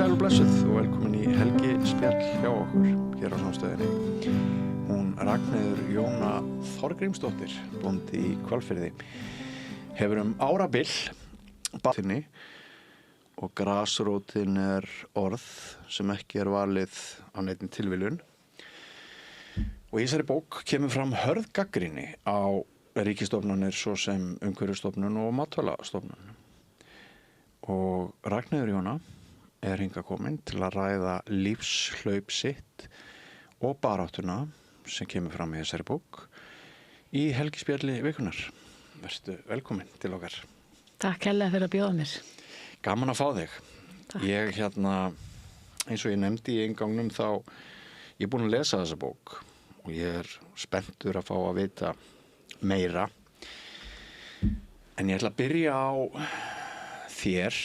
Sæl og blessuð og velkomin í Helgi spjall hjá okkur hér á Námstöðinni. Hún Ragnheiður Jóna Þorgrímsdóttir, bóndi í Hvalfirði, hefur árabil barðinni og grasrótin orð sem ekki valið á neinni tilviljun. Og í þessari bók kemur fram hörð gagnrýni á ríkisstofnanir svo sem Umhverfisstofnun og Matvælastofnun. Og Ragnheiður Jóna hingað komin til að ræða lífshlaup sitt og baráttuna sem kemur fram í þessari bók í Helgispjalli vikunnar. Vertu velkomin til okkar. Takk hérlega fyrir að bjóða mér. Gaman að fá þig. Takk. Ég eins og ég nefndi í inngangnum þá, ég búinn að lesa þessa bók og ég spenntur að fá að vita meira. En ég ætla að byrja á þér.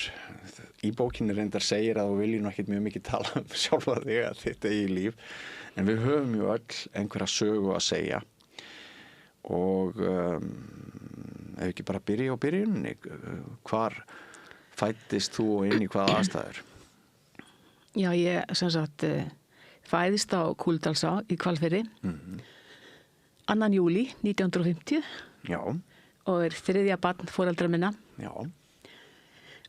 Í bókinni reyndar segir að þú viljið nú ekkert mjög mikið tala sjálfa þig að þitt eigið líf, en við höfum ju öll einhverja sögu að segja og ef ekki bara byrja á byrjunni, hvar fæddist þú og inn í hvaða aðstæður? Já, ég sem sagt fæðist á Kúldalsá í Hvalfirði 2. júlí 1950. Já. Og þriðja barn foreldra minna. Já.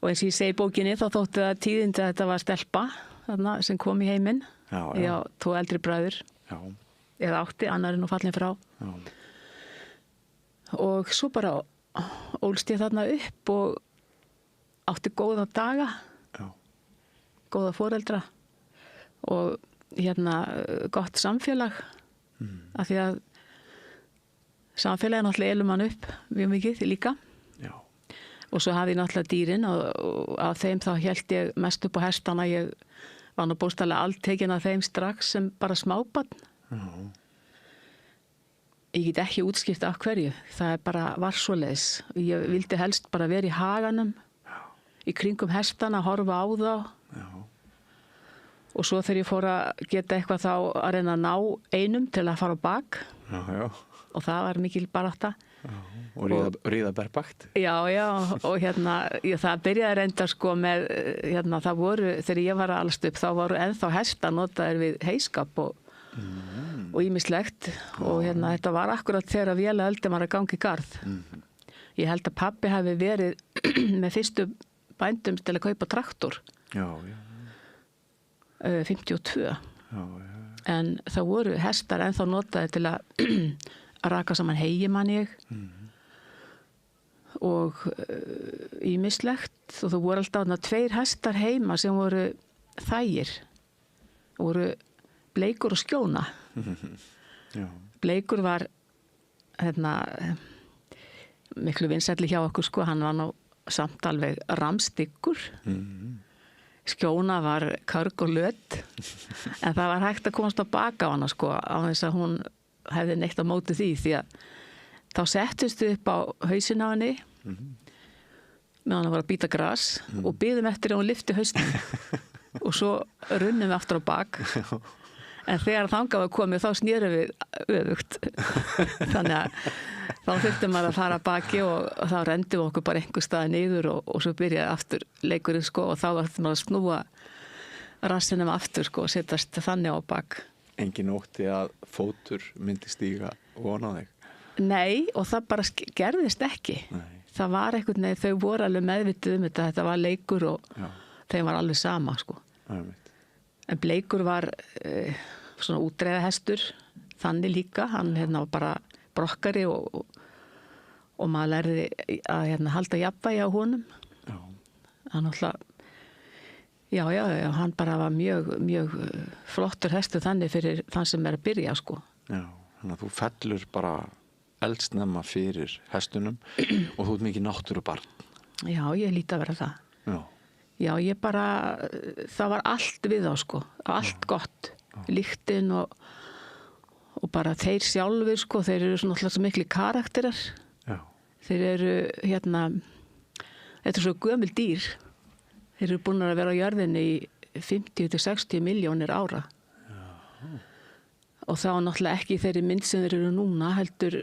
Og eins og ég segi í bókinni þá þótti það tíðindi að þetta var stelpa þarna, sem kom í heiminn. Já. Ég á 2 eldri bræður. Já. Eða 8, annar nú fallin frá. Já. Og svo bara ólst ég þarna upp og átti góða daga. Já. Góða foreldra og gott samfélag. Af því að samfélagið náttúrulega elur mann upp mjög mikið líka. Og svo hafði ég náttúrulega dýrin og af þeim þá hélt ég mest upp á hestana. Ég var nú bókstaflega alltekin af þeim strax sem bara smábarn. Ég get ekki útskýrt af hverju. Það bara var svoleiðis. Ég vildi helst bara vera í haganum, í kringum hestana, horfa á þá. Já. Og svo þegar ég fór að geta eitthvað þá að reyna að ná einum til að fara á bak. Já, já. Og það var mikil barátta. Og ríða berbakt. Já, og það byrjaði reynda sko með, það voru, þegar ég var að alast upp, þá voru ennþá hesta notaðir við heyskap og ýmislegt og þetta var akkurat þegar vélaöldin var að ganga í garð. Ég held að pabbi hafi verið með fyrstu bændum til að kaupa traktor. Já. 52. Já. En það voru hestar ennþá notaðir til að raka saman heyi man ég. Og ýmislegt og þú voru alltaf 2 hestar heima sem voru þægir, voru Bleikur og Skjóna. Já. Bleikur var miklu vinsælli hjá okkur sko, hann var nú samt alveg ramstyggur. Skjóna var karg og löt en það var hægt að komast á baka á hana sko, á þess að hún hefði neitt á móti því að þá settustu upp á hausinn á henni meðan hann var að bíta gras og biðum eftir að hún lyfti hausnum og svo runnum við aftur á bak en þegar þangað var komið þá snérum við öfugt þannig að þá þurftum maður að fara að baki og þá rendum við okkur bara einhver staði niður og svo byrjaði aftur leikurinn sko og þá vartum maður að snúa rassinum aftur sko og setjast þannig á bak. Engin ótti að fótur myndi stíga von á þig? Nei, og það bara gerðist ekki. Nei. Það var einhvern veginn, þau voru alveg meðvituð þetta var leikur og þeim var alveg sama, sko. En Bleikur var svona útreiða hestur, þannig líka, hann var bara brokkari og maður lærði að halda jafnvægi á honum. Já. Hann alltaf, já, hann bara var mjög flottur hestur þannig fyrir þann sem að byrja, sko. Já, þannig að þú fellur bara eldsnemma fyrir hestunum og þú ert mikið náttúrubarn. Já, ég líti að vera það. Já, ég bara, það var allt við þá sko, allt gott. Lyktin og bara þeir sjálfur sko, þeir eru svona alltaf miklu karakterar. Já. Þeir eru þetta er svo gömul dýr. Þeir eru búin að vera á jörðinni í 50-60 milljónir ára. Og þá náttúrulega ekki þeirri mynd sem þeir eru núna, heldur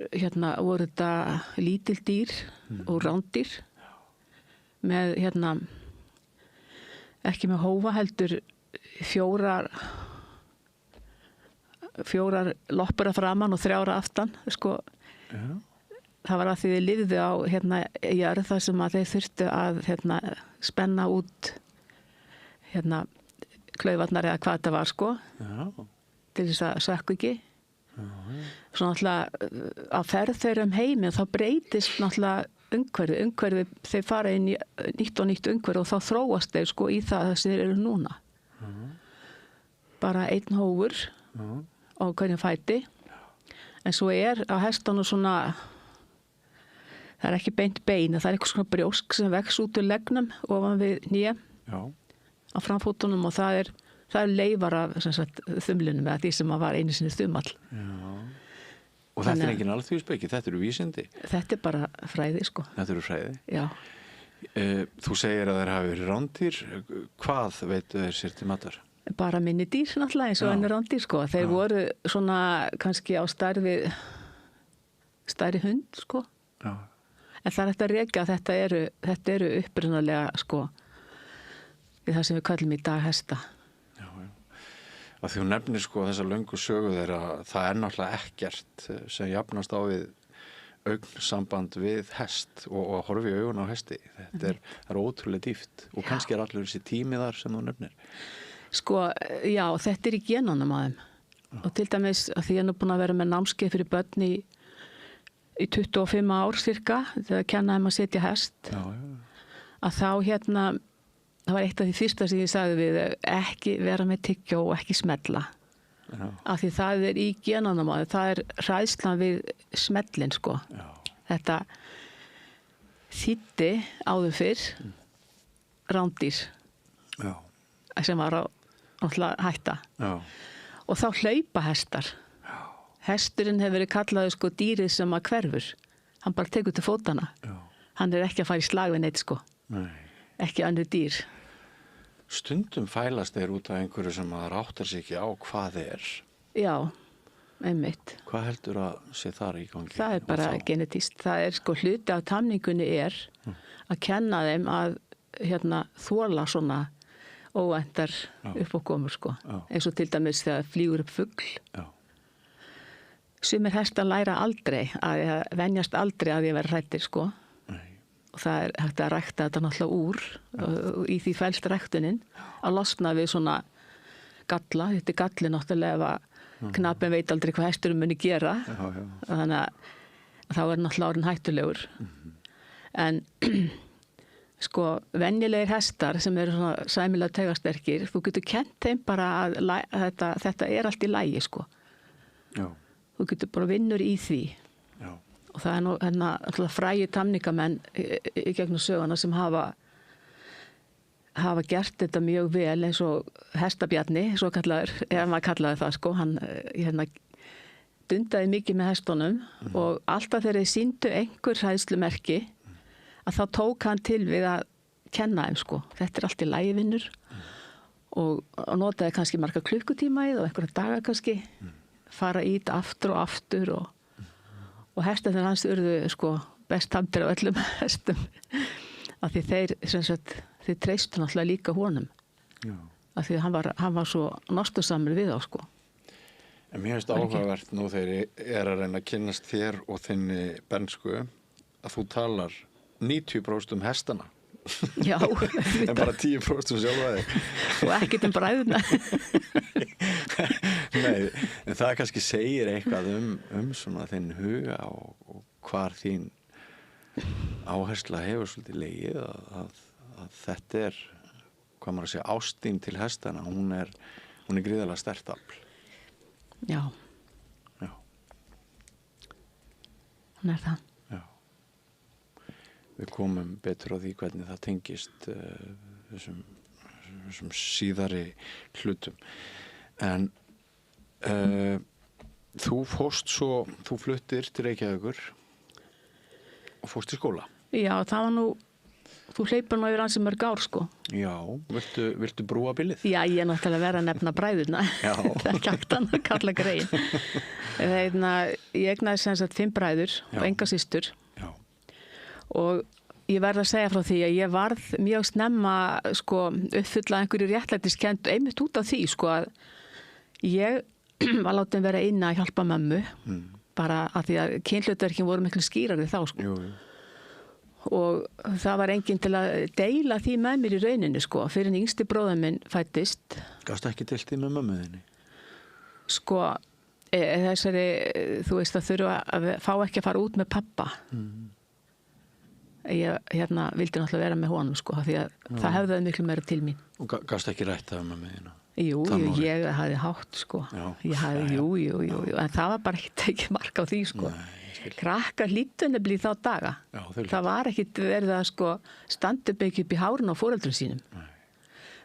voru þetta lítil dýr og rándýr með ekki með hófa heldur fjórar loppur að framan og 3 aftan, sko. Já. Það var að því þið lifðu á jörð þar sem að þeir þurftu að spenna út klaufarnar eða hvað það var, sko. Já. Til þess að sökku ekki. Svo náttúrulega á ferð þeirra heiminn þá breytist náttúrulega umhverfi þeir fara inn í nýtt og nýtt umhverfi og þá þróast þeir, sko, í það sem þeir eru núna. Bara einn hófur á hverjum fæti. En svo á hestunum svona, það er ekki beint bein, það er eitthvað svona brjósk sem vex út úr leggnum ofan við nýja á framfótunum og það er leifar af þumlinum eða því sem var einu sinni þumall. Já. Og þetta er engin alþjóðspeki, þetta eru vísindi? Þetta er bara fræði, sko. Þetta eru fræði? Já. Þú segir að þeir hafi verið rándýr. Hvað veitu þeir sér til matar? Bara minni dýr náttúrulega eins og ennur rándýr, sko. Þeir voru svona kannski á stærri hund, sko. Já. En það er þetta að rekja að þetta eru upprunalega, sko, í það sem við kallum í dag hesta. Já. Að því hún nefnir, sko, þessa löngu sögu þeirra, það náttúrulega ekkert sem jafnast á við augnsamband við hest og að horfa í augun á hesti. Þetta er ótrúlega dýpt og kannski er allur þessi tími þar sem þú nefnir. Sko, já, þetta er í genunum á þeim. Og til dæmis að því ég er nú búin að vera með námskeið fyrir börn í 25 ár cirka, þegar kenna þeim að setja hest. Já. Að þá það var eitt af því fyrsta sem ég sagði við ekki vera með tyggjó og ekki smella. Já. Af því það er í genunum á þeim, það er hræðslan við smellin, sko. Já. Þetta þýddi áður fyrr rándýr. Já. Sem var náttúrulega hætta. Já. Og þá hlaupa hestar. Já. Hesturinn hefur verið kallaður, sko, dýrið sem að hverfur. Hann bara tekur til fótana. Já. Hann er ekki að fara í slag við neitt, sko. Nei. Ekki önnur dýr. Stundum fælast þeir út af einhverju sem maður áttar sig ekki á hvað er. Já, einmitt. Hvað heldur að sé þar í gangi? Það er bara genetíst. Það er, sko, hluti af tamningunni er að kenna þeim að þola svona óvæntar uppákomur, sko. Já. Eins og til dæmis þegar flýgur upp fugl. Já. Sumir hestar læra aldrei að venjast aldrei að ég vera hræddir, sko. Og það er hægt að rækta þetta náttúrulega úr og í því fælst ræktunin að losna við svona galla. Þetta er galli náttúrulega ef knapinn veit aldrei hvað hesturinn muni gera. Já. Þannig að þá er náttúrulega orðinn hættulegur. En sko, venjulegir hestar sem eru svona sæmilega taugasterkir, þú getur kennt þeim bara að þetta er allt í lagi, sko. Já. Þú getur bara vinnur í því. Já. Og það er nú alltaf frægi tamningamenn í gegnum söguna sem hafa gert þetta mjög vel eins og hestabjarni, svo kallaður, ef maður kallaði það, sko. Hann dundaði mikið með hestunum og alltaf þegar þeir sýndu einhver hræðslumerki að þá tók hann til við að kenna þeim, sko. Þetta er allt í lagi, vinnur og notaði kannski marga klukkutíma í það og einhverja daga kannski, fara í þetta aftur og aftur og hestarnir hans urðu, sko, best tamdir af öllum hestum. Af því þeir treystu náttúrulega líka honum. Já. Af því hann var svo nostusamur við þá, sko. En mér finnst áhugavert nú þegar ég er að reyna að kynnast þér og þinni bernsku að þú talar 90% hestana. Já. En bara 10% sjálfa þig. Og ekkert bræðuna. Nei, en það kannski segir eitthvað svona þinn huga og hvar þín áhersla hefur svolítið legið að þetta er, hvað maður að segja, ástin til hestana, hún er gríðarlega sterkt afl. Já. Já. Hún er það. Já. Við komum betur á því hvernig það tengist þessum síðari hlutum. En þú fluttir til Reykjavíkur og fórst í skóla. Já, það var nú, þú hleypur nú yfir ansi mörg ár, sko. Já, viltu brúa bilið? Já, ég er náttúrulega verið að nefna bræðurna. Já. Það er ekki hægt að kalla grein. Ég eignaði sem sagt 5 bræður og enga systur. Já. Og ég verð að segja frá því að ég varð mjög snemma sko uppfulla einhverju réttlætiskennd einmitt út af því sko að ég var látin vera inn að hjálpa mömmu bara að því að kynhlutverkin voru miklu skýrari þá sko. Jú. Og það var enginn til að deila því með mér í rauninni sko fyrir en yngsti bróðir minn fæddist. Gastu ekki deilt því með mömmu þinni? Sko þessari, þú veist að þurfa að fá ekki að fara út með pappa. Ég vildi náttúrulega vera með honum sko því að það hefðaði miklu meira til mín. Og gastu ekki rætt það með mömmu þína? Jú, ég hafði hátt sko. Ég hafði, jú, en það var bara ekki mark á því sko. Krakkar hlýttu nefnilega í þá daga. Já, það var ekkit verið að sko standa upp ekki upp í hárun á foreldrum sínum.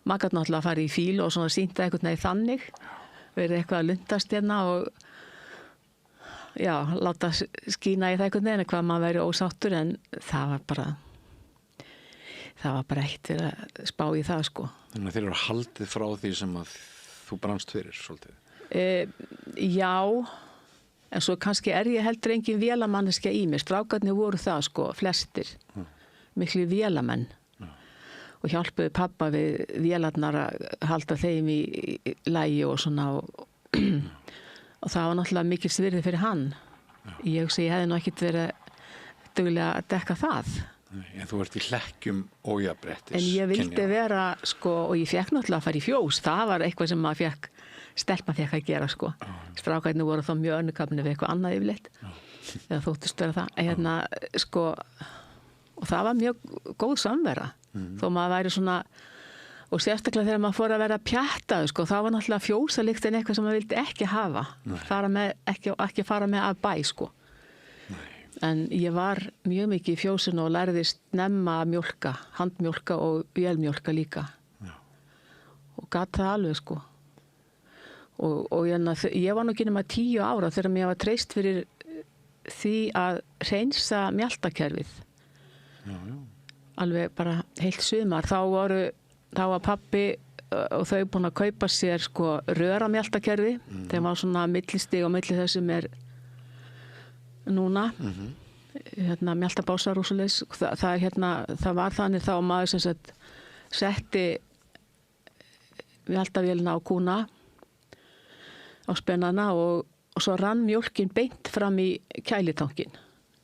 Maður gat náttúrulega að fara í fíl og svona sýnda einhvern veginn þannig, verið eitthvað að lundast hérna og já, láta skína í það einhvern veginn hvað maður væri ósáttur en það var bara ekkert verið að spá í það sko. Þannig að þeir eru haldið frá því sem að þú brannst fyrir svolítið? Já, en svo kannski ég heldur engin vélamanneskja í mér. Strákarnir voru það sko, flestir. Miklu vélamenn. Og hjálpuðu pappa við vélarnar að halda þeim í lagi og svona og það var náttúrulega mikil svirði fyrir hann. Ég hugsa ég hefði nú ekkert verið duglega að dekka það. En þú ert í hlekkjum ójafnréttis. En ég vildi vera sko og ég fekk náttúrulega að fara í fjós. Það var eitthvað sem stelpan fekk að gera sko. Strákarnir voru þá mjög önnukafni við eitthvað annað yfirleitt. Eða þóttist vera það. Sko, og það var mjög góð samvera. Þó maður væri svona, og sérstaklega þegar maður fór að vera pjattaður sko, þá var náttúrulega fjósalyktin eitthvað sem maður vildi ekki hafa. Ekki fara með af bæ sko. En ég var mjög mikið í fjósinu og lærðist snemma að mjólka, handmjólka og vélmjólka líka. Já. Og gat það alveg sko. Og ég var nú ekki nema 10 ára þegar mér var treyst fyrir því að hreinsa mjaltakerfið. Já. Alveg bara heilt sumar. Þá var pappi og þau búin að kaupa sér sko röramjaltakerfi. Þeim var svona millistig á milli þess sem núna mjaltabásar og svoleiðis. Það var þannig þá maður sem sagt setti mjaltavélina á kúna á spennana og svo rann mjólkin beint fram í kælitankin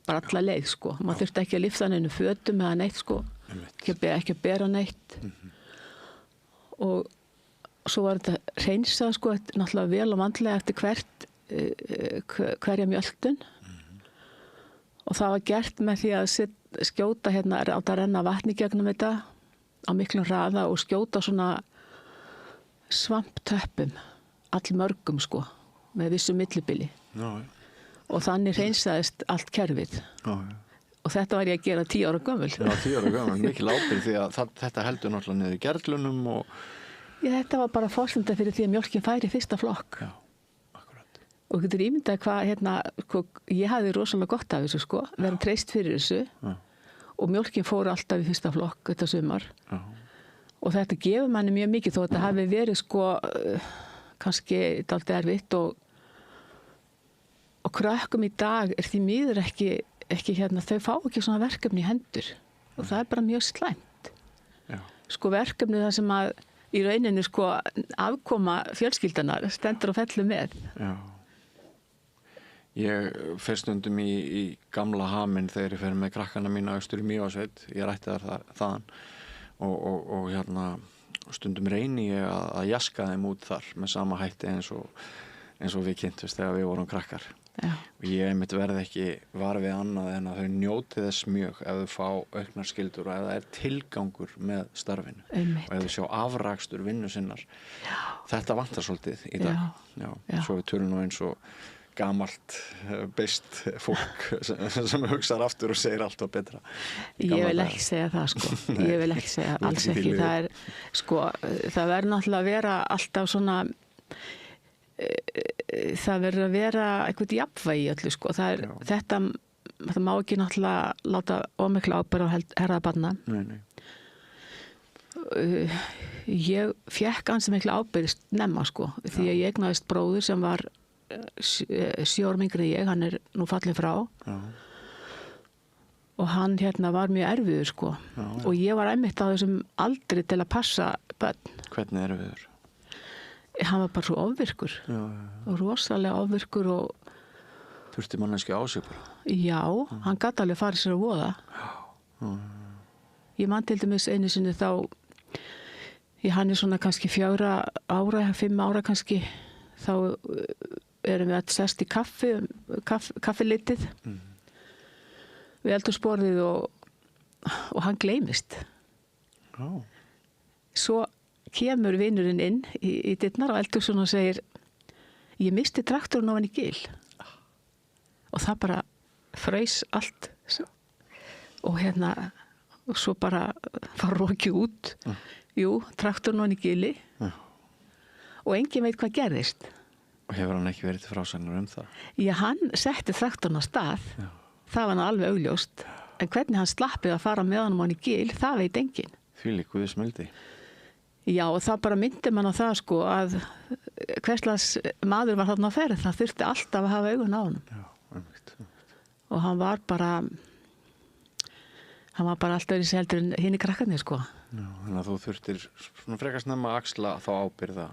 bara alla leið sko. Maður þurfti ekki að lyfta neinu fötum eða neitt sko, ekki að bera neitt. Og svo var þetta hreinsað sko, náttúrulega vel og vandlega eftir hverja mjöltun. Og það var gert með því að skjóta átt að renna vatni gegnum þetta á miklum hraða og skjóta svona svamptöppum, allmörgum sko, með vissu millibili. Já. Og þannig hreinsaðist allt kerfið. Já. Og þetta var ég að gera 10 ára gömul. Já, 10 ára gömul, mikil ábyrgð því að þetta heldur náttúrulega niður í gerlunum og... Já, þetta var bara forsenda fyrir því að mjólkin færi fyrsta flokk. Já. Og getur ímyndað hvað ég hafði rosalega gott af þessu sko, verið treyst fyrir þessu. Já. Og mjólkin fór alltaf í fyrsta flokk þetta sumar. Já. Og þetta gefur manni mjög mikið þó að þetta hafi verið sko kannski dálítið erfitt og krökkum í dag því miður ekki þau fá ekki svona verkefni í hendur og það bara mjög slæmt. Já. Sko verkefni það sem að í rauninni sko afkoma fjölskyldanar stendur og fellur með. Já. Ég fer stundum í gamla Haminn þegar ég fer með krakkana mína austur í Mývatnssveit. Ég rætti þaðan og stundum reyni ég að jaska þeim út þar með sama hætti eins og við kynntumst þegar við vorum krakkar. Já. Og ég einmitt verði ekki var við annað en að þau njóti þess mjög ef þau fá auknar skyldur og ef það tilgangur með starfinu. Einmitt. Og ef þau sjá afrakstur vinnu sinnar. Já. Þetta vantar svolítið í dag. Já. Svo við tölum nú eins og gamalt beist fólk sem hugsar aftur og segir allt var betra. Ég vil ekki segja það sko. Ég vil ekki segja alls ekki. Það sko, það verður náttúrulega að vera alltaf svona það verður að vera eitthvað jafnvægi í öllu sko. Þetta má ekki náttúrulega láta ómikla ábyrgð á herðabarna. Nei. Ég fékk ansi mikla ábyrgð snemma sko, því að ég eignaðist bróður sem var 7 árum yngri en ég, hann nú fallinn frá. Já. og hann var mjög erfiður sko. Já. Og ég var einmitt á þessum aldri til að passa börn. Hvernig erfiður? Hann var bara svo ofvirkur. Já. Og rosalega ofvirkur og Þurfti manneski á sig bara? já, hann gat alveg farið sér að voða. Ég man til dæmis einu sinni þá, hann svona kannski 4 ára, 5 ára kannski, þá erum við að sest í kaffilitið við eldhúsborðið og hann gleymist. Já. Svo kemur vinurinn inn í dyrnar á eldhúsinu og segir, ég misti traktorinn ofan í gil. Og það bara fraus allt og og svo bara var rokið út. Jú, traktorinn ofan í gili. Og enginn veit hvað gerðist. Og hefur hann ekki verið til frásagnar það? Já, hann setti traktorinn á stað. Já. Það var alveg augljóst. En hvernig hann slappið að fara með hann ofan í gil, það veit enginn. Þvílík Guðs mildi. Já, og það bara myndi mann á það sko að hverslags maður var þarna á ferð, það þurfti alltaf að hafa augun á honum. Já, einmitt. Og hann var bara alltaf öðruvísi heldur en hinir krakkarnir sko. Já, þannig að þú þurftir svona frekar snemma að axla þá ábyrgða.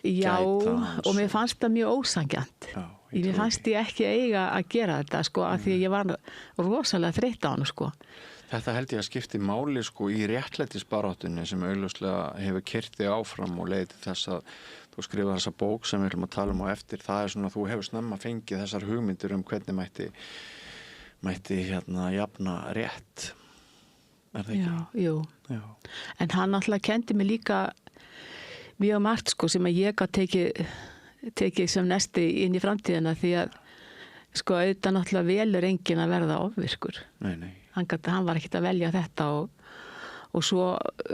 Já, Gæta hans og mér fannst það mjög ósangjant. Já, Mér fannst ég ekki eiga að gera þetta sko, af því ég var rosalega þreytt á hann sko. Þetta held ég að skipti máli sko í réttlætisbaráttunni sem augljóslega hefur keyrt þig áfram og leiðið til þess að þú skrifa þessa bók sem við ætlum að tala um á eftir. Það er svona að þú hefur snemma fengið þessar hugmyndir hvernig mætti jafna rétt. Er það ekki? Já, jú. Já. En hann náttúrulega kendi mig líka mjög margt sko sem að ég gat tekið sem nesti inn í framtíðina því að sko auðvitað náttúrulega velur enginn að verða ofvirkur. Nei. Hann var ekkert að velja þetta og svo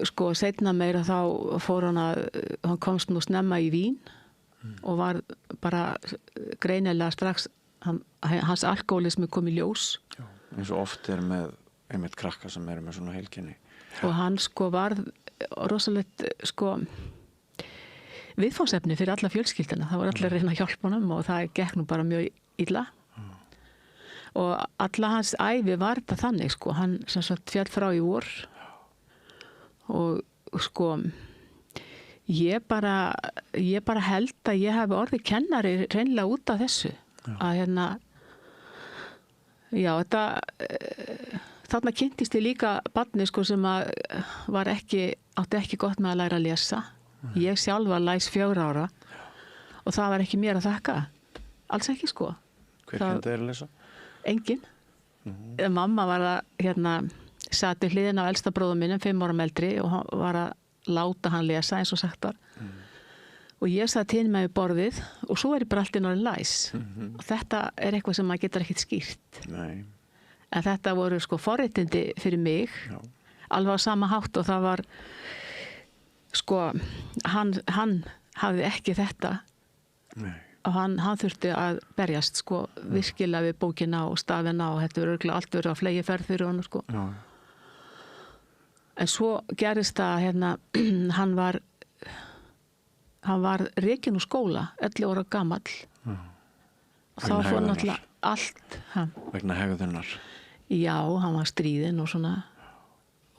sko seinna meira þá fór hann komst nú snemma í Vín og var bara greinilega strax hans alkoholismi kom í ljós. Já, eins og oft er með einmitt krakka sem eru með svona heilkenni. Og hann sko var rosalegt sko viðfáðsefni fyrir alla fjölskylduna. Það var allir að reyna að hjálpa honum og það gekk nú bara mjög illa. Og alla hans ævi var þetta þannig sko. Hann sem sagt féll frá í vor og sko ég bara held að ég hef orðið kennari hreinlega út af þessu. Að já, þarna kynntist ég líka barni sko sem að átti ekki gott með að læra að lesa. Ég sjálf var læs 4 ára og það var ekki mér að þakka. Alls ekki sko. Hver kenndi þér að lesa? Enginn. Mamma var að sat við hliðina á elsta bróður mínum 5 ára eldri og var að láta hann lesa eins og sagt var. Og ég satt hinn með borðið og svo er ég bara alltaf náttúrulega læs. Og þetta er eitthvað sem maður getur ekkert skýrt. Nei. En þetta voru sko forréttindi fyrir mig. Já. Alveg á sama hátt og það var sko, hann hafði ekki þetta. Nei. Og hann þurfti að berjast sko virkilega við bókina og stafina og þetta verður örugglega allt verið á fleygiferð fyrir hann sko. Já. En svo gerist það hann var rekinn úr skóla 11 ára gamall. Já. Og þá fór náttúrulega allt. Vegna hegðunar. Já, hann var stríðinn og svona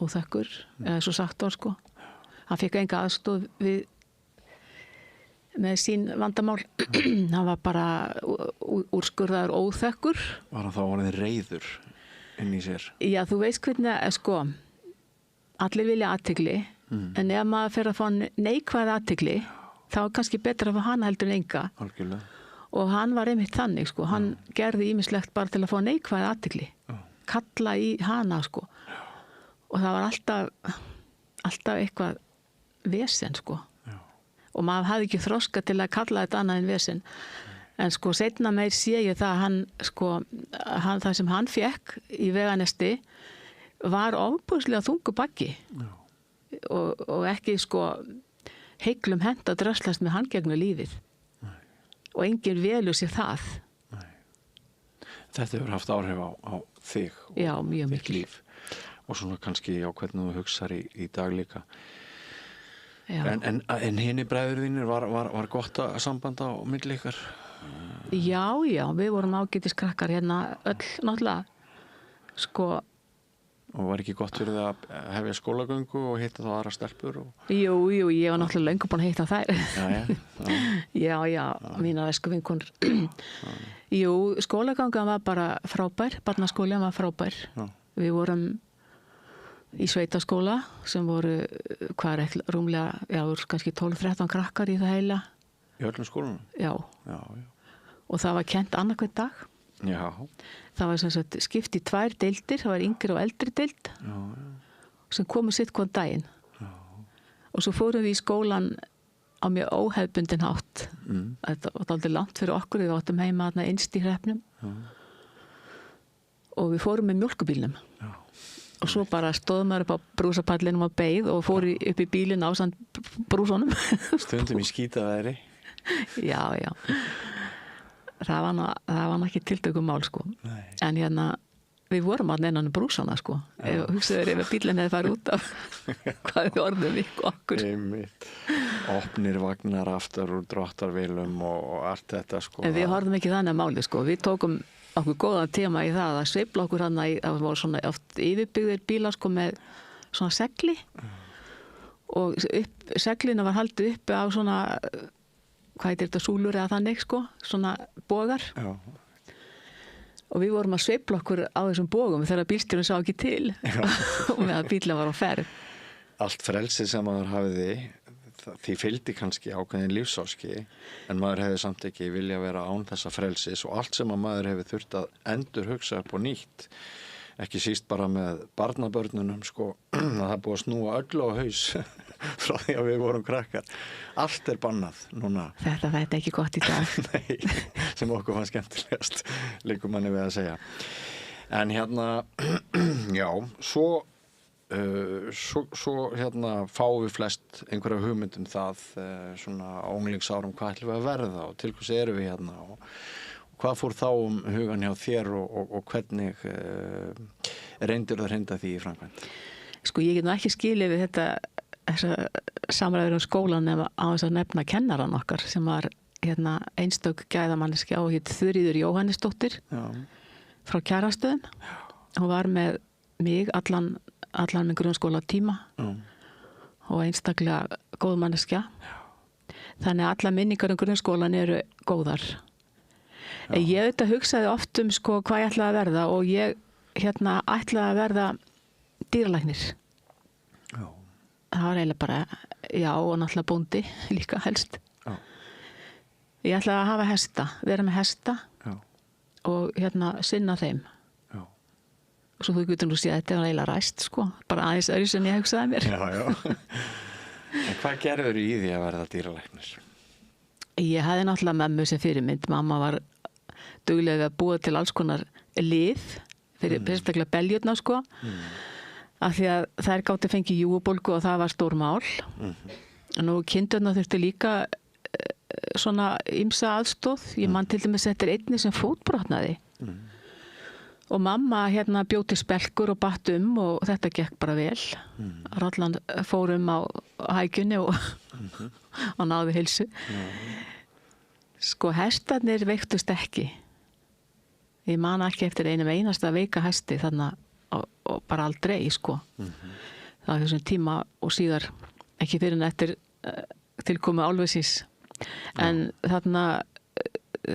óþekkur, eða svo sagt var sko. Hann fekk enga aðstoð með sín vandamál. Hann var bara úrskurðaður óþekkur. Var hann þá orðinn reiður inn í sér? Já, þú veist hvernig, sko, allir vilja athygli, en ef maður fer að fá neikvæð athygli, þá er kannski betra að fá hana heldur en enga. Algjörlega. Og hann var einmitt þannig, sko. Hann gerði ýmislegt bara til að fá neikvæð athygli. Kalla í hana, sko. Og það var alltaf eitthvað vesen, sko. Já. Og maður hafði ekki þroska til að kalla þetta annað en vesen. En sko, seinna meir sé ég það það sem hann fekk í veganesti var ofboðslega þungu baggi. Og ekki, sko, heiglum hent að dröslast með hann gegnu lífið. Nei. Og enginn velur sér það. Nei. Þetta hefur haft áhrif á þig og já, mjög þitt líf. Og svona kannski á hvernig þú hugsar í dag líka. En hinni bræður þínir var gott að sambanda á milli ykkar? Já, við vorum ágætis krakkar öll náttúrulega. Sko, Og var ekki gott fyrir það að hefja skólagöngu og hitta þá aðra stelpur? Jú, ég var náttúrulega löngu búin að hitta þær. Já, mínar æskuvinkonur. Jú, skólagangan var bara frábær, barnaskólinn var frábær. Já. Við vorum í sveitaskóla sem voru, rúmlega, kannski 12-13 krakkar í það heila. Í öllum skólunum? Já. Og það var kennt annað hvern dag. Já. Það var sem sagt skipt í 2 deildir, það var yngri og eldri deild sem komu sitt hvern daginn. Já. Og svo fórum við í skólan á mjög óhefbundin hátt. Þetta var aldrei langt fyrir okkur, við áttum heima þarna innst í hreppnum. Og við fórum með mjólkubílnum. Já. Og svo bara stóðum maður upp á brúsapallinum og beið og fór upp í bílinn ásamt brúsunum. Stundum í skítaveðri. Já. Það var ekki tiltökum mál, sko. Nei. En við vorum að innan brúsana, sko. Hugsaður ef bílinn hefði farið út af hvað við orðum ykkur okkur. Einmitt. Opnir vagnar aftur úr dráttarvélum og allt þetta, sko. En við horfum ekki þannig að máli, sko. Við tókum okkur góðan tema í það að sveifla okkur hann að það voru svona oft yfirbyggðir bílar, sko, með svona segli. Og seglinu var haldið uppi á svona, hvað heitir þetta, súlur eða þannig, sko, svona bogar. Já. Og við vorum að sveifla okkur á þessum bogum þegar bílstjórinn sá ekki til og meðan bílinn var á ferð. Allt frelsið sem maður hafiði, því fylgdi kannski ákveðin lífsáski, en maður hefði samt ekki vilja vera án þessa frelsis og allt sem að maður hefði þurft að endur hugsa upp og nýtt. Ekki síst bara með barnabörnunum, sko, að það búið að snúa öllu á haus frá því að við vorum krakkar. Allt bannað núna. Þetta er ekki gott í dag. Nei, sem okkur var skemmtilegast, líkum manni við að segja. En já, svo fáum við flest einhverja hugmyndum það, svona á unglingsárum, hvað ætlum við að verða og til hvers erum við hérna og hvað fór þá hugan hjá þér og hvernig reyndir það hrinda því í framkvæmd? Sko, ég get nú ekki skilið við þessa samræður skólan nema á þess að nefna kennaran okkar sem var einstök gæðamanneskja og hét Þuríður Jóhannesdóttir frá Kjarastöðum. Hún var með mig allan minn grunnskóla tíma og einstaklega góð manneskja. Þannig að allar minningar grunnskólan eru góðar. Ég auðvitað hugsaði oft sko, hvað ég ætlaði að verða og ég ætlaði að verða dýralæknir. Já. Það var eiginlega bara, og náttúrulega bóndi líka helst. Já. Ég ætlaði að hafa hesta, vera með hesta og sinna þeim. Já. Og svo þú getur nú séð að þetta var eiginlega ræst, sko, bara aðeins öðru sem ég hugsaði mér. Já. En hvað gerður í því að verða dýralæknir? Ég hafði náttúrulega mömmu sem fyrirmynd. Mamma var duglega að búa til alls konar lyf fyrir sérstaklega beljurnar, sko. Af því að þær gátu fengið júgubólgu og það var stór mál. Nú kindurnar þurftu líka svona ýmsa aðstóð. Ég man til dæmis þetta einni sem fótbrotnaði. Og mamma bjó til spelkur og batt og þetta gekk bara vel. Rollan fór á hækjunni og náði heilsu. Sko, hestarnir veiktust ekki. Ég man ekki eftir einasta veika hesti þannig og bara aldrei, sko. Það var þessum tíma og síðar ekki fyrir en eftir tilkomu álfisins. En þarna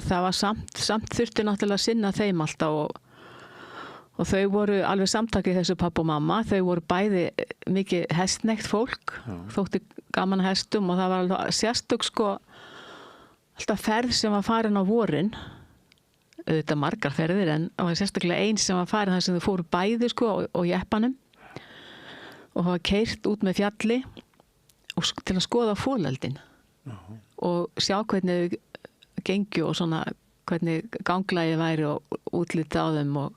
það var samt þurfti náttúrulega að sinna þeim alltaf og þau voru alveg samtakið þessu pappa og mamma. Þau voru bæði mikið hestnegt fólk, þótti gaman að hestum og það var alveg sérstök, sko, alltaf ferð sem var farin á vorin, auðvitað margar ferðir en það var sérstaklega eins sem var farin þar sem þau fóru bæði, sko, og jeppanum og það var keyrt út með fjalli og til að skoða fóleldin og sjá hvernig þau gengju og svona hvernig ganglægi væri og útliti á þeim og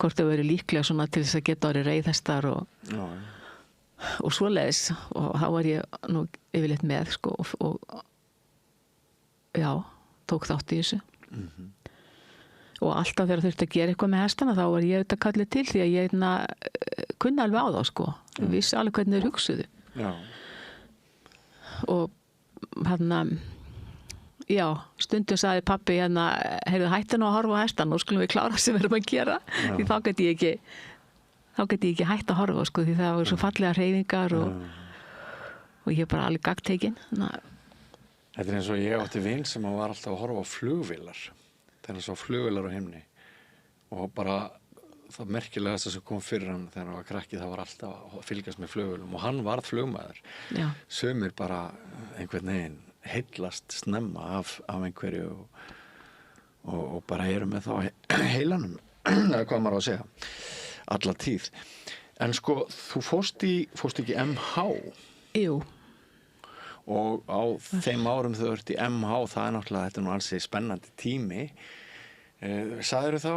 hvort þau verið líklega svona til þess að geta orðið reiðhestar og svoleiðis og þá var ég nú yfirleitt með, sko, og tók þátt í þessu. Og alltaf þegar þurfti að gera eitthvað með hestana þá var ég auðvitað kallið til því að ég kunni alveg á þá, sko. Ég vissi alveg hvernig þeir hugsuðu. Já. Og stundum sagði pabbi heyrðu, hættu nú að horfa á hestan og skulum við klára sem við erum að gera. Því þá gæti ég ekki þá get ég ekki hægt að horfa sko, því það var svo fallega hreyfingar og ég bara alveg gagntekin. Þetta er eins og ég átti vin sem var alltaf að horfa á flugvélar. Þegar hann sá flugvélar á himni og bara það merkilegasta sem kom fyrir hann þegar hann var krakki, það var alltaf að fylgjast með flugvélum og hann varð flugmaður. Sumir bara einhvern veginn heillast snemma af einhverju og bara eru með þá heilanum, eða hvað maður á að segja, alla tíð. En sko, þú fórst ekki MH? Jú. Og á þeim árum þú ert í MH, það er náttúrulega, þetta er nú alls spennandi tími. Sagðirðu þá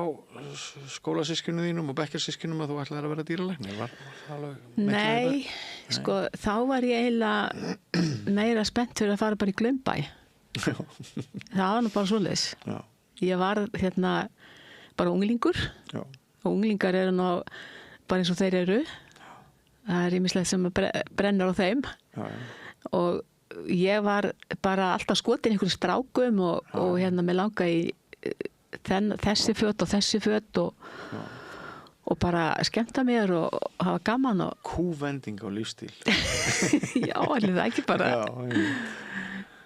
skólasystkinu þínum og bekkjarsystkinu að þú ætlaðir að vera dýralæknir? Var það alveg Nei, sko, þá var ég eiginlega meira spennt fyrir að fara bara í Glaumbæ. Það var nú bara svoleiðis. Ég var bara unglingur og unglingar eru nú bara eins og þeir eru. Það er ýmislegt sem brennur á þeim og ég var bara alltaf skotin einhverjum strákum og mig langa í þessi föt og þessi föt og bara skemmta mér og hafa gaman og kúvending á lífstíl. Já, allir það ekki bara.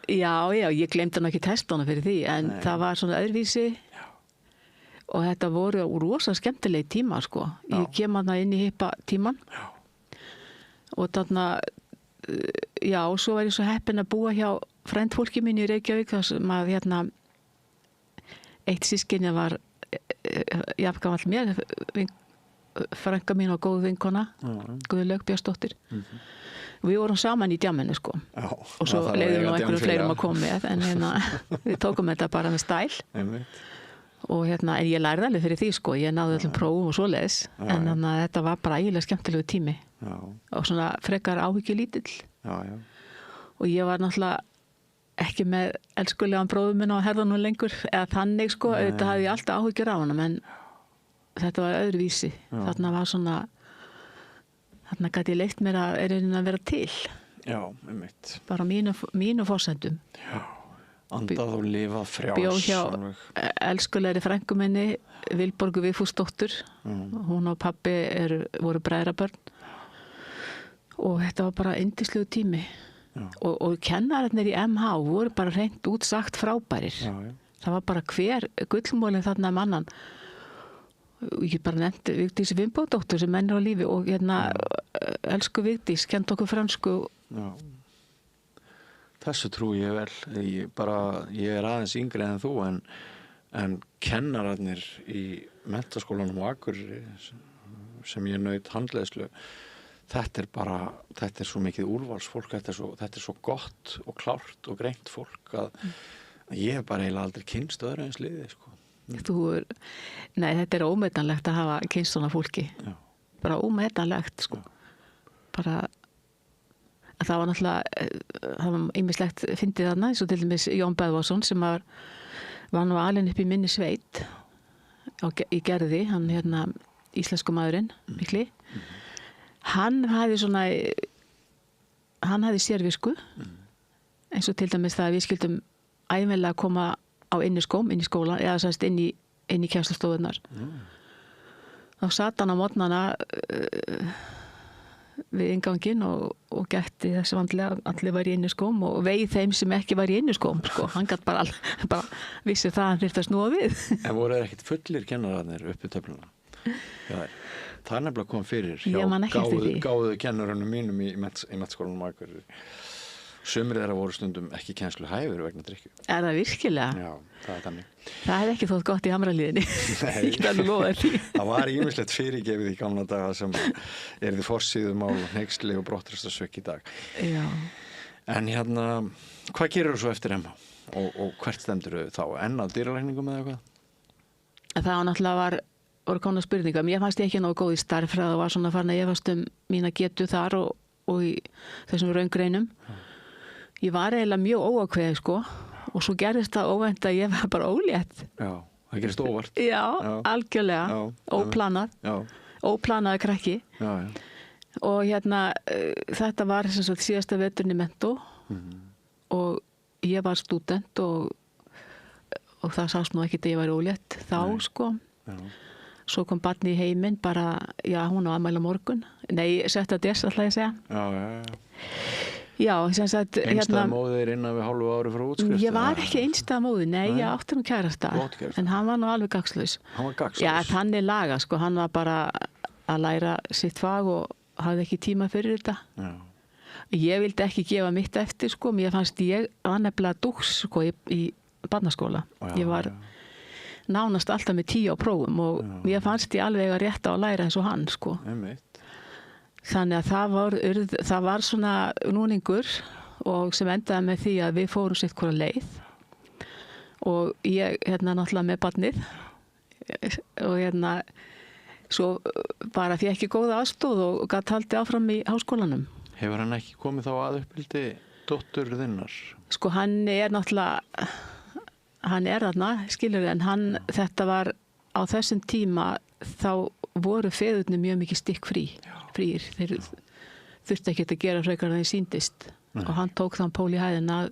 Já, ég glemdi hann ekki testana fyrir því en það var svona öðruvísi og þetta voru rosa skemmtilegi tíma sko. Ég kem hann inn í hippa tíman og þarna og svo var ég svo heppin að búa hjá frændfólki mín í Reykjavík þar sem að eitt systkini var jafngamall mér, frænka mín og góð vinkona, Guðlaug Björnsdóttir. Við vorum saman í djamminu sko. Og svo leiðum nú einhverjum fleirum að koma með, en við tókum þetta bara með stæl. Og en ég lærði alveg fyrir því sko, ég náði öllum prófum og svoleiðis, en þannig að þetta var bara ægilega skemmtilegu tími. Og svona frekar áhyggjulítill. Og ég var náttúrulega ekki með elskulegan bróður minn á herðanum lengur, eða þannig sko, þetta hafði ég alltaf áhyggjur af honum, en þetta var öðruvísi. Þarna var svona, þarna gæti ég leyft mér að vera til. Já, einmitt. Bara mínu forsendum. Já, andað og lifað frjáls. Bjó hjá elskulegri frænku minni, Vilborgu Vigfúsdóttur. Hún og pabbi voru bræðrabörn. Og þetta var bara yndislegu tími. Og kennararnir í MH voru bara hreint út sagt frábærir. Það var bara hver gullmólin þarna mannan. Ég bara nefndi Vigdís Finnbogadóttur sem enn er á lífi og elsku Vigdís, kennt okkur fransku. Þessu trú ég vel. Ég aðeins yngri en þú en kennararnir í menntaskólanum á Akureyri sem ég naut handleiðslu, þetta er svo mikið úrvalsfólk, þetta er svo gott og klárt og greint fólk að ég hef bara eiginlega aldrei kynnst öðru eins liði sko. Nei, þetta er ómetanlegt að hafa kynnst svona fólki. Bara ómetanlegt sko. Bara að það var náttúrulega, það var ýmislegt fyndið þarna, eins og til dæmis Jón Böðvarsson sem var nú alinn upp í minni sveit í Gerði, hann íslensku maðurinn mikli. Hann hafði sérvisku eins og til dæmis það að við skildum ævinlega koma á inn í skólan eða sannst inn í kennslustofunar. Þá sat hann á morgnana við innganginn og gætti þessi vandlega allir var í inniskóm og veið þeim sem ekki var í inniskóm sko. Hann gætt bara vissi það að hann þyrfti að snúa við. En voru ekkert fullir kennararnir uppi töfluna? Það er nefnilega kom fyrir hjá gáðu kennurunum mínum í menntaskólanum Akureyri. Sumir þeirra voru stundum ekki kennslu hæfur vegna drykkju. Er það virkilega? Já, það er þannig. Það hefði ekki þótt gott í hamraliðinni. Ég get alveg lofaði því. Það var ýmislegt fyrirgefið í gamla daga sem því forsíðumál, hneyksli og brottræstasök í dag. Já. En hvað gerir þú svo eftir MH? Og hvert stendur þau þá? Enn á dýralækningum eða eitthvað? Það var náttúrulega voru komna spurningar. Mér fannst ég ekki nógu góð í starffræði og var svona farin að efast mína getu þar og í þessum raungreinum. Ég var eiginlega mjög óákveðið sko og svo gerðist það óvænt að ég var bara ólétt. Já, það gerist óvart. Já, algjörlega. Óplanað. Óplanaði krakki. Já. Og þetta var sem sagt síðasta veturinn í mentó og ég var stúdent og það sást nú ekki að ég var ólétt þá sko. Já. svo kom barni í heiminn bara, já, hún á afmæli á morgun. Nei, 7. des, ætla ég að segja. Já, sem sagt, Einstæða móðir innan við hálfu ári frá útskrift? Ég var ekki einstæða móðir, nei, ég átti nú kærasta. En hann var nú alveg gagnslaus. Hann var gagnslaus? Já, þannig laga, sko, hann var bara að læra sitt fag og hafði ekki tíma fyrir þetta. Já. Ég vildi ekki gefa mitt eftir, sko, mér fannst ég var nefnilega dúks, sko, í barnaskóla. Ég var nánast alltaf með 10 á prófum og mér fannst ég alveg að rétta að læra eins og hann, sko. Þannig að það var svona núningur og sem endaði með því að við fórum sitt hvora leið og ég náttúrulega með barnið og svo bara fékk ég góða aðstóð og gat haldið áfram í háskólanum. Hefur hann ekki komið þá að uppbyldi dóttur þinnar? Sko hann er náttúrulega, hann er þarna, skilur, en þetta var á þessum tíma þá voru feðurnir mjög mikið stikkfríir. Þeir þurfti ekki að gera frekar en þeir sýndist. Og hann tók þann pól í hæðin að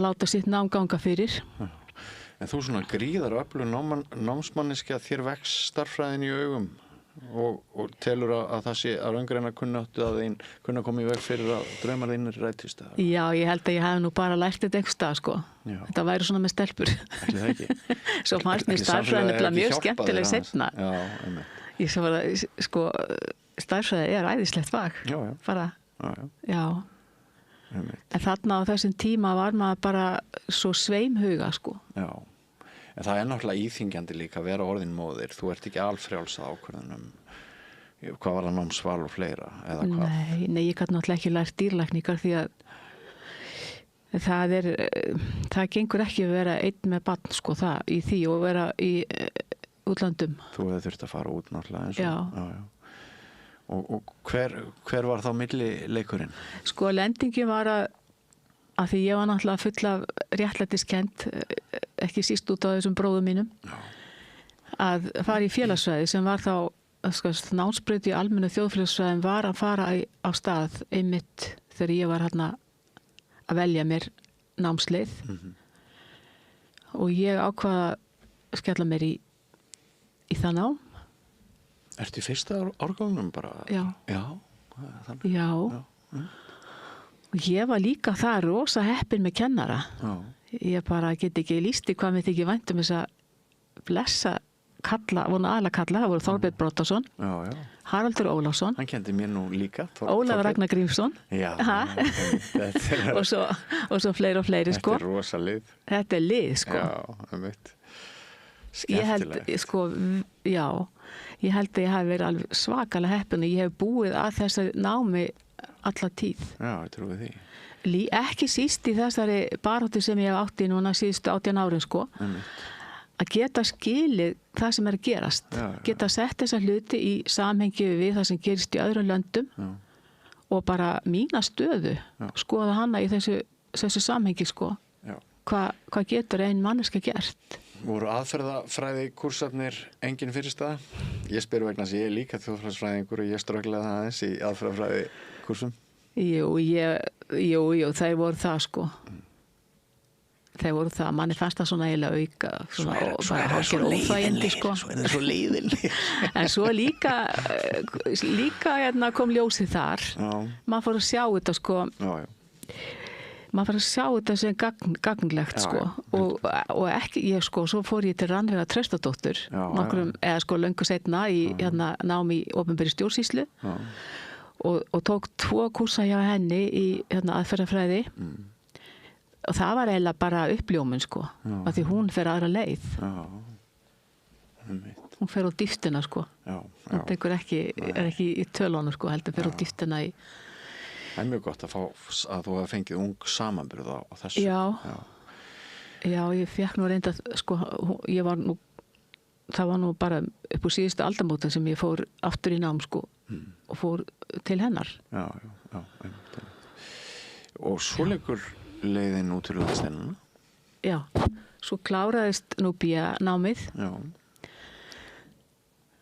láta sitt nám ganga fyrir. En þú svona gríðar og öflug námsmanniski að þér vex starffræðin í augum og telur að það sé að raungreina kunnáttu að þeim kunna koma í veg fyrir að draumar þínir rætist? Já, ég held að ég hef nú bara lært þetta einhvers stað, sko. Já. Þetta væri svona með stelpur. Ætli það ekki? Svo fannst mér starffræðin mjög skemmtileg seinna. Já, einmitt. Ég svo var að, sko, starffræði er æðislegt fag. Já. Bara, já. En þarna á þessum tíma var maður bara svo sveimhuga, sko. Já. En það er náttúrulega íþyngjandi líka að vera orðin móðir. Þú ert ekki alfrjálsa ákvörðunum. Hvað var það námsval og fleira, eða hvað? Nei, ég gat náttúrulega ekki lært dýrlækningar því að það gengur ekki að vera einn með barn, sko, það í því og vera í útlandum. Þú hefði þurft að fara út náttúrulega eins og. Já. Og hver var þá millileikurinn? Sko, lendingin var að því ég var náttúrulega full af réttlætiskennd, ekki síst út á þessum bróðum mínum, að fara í félagsfræði sem var þá námsbraut í almennu þjóðfélagsfræðin var að fara á stað einmitt þegar ég var hérna að velja mér námsleið og ég ákvaða að skella mér í það nám. Ertu í fyrsta árgangnum bara? Já. Já. Já. Og ég var líka það rosa heppin með kennara. Já. Ég bara get ekki lísti hvað mér þykir vænt þessa blessa kalla, voru aðalega kalla, það voru Þorbjörn Broddason, Haraldur Ólafsson. Hann kendi mér nú líka. Ólafur Ragnar Grímsson. Já. og svo fleiri og fleiri, sko. Þetta er rosa lið. Þetta er lið, sko. Já, einmitt. Skemmtilegt. Ég held að ég hef verið alveg svakalega heppin og ég hef búið að þessu námi alla tíð. Já, ég trúi því. Ekki síst í þessari baráttu sem ég hef átt í núna síðustu 18 árin, sko. Að geta skilið það sem er að gerast. Geta sett þessa hluti í samhengi við það sem gerist í öðrum löndum og bara mína stöðu. Skoða hana í þessu samhengi, sko. Hvað getur ein manneska gert? Voru aðferðafræði kúrsarnir engin fyrirstaða? Ég spyr vegna þess að ég er líka þjóðfræðingur og ég strögglaði það aðeins í aðferðafræði kúrsum. Jú, þeir voru það, sko. Þeir voru það, manni fannst það svona eiginlega auka, svona bara hálfgerð óþægindi, sko. Svo er það svo leiðinni. En svo líka kom ljósið þar. Maður fór að sjá þetta, sko. Maður fær að sjá þetta sem gagnlegt, sko. Og ekki, svo fór ég til Rannveigar Traustadóttur löngu seinna í námi í opinberri stjórnsýslu og tók 2 kúrsa hjá henni í aðferðafræði og það var eiginlega bara uppljómun, sko, af því hún fer aðra leið. Hún fer á dýftina, sko. Hún tekur er ekki í tölunum, sko, heldur fer á dýftina í. Það er mjög gott að þú hafa fengið ung samanburð á þessu. Já, ég fekk nú reynda, sko, það var nú bara upp úr síðustu aldamótin sem ég fór aftur í nám, sko, og fór til hennar. Já. Og svo leikur leiðin út til landsteinana? Já, svo kláraðist Núbía námið. Já.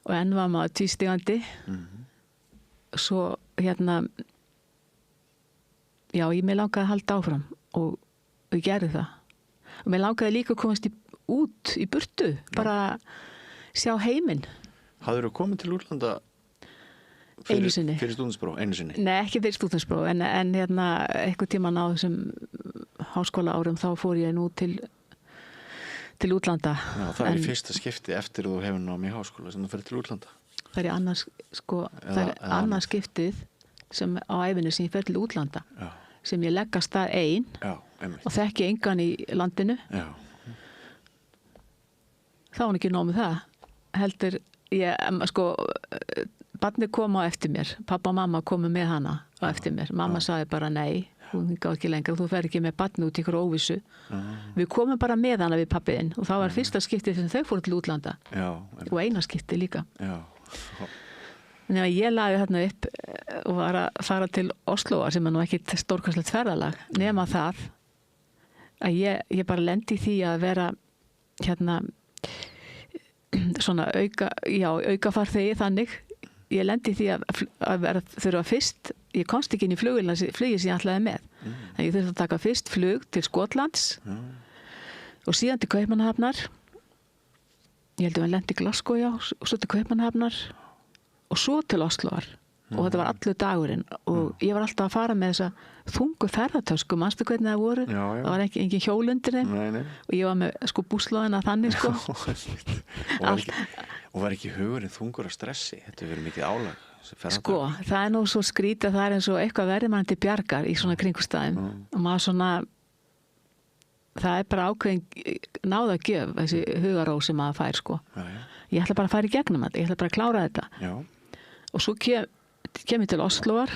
Og enn var maður tvístigandi. Svo já, mér langaði að halda áfram og ég gerði það. Og mér langaði líka að komast út í burtu, bara sjá heiminn. Hafðirðu komið til útlanda Einu sinni. Fyrir stúdentspróf, einu sinni? Nei, ekki fyrir stúdentspróf, en hérna einhver tímann á þessum háskóla árum þá fór ég nú til útlanda. Já, það er í fyrsta skipti eftir þú hefur nám í háskóla sem þú fyrir til útlanda. Það er annars skiptið sem á ævinni sem ég fer til útlanda. Já. Sem ég legg af stað ein og þekki engan í landinu. Já. Þá var ekki nóg með það. Heldur barnið kom á eftir mér. Pappa og mamma komu með hana á eftir mér. Mamma sagði bara nei, hún gáði ekki lengra, þú fer ekki með barnið út í ykkur óvissu. Við komum bara með hana við pappiðinn og það var fyrsta skiptið sem þau fóru til útlanda. Já. Og eina skiptið líka. Já. Þannig að ég lagði þarna upp og var að fara til Oslo sem er nú ekki stórkostlegt ferðalag, nema það að ég bara lendi í því að vera hérna svona aukafarþegi þannig. Ég lendi í því að þurfa fyrst, ég komst ekki inn í flugið sem ég ætlaði með. Þannig ég þurfti að taka fyrst flug til Skotlands og síðan til Kaupmannahafnar. Ég held að við lendi í Glasgow, og svo til Kaupmannahafnar og svo til Osloar. Og þetta var allur dagurinn og ég var alltaf að fara með þessa þungu ferðartösku, manstu hvernig það voru? Já. Það var engin hjól undir þeim. Nei. Og ég var með búslóðina þannig Og var ekki hugurinn þungur af stressi? Þetta verið mikið álag. Það er nú svo skrítið, það er eins og eitthvað verður mann til bjargar í svona kringumstæðum og maður svona, það er bara ákveðin náða að gjöf þessi hugaró sem maður fær Já. Ég ætla bara að fara í gegnum þetta, ég ætla bara að klára þetta. Já. Og svo kem ég til Osloar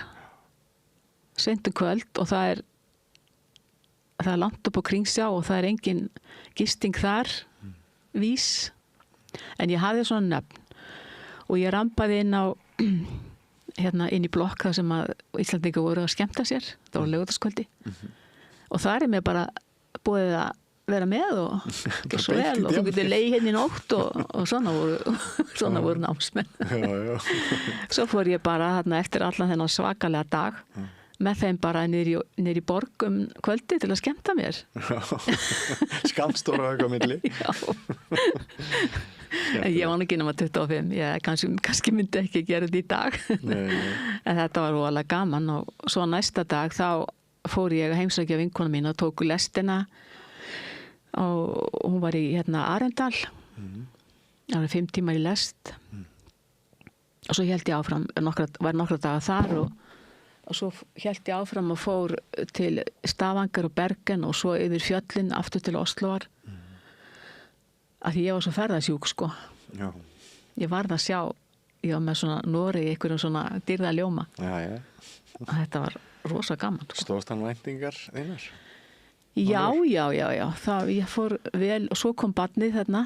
seint kvöld og það er langt upp á Kringsjá og það er engin gisting þar vís, en ég hafði svona nöfn og ég rampaði inn á inn í blokk þar sem að Íslandingar voru að skemmta sér, það var laugardagskvöldi og þar er mér bara búið að vera með og ekki svo vel og þú getur leið hérna í nótt og svona voru námsmenn. Já. Svo fór ég bara þarna eftir allan þennan svakalega dag með þeim bara niður í borg kvöldi til að skemmta mér. Skamstóra auka milli. Já. Ég var ekki nema 25, ég kannski myndi ekki gera þetta í dag. Nei. En þetta var rosalega gaman og svo næsta dag þá fór ég að heimsækja vinkona mín og tóku lestina og hún var í Arendal. Það var 5 tímar í lest og svo hélt ég áfram var nokkra daga þar og svo hélt ég áfram og fór til Stavanger og Bergen og svo yfir fjöllin aftur til Osloar af því ég var svo ferðasjúk Já. Ég varð að sjá ég var með svona Noregi einhverjum svona dýrða ljóma Já. Þetta var rosa gaman Stóðst hann væntingar þínar? Já. Það, ég fór vel og svo kom barnið þarna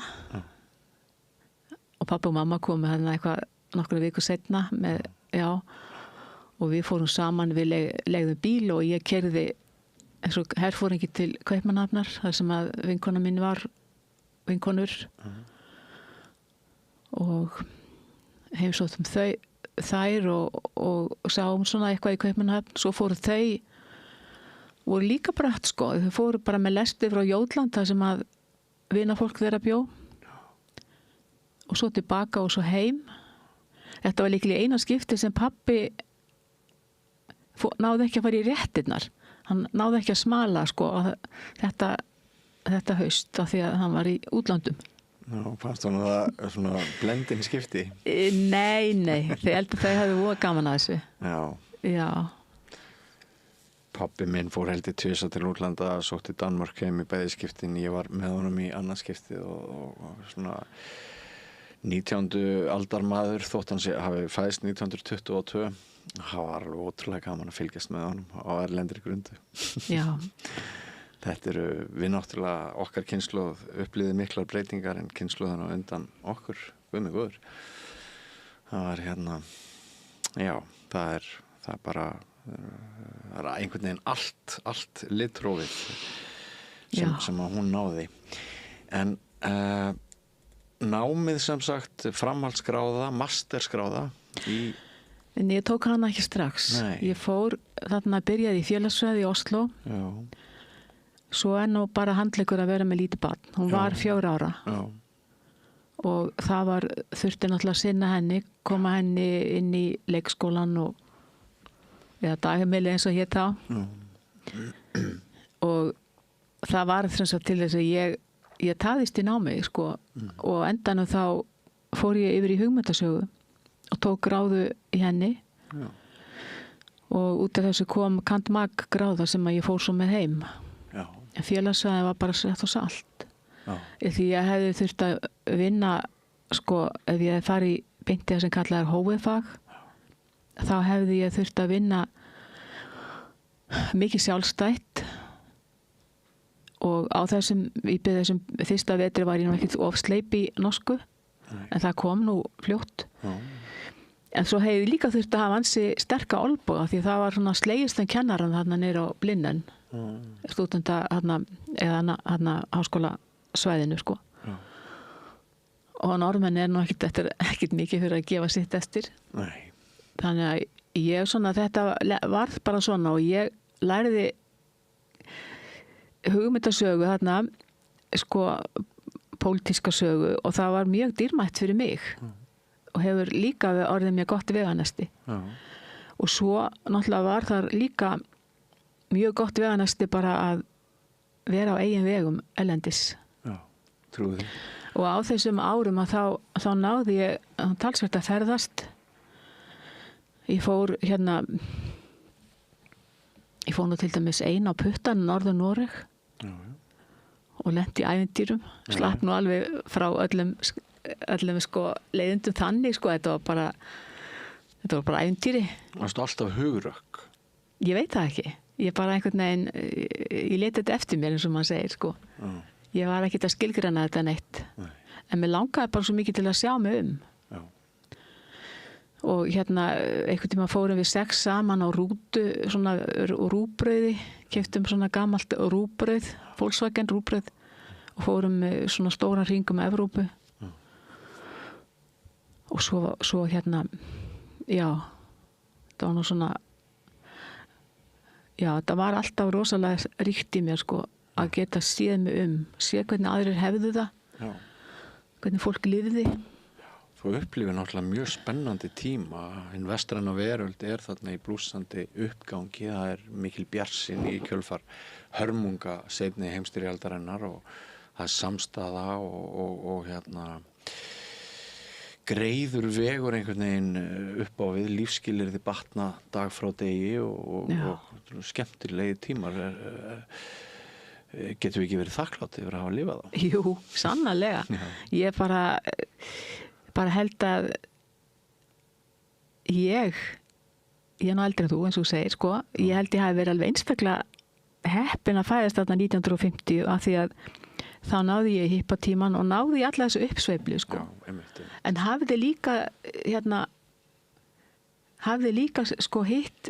og pappa og mamma komu þarna eitthvað nokkra viku seinna og við fórum saman, við leigðum bíl og ég keyrði eins og herfóringi til Kaupmannahafnar þar sem að vinkona mín var vinkonur og heimsóttum þær og sáum svona eitthvað í Kaupmannahafn svo fóru þau voru líka brött þau fóru bara með lesti frá Jótland þar sem að vinafólk þeirra bjó og svo tilbaka og svo heim þetta var líklega eina skipti sem pappi náði ekki að fara í réttirnar hann náði ekki að smala þetta haust af því að hann var í útlandum Fannst hann það svona blendin skipti? Nei þau hefðu voða gaman að þessu Já Pabbi minn fór heldur 2 til útlanda sótti Danmark heim í bæði skiptin ég var með honum í annað skiptið og svona 19. aldar maður þótt hann hafi fæðst 1922 það var alveg ótrúlega gaman að fylgjast með honum á erlendri grundu Já Þetta við náttúrulega okkar kynslóð upplýði miklar breytingar en kynslóðan á undan okkur guð það var það er bara það er einhvern veginn allt litrófið sem að hún náði en námið sem sagt framhaldsgráða, masterskráða En ég tók hana ekki strax Ég fór þarna byrjaði í félagsfræði í Oslo Svo nú bara handleggur að vera með lítið barn hún var 4 ára og það þurfti náttúrulega að sinna henni, koma henni inn í leikskólan eða dagheimili eins og hét þá. Og það var þess að til þess að ég taðist í námi, sko, og endanum þá fór ég yfir í hugmyndasögu og tók gráðu í henni. Já. Og út af þessu kom kant.mag gráða sem að ég fór svo með heim. Já. En félagsfræði var bara sett og salt. Já. Því ég hefði þurft að vinna, sko, ef ég hefði farið beint í það sem kallað hófið-fag, þá hefði ég þurft að vinna mikið sjálfstætt og á þessum fyrsta vetri var ég nú ekkert of sleip í norsku. Nei. En það kom nú fljótt. Já. En svo hefði ég líka þurft að hafa ansi sterka olnboga því það var svona slegist kennaran þarna niður á Blinnen, stúdenta þarna háskólasvæðinu, sko. Já. Og Norðmenn nú ekkert mikið fyrir að gefa sitt eftir. Nei. Þannig að ég svona, þetta varð bara svona og ég lærði hugmyndasögu þarna, sko, pólitíska sögu og það var mjög dýrmætt fyrir mig. Og hefur líka orðið mér gott veganesti. Já. Og svo náttúrulega var þar líka mjög gott veganesti bara að vera á eigin vegum erlendis. Já, trúið. Og á þessum árum að þá náði ég talsvert að ferðast. Ég fór nú til dæmis á puttan norður Noreg og lenti í ævintýrum. Slapp nú alveg frá öllum sko leiðindum þannig, sko, þetta var bara ævintýri. Varstu alltaf hugrökk? Ég veit það ekki. Ég bara einhvern veginn, ég leti þetta eftir mér eins og maður segir, sko. Ég var ekkert að skilgreina þetta neitt. Nei. En mér langaði bara svo mikið til að sjá mig um. Já. Og einhvern tíma fórum við 6 saman á rútu, svona rúbrauði, keyptum svona gamalt rúbrauð, Volkswagen rúbrauð og fórum svona stóra hringum Evrópu. Og svo já, það var nú svona, já, það var alltaf rosalega ríkt í mér, sko, að geta séð mig séð hvernig aðrir hefðu það, já. Hvernig fólk lifði. Þú upplifir náttúrulega mjög spennandi tíma, hinn vestræna veröld þarna í blússandi uppgangi, það mikil bjartsýni í kjölfar hörmunga seinni heimsstyrjaldarinnar og það samstaða og greiður vegur einhvern veginn upp á við, lífsskilyrði batna dag frá degi og skemmtilegi tímar. Getum við ekki verið þakklátt yfir að hafa lifað þá? Jú, sannarlega. Já. Ég bara held að ég er nú eldri en þú, eins og þú segir, sko. Ég held ég hafi verið alveg einstaklega heppin að fæðast þarna 1950 af því að þá náði ég hippatíman og náði ég alla þessu uppsveiflu, sko. Já, einmitt. En hafði líka sko hitt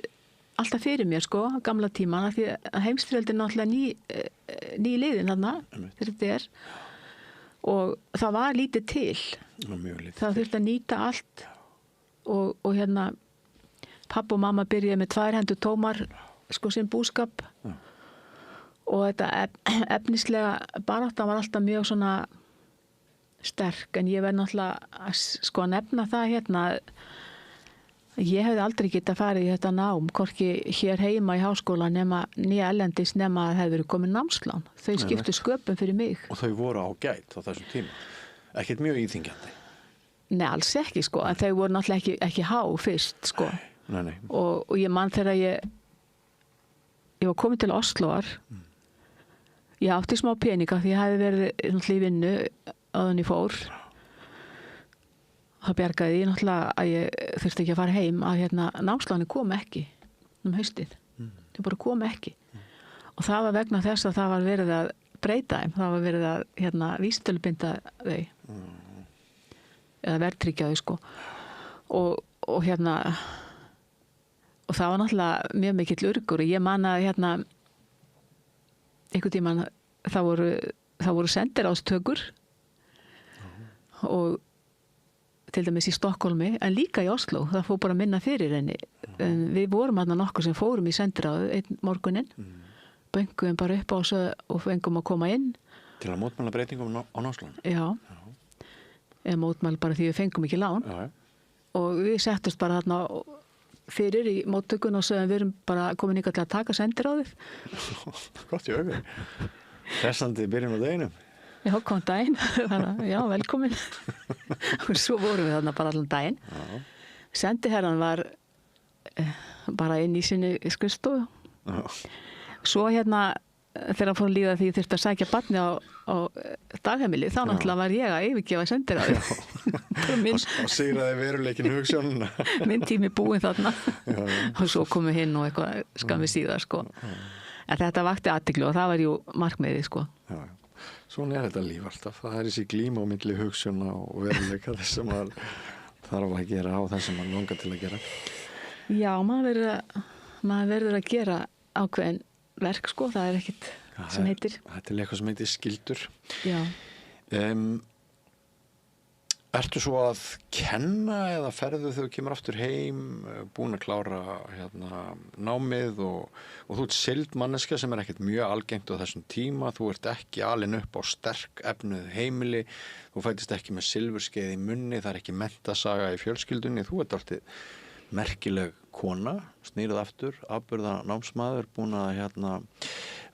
alltaf fyrir mér, sko, gamla tíman, af því að heimsstyrjöldin náttúrulega ný liðin þarna, þetta og það var lítið til. Mjög lítið. Það þurfti að nýta allt og pappa og mamma byrjaði með 2 hendur tómar, sko, sinn búskap. Já. Og þetta efnislega baráttan var alltaf mjög svona sterk, en ég verð náttúrulega sko að nefna það ég hefði aldrei getað farið í þetta nám, hvorki hér heima í háskóla nýja erlendis nema að það hefði verið komið námslán. Þau skiptu sköpum fyrir mig. Og þau voru á gæt á þessum tíma? Ekkert mjög íþyngjandi? Nei, alls ekki, sko, en þau voru náttúrulega ekki há fyrst, sko. Nei. Og ég man þegar ég var komin til Osloar. Ég átti smá peninga því ég hefði verið náttúrulega í vinnu áðan ég fór. Það bjargaði ég náttúrulega að ég þurfti ekki að fara heim að námsláni kom ekki haustið. Þau bara kom ekki. Og það var vegna þess að það var verið að breyta þeim. Það var verið að vísitölubinda þau. Eða verðtryggja þau, sko. Og það var náttúrulega mjög mikill urgur og ég man að einhvern tímann það voru sendiráðstökur og til dæmis í Stokkólmi, en líka í Oslo, það fór bara minna fyrir henni. En við vorum nokkuð sem fórum í sendiráðu einn morguninn, bönguðum bara upp á þessu og fengum að koma inn. Til að mótmæla breytingum á námslán? Já. eða mótmæli bara því við fengum ekki lán Já, já. og við settust bara þarna fyrir í móttökun og sögum við erum bara komin ykkar til að taka sendiráðið. Gott í auðvitað. Hressandi byrjun á deginum. Já, kom daginn, já, velkomin. Og svo vorum við þarna bara allan daginn. Já. Sendiherran var bara inn í sinni skrifstofu. Já. Svo hérna, þegar hann fór að líða því ég þurfti að sækja barni á dagheimili, þá náttúrulega var ég að yfirgefa sendiráðið. Og sigraði veruleikin hugsjónuna. Minn tími búinn þarna. Já, já. Og svo komu hinn og eitthvað skammi síðar, sko. En þetta vakti athygli og það var jú markmiðið, sko. Já, já. Svona þetta líf alltaf. Það þessi glíma á milli hugsjóna og veruleika þess sem maður þarf að gera á þess sem maður langar til að gera. Já, maður verður að gera ákveðin verk, sko. Það ekkit sem heitir. Þetta eitthvað sem heitir skyldur. Já. Ertu svo að kenna eða ferðu þegar þú kemur aftur heim, búin að klára námið og þú ert sildmanneskja sem ekkert mjög algengt á þessum tíma, þú ert ekki alin upp á sterk efnuð heimili, þú fættist ekki með silfurskeið í munni, það ekki menntasaga í fjölskyldunni, þú ert alltaf merkileg kona, snýrð aftur, afburða námsmaður, búin að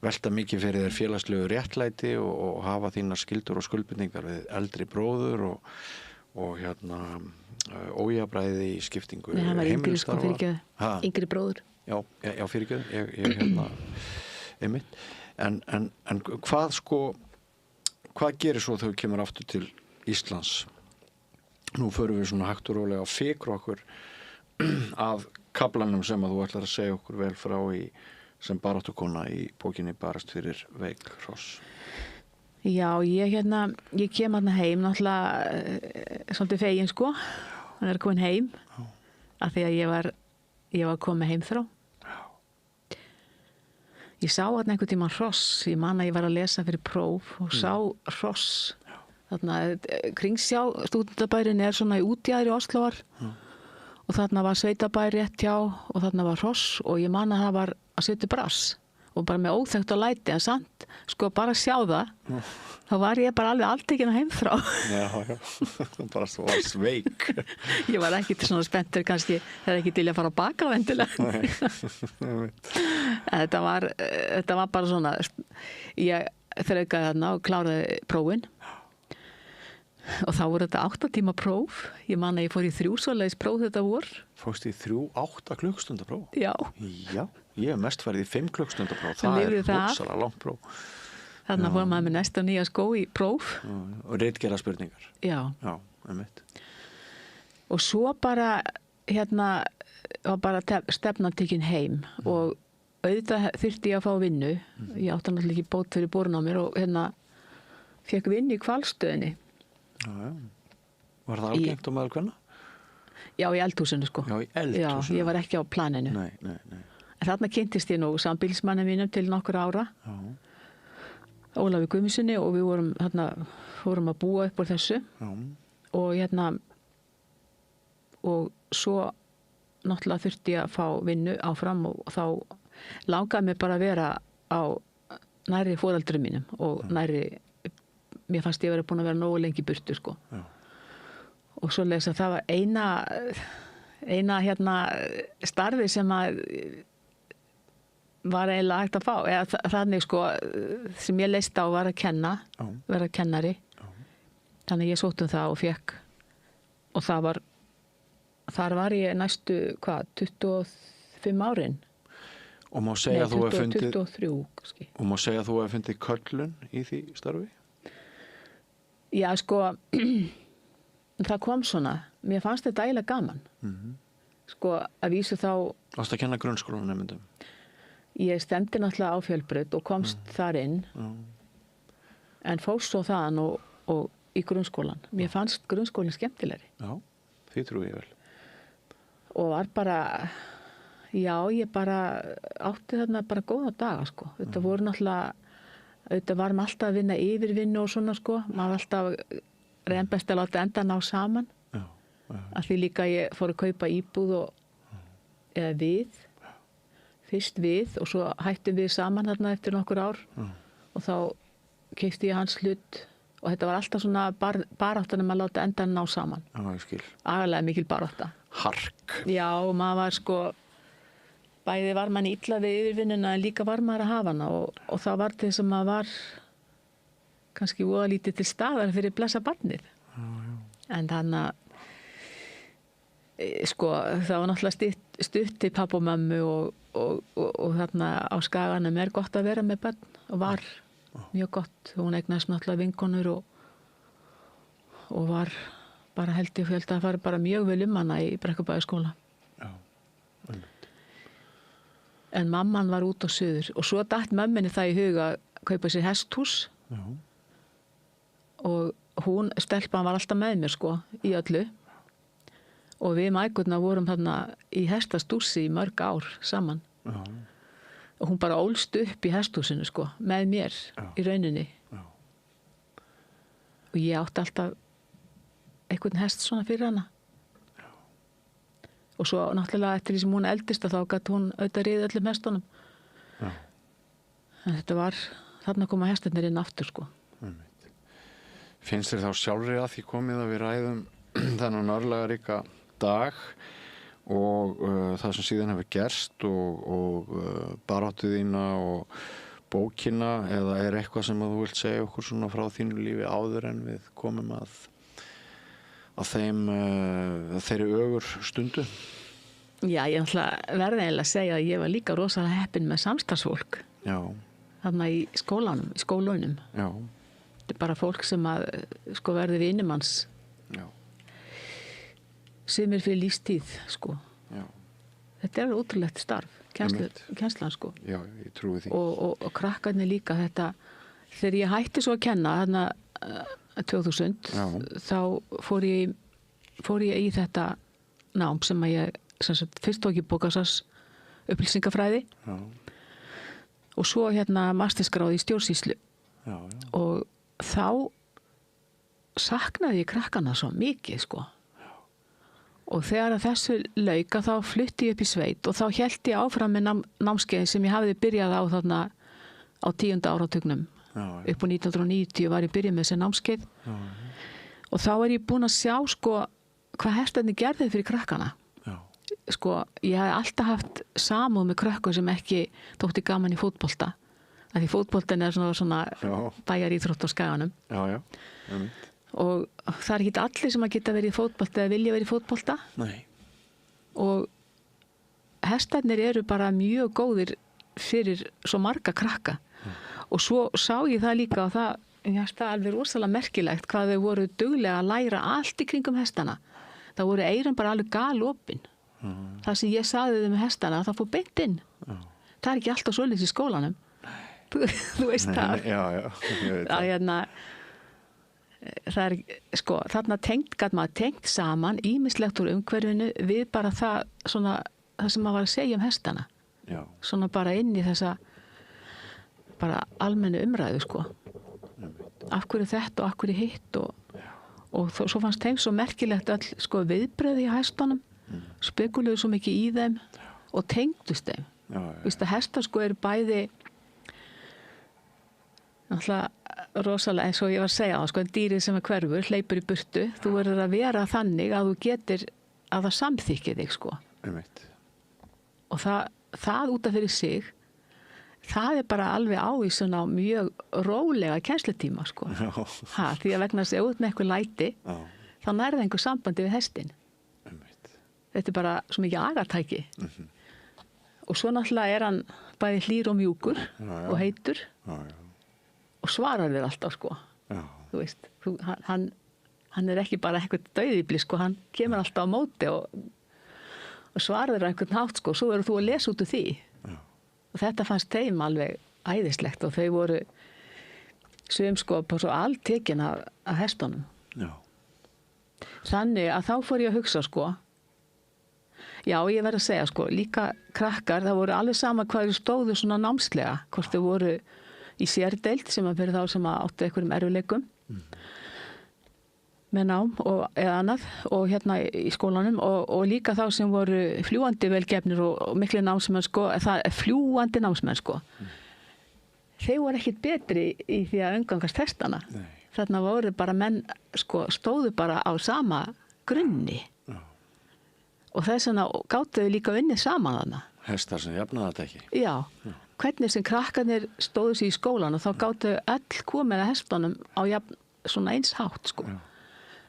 velta mikið fyrir þér félagslegu réttlæti og hafa þínar skyldur og skuldbindningar við eldri bróður og ójafnræði í skiptingu Nei, hann var yngri, sko, heimilisstarfa. fyrirgefðu. Yngri bróður. Já, fyrirgefðu. Ég einmitt. En hvað gerir svo þegar þú kemur aftur til Íslands? Nú förum við svona hægt og rólega að fikra okkur af kaflanum sem að þú ætlar að segja okkur vel frá sem baráttukona í bókinni Barast fyrir veik hross. Já, ég kem hérna heim náttúrulega svolítið fegin, sko. Hann komin heim af því að ég var komin heim þrá. Ég sá hérna einhvern tímann hross. Ég man að ég var að lesa fyrir próf og sá hross. Þarna Kringsjá, stúdentabærin svona í útjaðri Óslóar og þarna var sveitabær rétt hjá og þarna var hross og ég man að það var að setja brass og bara með óþekkt og læti en samt, sko, bara að sjá það þá var ég bara alveg alltekinn að heimþrá. Já, bara svo var sveik. Ég var ekki svona spenntur kannski, það ekki til að fara að baka vendilega. Nei, þetta var bara svona, ég þraukaði þarna og kláraði prófin og þá voru þetta 8 tíma próf. Ég man að ég fór í 3 svoleiðis próf þetta vor. Fórst í 8 klukkstunda próf? Já. Já, ég hef mest farið í 5 klukkstunda próf. Það rosalega langt próf. Þannig fór maður með næsta nýja skó í próf. Og ritgerða spurningar. Já. Já, einmitt. Og svo bara, var bara stefnan tekin heim og auðvitað þyrfti ég að fá vinnu. Ég átti náttúrulega ekki bót fyrir borun á mér og fekk vinnu í Hvalstöðinni. Já. Var það algengt á meðal kvenna? Já, í eldhúsinu, sko. Já, í eldhúsinu. Já, ég var ekki á planinu. Nei. En þarna kynntist ég nú sambýlismanni mínum til nokkur ára. Já. Ólafi Guðmundsssyni og við fórum að búa upp úr þessu. Já. Og og svo náttúrulega þurfti ég að fá vinnu áfram og þá langaði mig bara að vera á nærri foreldrum mínum og mér fannst ég búin að vera nógu lengi í burtu, sko. Já. Og svo leiðis að það var eina starfi sem að var eiginlega hægt að fá eða þannig, sko, sem ég leist á var að kenna, vera kennari. Já. Þannig ég sótt það og fekk og þar var ég næstu 25 árin. Og má segja að þú hefur fundið 23 kannski. Og má segja að þú hefur fundið köllun í því starfi? Já, sko það kom svona, mér fannst þetta eiginlega gaman. Sko, að vísu þá Varstu að kenna grunnskólanemyndum? Ég stemdi náttúrulega á Fjölbraut og komst þar inn en fórst svo þaðan og í grunnskólan. Mér fannst grunnskólinn skemmtilegri. Já, því trúi ég vel. Og var bara, já, ég bara átti þarna bara góða daga, sko. Þetta voru náttúrulega, þetta varum alltaf að vinna yfirvinnu og svona, sko. Maður var alltaf reynd best að láta enda ná saman. Já. Af því líka ég fór að kaupa íbúð eða fyrst við og svo hættum við saman þarna eftir nokkur ár og þá keypti ég hans hlut og þetta var alltaf svona baráttan að láta endan ná saman. Já, ég skil. Agalega mikil barátta. Hark. Já, og maður var sko, bæði var mann illa við yfirvinnuna en líka var maður að hafa hana og það var til þess að maður var kannski voða lítið til staðar fyrir blessa barnið. En þannig að sko, það var náttúrulega stutt til pappa og mömmu og þarna á Skaganum gott að vera með börn og var mjög gott. Hún eignaðist náttúrulega vinkonur og var bara held ég að það fari bara mjög vel hana í Brekkubæjarskóla. Já. En mamman var út á suður og svo datt mömmunni það í huga að kaupa sér hesthús. Já. Og stelpan var alltaf með mér sko, í öllu. Og við mækurna vorum þarna í hestastúsi í mörg ár saman. Já. Og hún bara ólst upp í hesthúsinu sko, með mér í rauninni. Já. Og ég átti alltaf einhvern hest svona fyrir hana. Já. Og svo náttúrulega eftir því sem hún eldist þá gat hún auðvitað riðið öllum hestunum. Já. En þetta var, þarna koma hestarnir inn aftur sko. Finnst þér þá sjálfri að því komið að við ræðum þennan örlagaríka dag og það sem síðan hefur gerst og baráttu þína og bókina, eða eitthvað sem að þú vilt segja okkur svona frá þínu lífi áður en við komum að þeirri ögur stundu? Já, ég ætla verði eiginlega að segja að ég var líka rosalega heppin með samstarfsfólk. Já. Þarna í skólunum. Já. Þetta er bara fólk sem að sko verði vinimanns. Já. Sumir fyrir lífstíð sko. Já. Þetta er ótrúlegt starf, kennslan sko. Já, ég trúi því. Og krakkarnir líka þetta. Þegar ég hætti svo að kenna þarna 2000, þá fór ég í þetta nám sem að ég fyrst tók í bókasars upplýsingafræði. Já. Og svo mastersgráði í stjórnsýslu. Já. Og þá saknaði ég krakkana svo mikið sko. Já. Og þegar að þessu lauka þá flutti ég upp í sveit og þá hélt ég áfram með námskeiðin sem ég hafði byrjað á þarna á 10. áratugnum. Já. Upp á 1990 var ég byrjað með þessi námskeið. Já. Og þá ég búin að sjá sko hvað hestarnir gerði fyrir krakkana. Já. Sko, ég hafði alltaf haft samúð með krökkum sem ekki þótti gaman í fótbolta. Því fótboltin er svona bæjaríþrótt á Skaganum. Já. Og það ekki allir sem að geta verið í fótbolta eða vilja verið í fótbolta. Nei. Og hestarnir eru bara mjög góðir fyrir svo marga krakka. Og svo sá ég það líka og það alveg rosalega merkilegt hvað þau voru duglega að læra allt í kringum hestana. Það voru eyrun bara alveg galopin. Það sem ég sagði þeim með hestana, það fór beint inn. Það ekki alltaf svoleiðis í skólanum. Þú veist það. Já, ég veit það. Það sko, þarna gat maður tengt saman ýmislegt úr umhverfinu við bara það sem maður var að segja hestana. Já. Svona bara inn í þessa bara almennu umræðu sko. Af hverju þetta og af hverju hitt og svo fannst þeim svo merkilegt all sko viðbröði í hestunum, spekuluðu svo mikið í þeim og tengdust þeim. Vist að hestar sko eru bæði náttúrulega rosalega eins og ég var að segja það sko, dýrið sem hverfur, hleypur í burtu, þú verður að vera þannig að þú getur að það samþykki þig sko. Og það út af fyrir sig, það bara alveg ávísun á mjög rólega kennslutíma sko. Því að vegna þess að út með eitthvað læti, þá nærði einhver sambandi við hestin. Þetta bara svo mikið agatæki. Og svo náttúrulega hann bæði hlýr og mjúkur og heitur. Og svarar þér alltaf sko. Þú veist, hann ekki bara eitthvað dauðibli sko, hann kemur alltaf á móti og svarar þér einhvern hátt sko, svo þú að lesa út úr því. Og þetta fannst þeim alveg æðislegt og þau voru sum sko bara svo alltekin af hestunum. Já. Þannig að þá fór ég að hugsa sko, já ég verð að segja sko, líka krakkar, það voru alveg sama hvað þau stóðu svona námslega, hvort þau voru í sérdeild sem að fyrir þá sem að áttu einhverjum erfiðleikum með nám eða annað og í skólanum og líka þá sem voru fljúandi velgefnir og miklu námsmenn sko, það er fljúandi námsmenn sko. Þeir voru ekkit betri í því að umgangast hestana. þarna voru bara menn sko stóðu bara á sama grunni og þess vegna gátu þau líka unnið saman þarna. Hestar sem jafnaði þetta ekki. Já, hvernig sem krakkarnir stóðu sig í skólan og þá gátu öll komið að hestunum á svona eins hátt sko.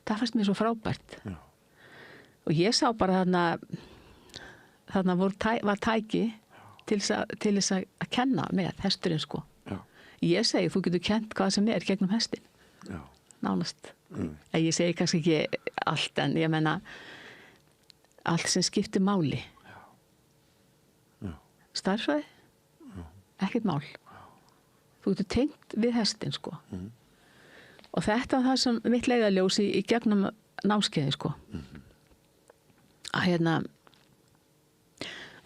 Það fannst mér svo frábært. Og ég sá bara þarna var tæki til þess að kenna með hesturinn sko. Ég segi, þú getur kent hvað sem gegnum hestin. Já. Nánast. Ég segi kannski ekki allt, en ég menna allt sem skiptir máli. Já. Stærðfræði? Ekkert mál. Þú getur tengt við hestin sko. Og þetta það sem mitt leiðarljós í gegnum námskeiði sko. Að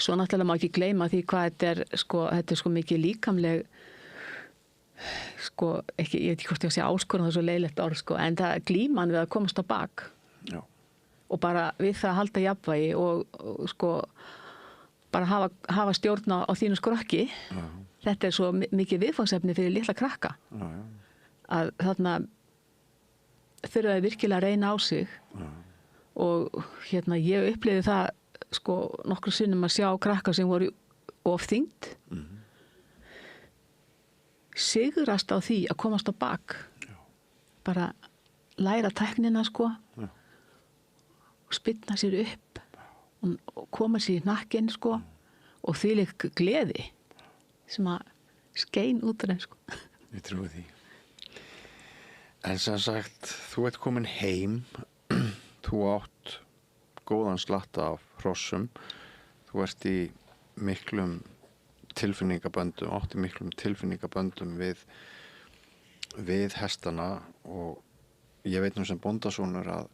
svo náttúrulega má ekki gleyma því hvað þetta er sko mikið líkamleg sko, ég veit ekki hvort ég að segja áskorun, það er svo leiðilegt orð sko, en það glíman við að komast á bak. Já. Og bara við það að halda jafnvægi og sko bara hafa stjórn á þínu skrokki. Þetta er svo mikið viðfangsefni fyrir litla krakka. Að þarna þurfa þau virkilega að reyna á sig. Og ég upplifði það sko nokkru sinnum að sjá krakka sem voru of þyngd. Sigrast á því að komast á bak. Bara læra tæknina sko. Spynna sér upp og koma sér í nakkinn sko. Og þvílík gleði sem að skein út af þeim sko. Ég trúi því. En sem sagt, þú ert komin heim, þú átt góðan slatta af hrossum, þú ert í miklum tilfinningaböndum, átti miklum tilfinningaböndum við hestana, og ég veit nú sem bóndasonur að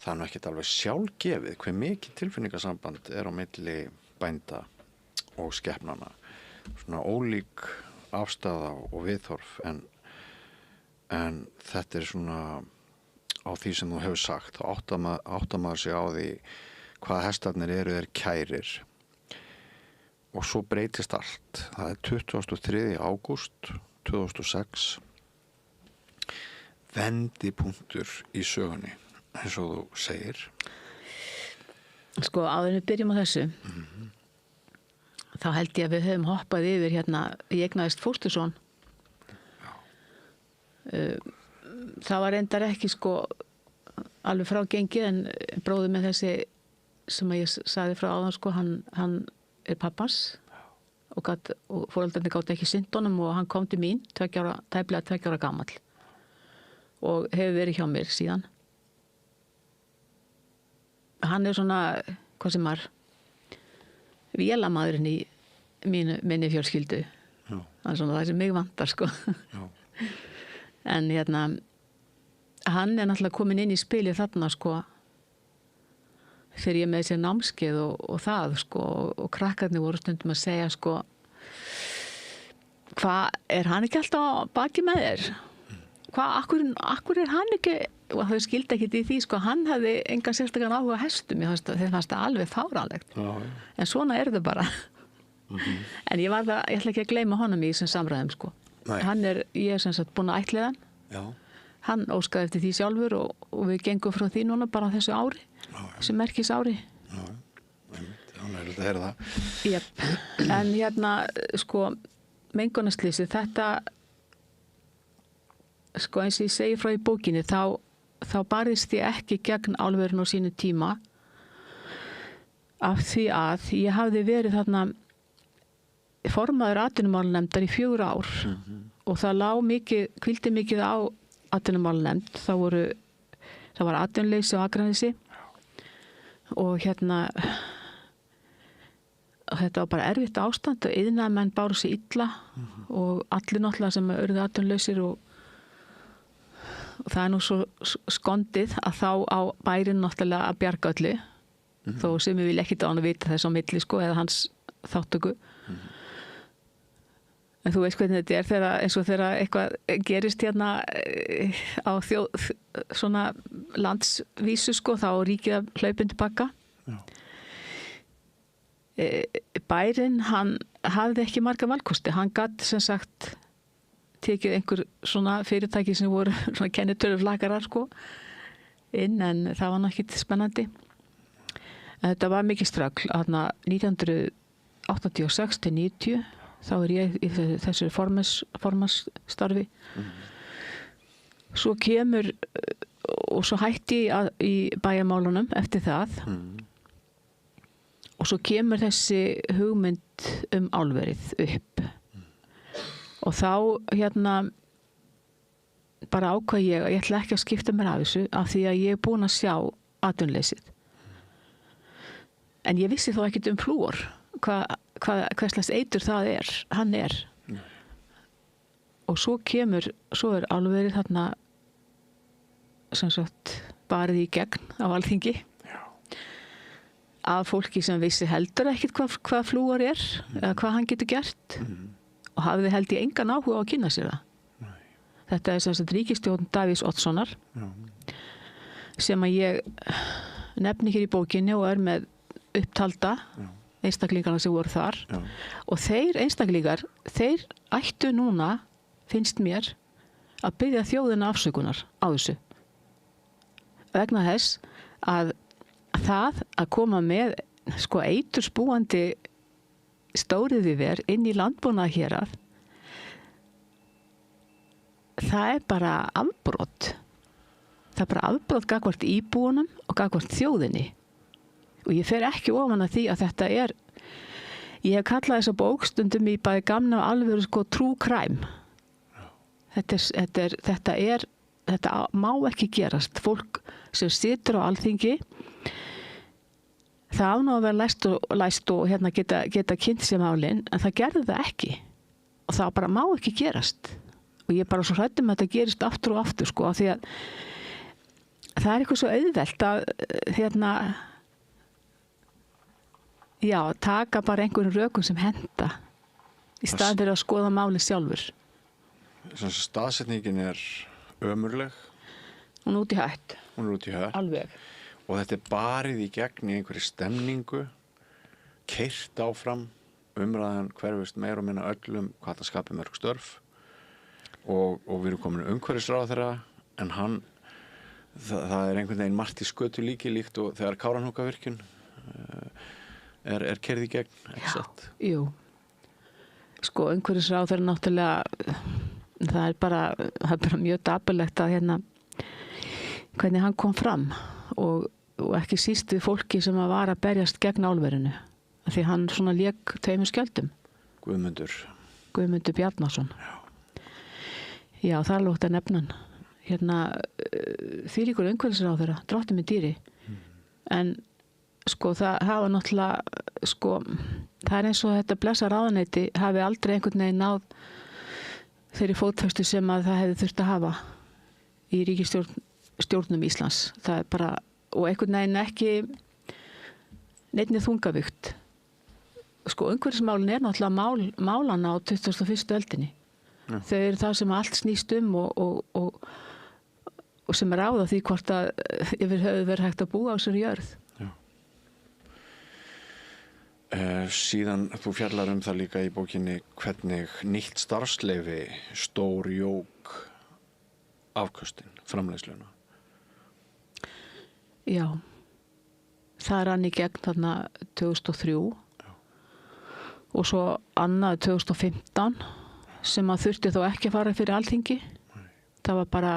það er nú ekkert alveg sjálfgefið hve mikið tilfinningasamband er á milli bænda og skepnana. Svona ólík afstaða og viðhorf, en þetta er svona á því sem þú hefur sagt, þá áttar maður sig á því hvað hestarnir eru kærir. Og svo breytist allt. Það er 23. ágúst 2006. Vendipunktur í sögunni, eins og þú segir. Sko, áður en við byrjum á þessu, þá held ég að við höfum hoppað yfir ég eignaðist fósturson. Það var reyndar ekki sko alveg frá gengið, en bróðir með þessi sem ég sagði frá áðan sko, hann er pappans og foreldrarnir gátu ekki sinnt honum, og hann kom til mín tæplega 2 ára gamall og hefur verið hjá mér síðan. Hann er svona, hvað sem vélamaðurinn í minni fjölskyldu. Já. Það er svona það sem mig vantar sko. Já. En hann er náttúrulega komin inn í spilið þarna sko, þegar ég með sér námskeið og það sko, og krakkarnir voru stundum að segja sko, hvað, er hann ekki alltaf á baki með þér? Akkur er hann ekki, og þau skildi ekkit í því sko, hann hefði engan sérstakann áhuga á hestum, þeir fannst það alveg fáránlegt. En svona er þau bara. En ég ætla ekki að gleyma honum í þessum samræðum sko. Ég er sem sagt búin að ættleiða hann. Já. Hann óskaði eftir því sjálfur og við gengum frá því núna bara þessu ári, þessu merkis ári. Já, hann er að heyra það. Jep. En sko, mengunarslýsi, þetta, sko eins og ég segi frá í bókinni, þá barðist ég ekki gegn álverinu á sínu tíma, af því að ég hafði verið þarna formaður atvinnumálanefndar í 4 ár og það hvíldi mikið á atvinnumálanefnd. Það var atvinnuleysi á Akranesi og þetta var bara erfitt ástand og iðnaðarmenn báru sig illa og allir náttúrulega sem urðu atvinnulausir, og það er nú svo skondið að þá á bærinn náttúrulega að bjarga öllu, þó sem við vilja ekkert á hann að vita þess á milli sko, eða hans þáttöku. En þú veist hvernig þetta er eins og þegar eitthvað gerist á svona landsvísu sko, þá ríkið að hlaupin tilbaka. Bærinn, hann hafði ekki marga valkosti. Hann gat sem sagt tekið einhver svona fyrirtæki sem voru svona kennitöluflakarar sko inn, en það var náttúrulega ekki spennandi. Þetta var mikið ströggl. 1986 til 90 þá ég í þessu formansstarfi. Svo kemur og svo hætti ég í bæjarmálunum eftir það. Og svo kemur þessi hugmynd álverið upp. Og þá bara ákvað ég ætla ekki að skipta mér af þessu af því að ég er búin að sjá atvinnuleysið. En ég vissi þó ekkert flúor, hverslags eitur það hann er. Og svo er álverið þarna sem sagt barið í gegn á Alþingi. Af fólki sem vissi heldur ekkert hvað flúor er eða hvað hann getur gert og hafði held ég engan áhuga á að kynna sér það. Þetta er sem sagt ríkisstjórn Davíðs Oddssonar sem að ég nefni hér í bókinni og er með upptalda einstaklingarna sem voru þar. Og þeir einstaklingar, þeir ættu núna, finnst mér, að biðja þjóðina afsökunar á þessu. Vegna þess að það að koma með sko eiturspúandi stóriðjuver inn í landbúnað hérað, það er bara afbrot. Það er bara afbrot gagnvart íbúunum og gagnvart þjóðinni. Og ég fer ekki ofan að því að þetta ég hef kallað þessa bók stundum í bæði gamna og alvöru sko true crime. Þetta má ekki gerast. Fólk sem situr á Alþingi, það á nú að vera læst og geta kynnt sér málin, en það gerði það ekki. Og það bara má ekki gerast. Og ég er bara svo hrædd að þetta gerist aftur og aftur sko, af því að það er eitthvað svo auðvelt að taka bara einhverjum rökum sem henta í staðinn fyrir að skoða málið sjálfur. Staðsetningin er ömurleg. Hún er út í hött. Alveg. Og þetta er barið í gegn í einhverju stemningu, keyrt áfram, umræðan hverfist meira og minna öllum hvað það skapi mörg störf og við erum komin umhverfisráðherra, en það er einhvern veginn margt í skötu líkt og þegar Kárahnjúkavirkjun er keyrð í gegn, ekki satt? Jú. Sko, umhverfisráðherra náttúrulega, það er bara mjög dapurlegt að hvernig hann kom fram og ekki síst við fólki sem var að berjast gegn álverinu. Því hann svona lék tveimur skjöldum. Guðmundur Bjarnason. Já, það er lótt að nefna hann. Þvílíkur umhverfisráðherra, drottinn minn dýri. En sko það hafa náttúrulega sko, það er eins og þetta blessa ráðuneyti hafi aldrei einhvern veginn náð þeirri fótfestu sem að það hefði þurft að hafa í ríkisstjórnum Íslands. Það er bara, og einhvern veginn ekki neinni þungavíkt. Sko umhverfismálin er náttúrulega málana á 21. öldinni. Þau eru það sem allt snýst og sem ráða því hvort að yfir höfuð verið hægt að búa á þessari jörð. Síðan þú fjallar það líka í bókinni hvernig nýtt starfsleyfi stórjók afköstin, framleiðsluna. Já, það rann í gegn þarna 2003 og svo annað 2015 sem að þurfti þó ekki að fara fyrir Alþingi. Það var bara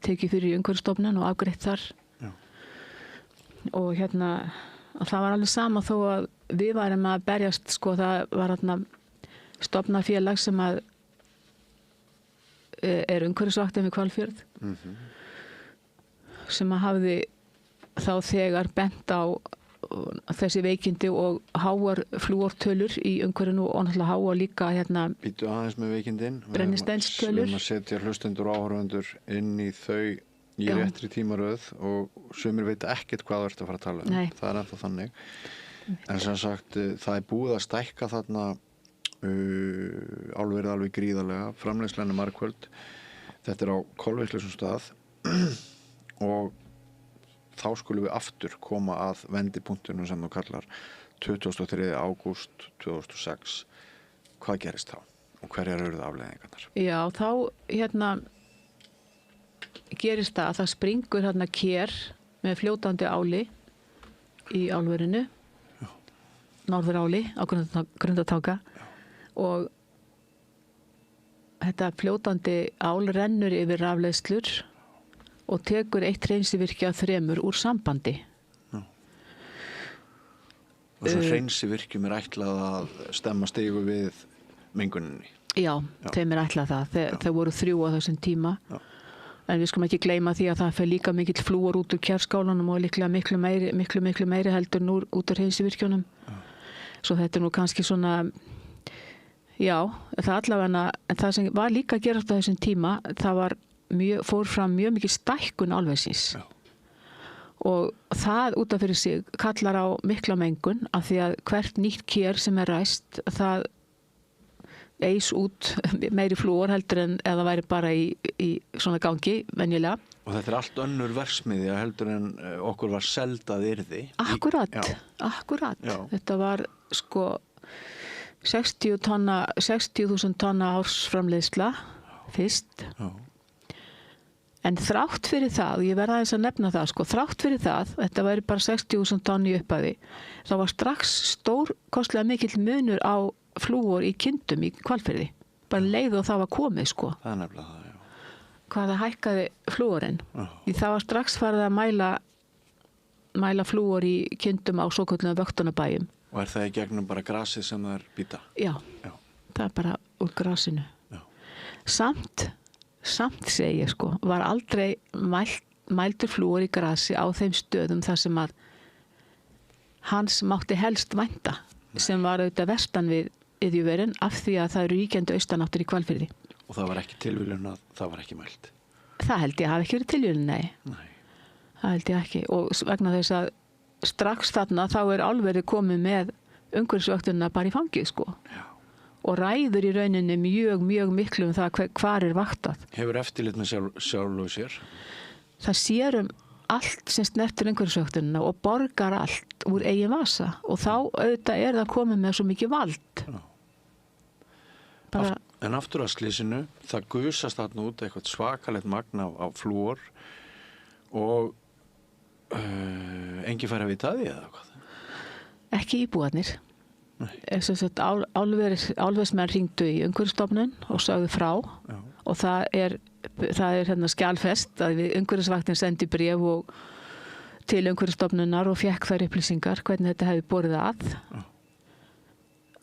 tekið fyrir Umhverfisstofnun og afgreitt þar. Og það var alveg sama þó að við varum að berjast, sko, það var stofnað félag sem að er umhverfisvaktin við Hvalfjörð sem að hafði þá þegar bent á þessi veikindi og háar flúortölur í umhverfinu og náttúrulega háar líka Býtu aðeins með veikindin. Brennisteinstölur. Við erum að setja hlustendur og áhorfendur inn í þau í réttri tímaröð og sumir veit ekkert hvað þú ert að fara að tala um. Nei. Það er ennþá þannig. En sem sagt, það er búið að stækka þarna álverið alveg gríðarlega, framleiðslan er margföld. Þetta er á kolvetlausum stað og þá skulum við aftur koma að vendipunktunum sem þú kallar 23. ágúst 2006. Hvað gerist þá? Og hverjar eru það afleiðingarnar? Já, þá gerist það að það springur ker með fljótandi áli í álverinu, Norðuráli á Grundartanga og þetta fljótandi ál rennur yfir rafleiðslur og tekur eitt hreinsivirki af 3 úr sambandi. Og svo hreinsivirkjum ætlað að stemma stigu við menguninni. Já, þeim ætlað það. Þau voru 3 á þessum tíma. Já. En við skulum ekki gleyma því að það fer líka mikill flúor út úr kjærskálanum og líklega miklu meiri heldur nú út úr hreinsivirkjunum. Svo þetta nú kannski svona, já, það allavega, en það sem var líka að gera á þessum tíma, það fór fram mjög mikið stækkun álversins. Já. Og það út af fyrir sig kallar á mikla mengun af því að hvert nýtt ker sem ræst, það eis út meiri flúor heldur en eða væri bara í svona gangi, venjulega. Og þetta allt önnur verksmiðja heldur en okkur var seldað yrði. Akkurat. Já. Þetta var sko 60.000 tonna ársframleiðsla fyrst. Já. En þrátt fyrir það, ég verða aðeins að nefna það, sko, þrátt fyrir það, þetta væri bara 60.000 tonn í upphafi, þá var strax stórkostlega mikill munur á flúor í kindum í Hvalfirði. Bara leið og það var komið, sko. Það nefnilega það, já. Hvað það hækkaði flúorinn. Því það var strax farið að mæla flúor í kindum á svokölluðum vöktunarbæjum. Og það í gegnum bara grasið sem það býta? Já, það bara úr grasinu. Já. Samt segi ég, sko, var aldrei mældur flúor í grasi á þeim stöðum þar sem að hans mátti helst vænta, sem var auðvitað vestan við iðjuverin af því að það eru ríkjandi austanáttur í Hvalfirði. Og það var ekki tilviljun að það var ekki mælt? Það held ég hafi ekki verið tilviljun, nei. Það held ég ekki. Og vegna þess að strax þarna þá álverið komið með umhverfisvöktunina bara í fangið, sko. Já. Og ræður í rauninni mjög miklu það hvar vaktað. Hefur eftirlit með sjálfu sér? Það sér allt sem snertir umhverfisvöktunina og borgar allt úr eigin vasa og þá auðvitað það komið með svo mikið vald. En aftur að slysinu, það gusast þarna út eitthvað svakalegt magn af flúor og enginn fær að vita því eða hvað? Ekki íbúarnir. Álversmenn hringdu í Umhverfisstofnun og sögðu frá. Já. Og það er skjalfest að umhverfisvaktin sendi bréf til Umhverfisstofnunar og fékk þær upplýsingar hvernig þetta hefði borið að. Já.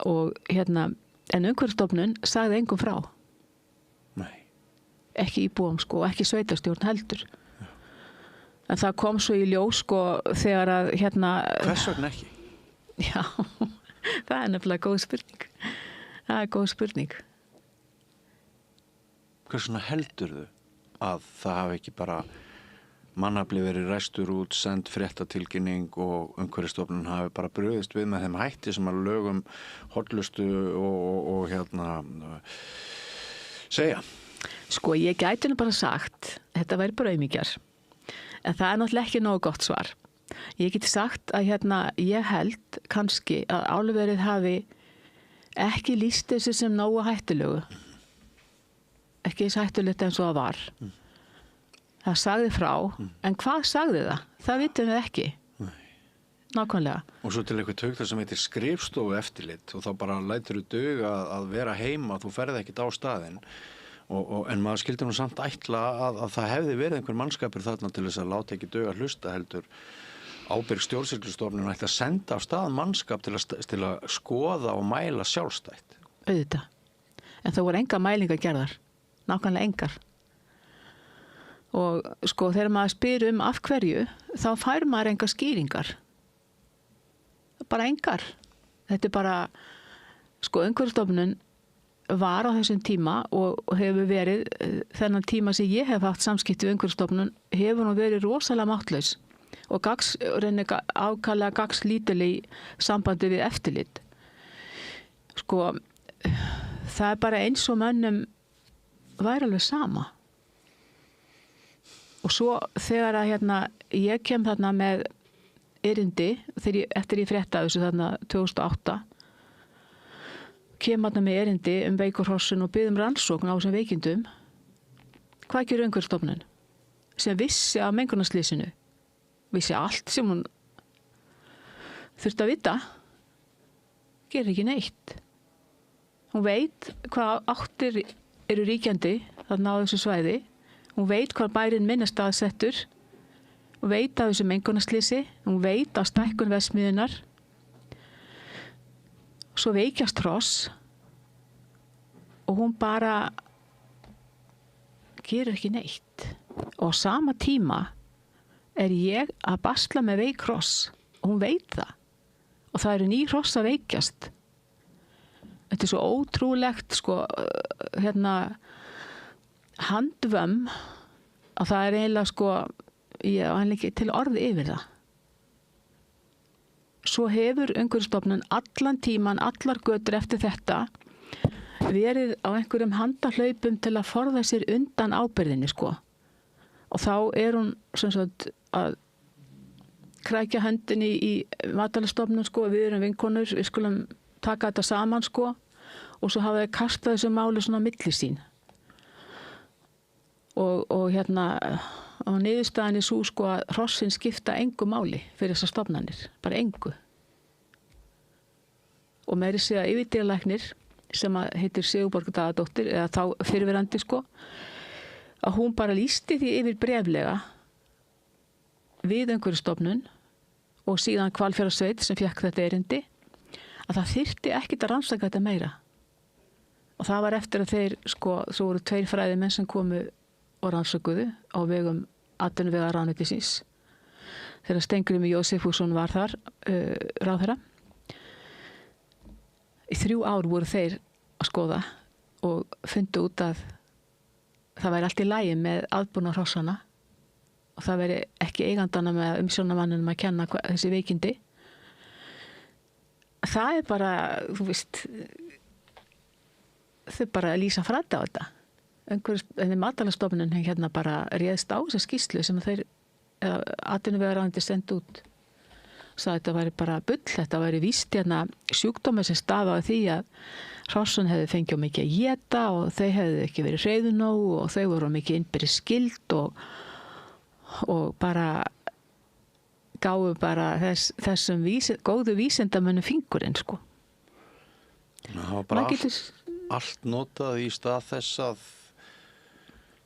Og en Umhverfisstofnun sagði engum frá. Nei. Ekki íbúum, sko, ekki sveitarstjórn heldur. Já. En það kom svo í ljós, sko, þegar að Hvers vegna ekki? Já, það er nefnilega góð spurning. Það er góð spurning. Hversuna heldurðu að það hafi ekki bara mannafli verið ræstur út, send fréttatilkynning og Umhverfisstofnun hafi bara brugðist við með þeim hætti sem að lögum hollustu og segja? Sko, ég gæti nú bara sagt, þetta væri bara aumingjar. En það er náttúrulega ekki nógu gott svar. Ég geti sagt að ég held kannski að álverið hafi ekki lýst þessu sem nógu hættulegu. Ekki eins hættulegt eins og það var. Það sagði frá, en hvað sagði það? Það vitum við ekki. Nákvæmlega. Og svo til eitthvað tökta sem heitir skrifstofu eftirlit og þá bara lætur þú duga að vera heima, þú ferði ekkit á staðinn. En maður skildi nú samt ætla að það hefði verið einhver mannskapur þarna til þess að láta ekki duga hlusta heldur. Ábyrg stjórnsýslustofnun ætti að senda af stað mannskap til að skoða og mæla sjálfstætt. Auðvitað. En það voru engar mælingar gerðar. Nákvæmlega engar. Og sko þegar maður spyr af hverju, þá fær maður engar skýringar. Bara engar. Þetta er bara, sko Umhverfisstofnun var á þessum tíma og hefur verið, þennan tíma sem ég hef haft samskipti við Umhverfisstofnun, hefur nú verið rosalega máttlaus. Og ákaflega gagslítil í sambandi við eftirlit. Sko, það er bara eins og mönnum væri alveg sama. Og svo þegar að ég kem þarna með erindi, eftir ég frétta þessu þarna 2008, kem þarna með erindi veikur hrossin og biðum rannsókn á þessum veikindum. Hvað gerir Umhverfisstofnun? Sem vissi af mengunarslysinu, vissi allt sem hún þurfti að vita, gerir ekki neitt. Hún veit hvað áttir eru ríkjandi þarna á þessu svæði, hún veit hvað bærinn minn er staðsettur, hún veit af þessu mengunarslysi, hún veit af stækkun verksmiðjunnar. Svo veikjast hross og hún bara gerir ekki neitt. Og á sama tíma er ég að basla með veik hross og hún veit það. Og það eru ný hross að veikjast. Þetta er svo ótrúlegt, sko, handvömm að það er eiginlega, sko, ég á ekki til orði yfir það. Svo hefur Umhverfisstofnun allan tíman, allar götur eftir þetta verið á einhverjum handahlaupum til að forða sér undan ábyrgðinni, sko. Og þá er hún sem sagt að krækja höndinni í Matvælastofnun, sko, við erum vinkonur, við skulum taka þetta saman, sko, og svo hafa þau kastað þessu máli svona á milli sín. Og niðurstaðan er svo, sko, að hrossin skipta engu máli fyrir þessar stofnanir, bara engu. Og meiri segja yfirdýralæknir sem heitir Sigurborg Daðadóttir, eða þá fyrrverandi, sko, að hún bara lýsti því yfir bréflega við Umhverfisstofnun og síðan Hvalfjarðarsveit sem fékk þetta erindi, að það þyrfti ekkert að rannsaka þetta meira. Og það var eftir að þeir, sko, svo voru 2 fræðimenn sem komu og rannsökuðu á vegum atvinnuvegaráðuneytisins þegar Steingrímur Jósefsson var þar ráðherra. Í 3 ár voru þeir að skoða og fundu út að það væri allt í lagi með aðbúna hrossana og það væri ekki eigandana með umsjónarmanninum að kenna þessi veikindi. Það er bara, þú veist, þau bara lýsa frædda á þetta. Matvælastofnun bara réðst á þessa skýrslu sem þeir atvinnuvegaráðuneytið sendu út. Sagði að þetta væri bara bull, þetta væri víst sjúkdómur sem stafaði því að hrossun hefði fengið mikið að éta og þau hefði ekki verið hreiðu nógu og þau voru mikið innbyrðis skyld og bara gáfu bara þessum góðu vísindamönnum fingurinn, sko. Það var bara allt notað í stað þess að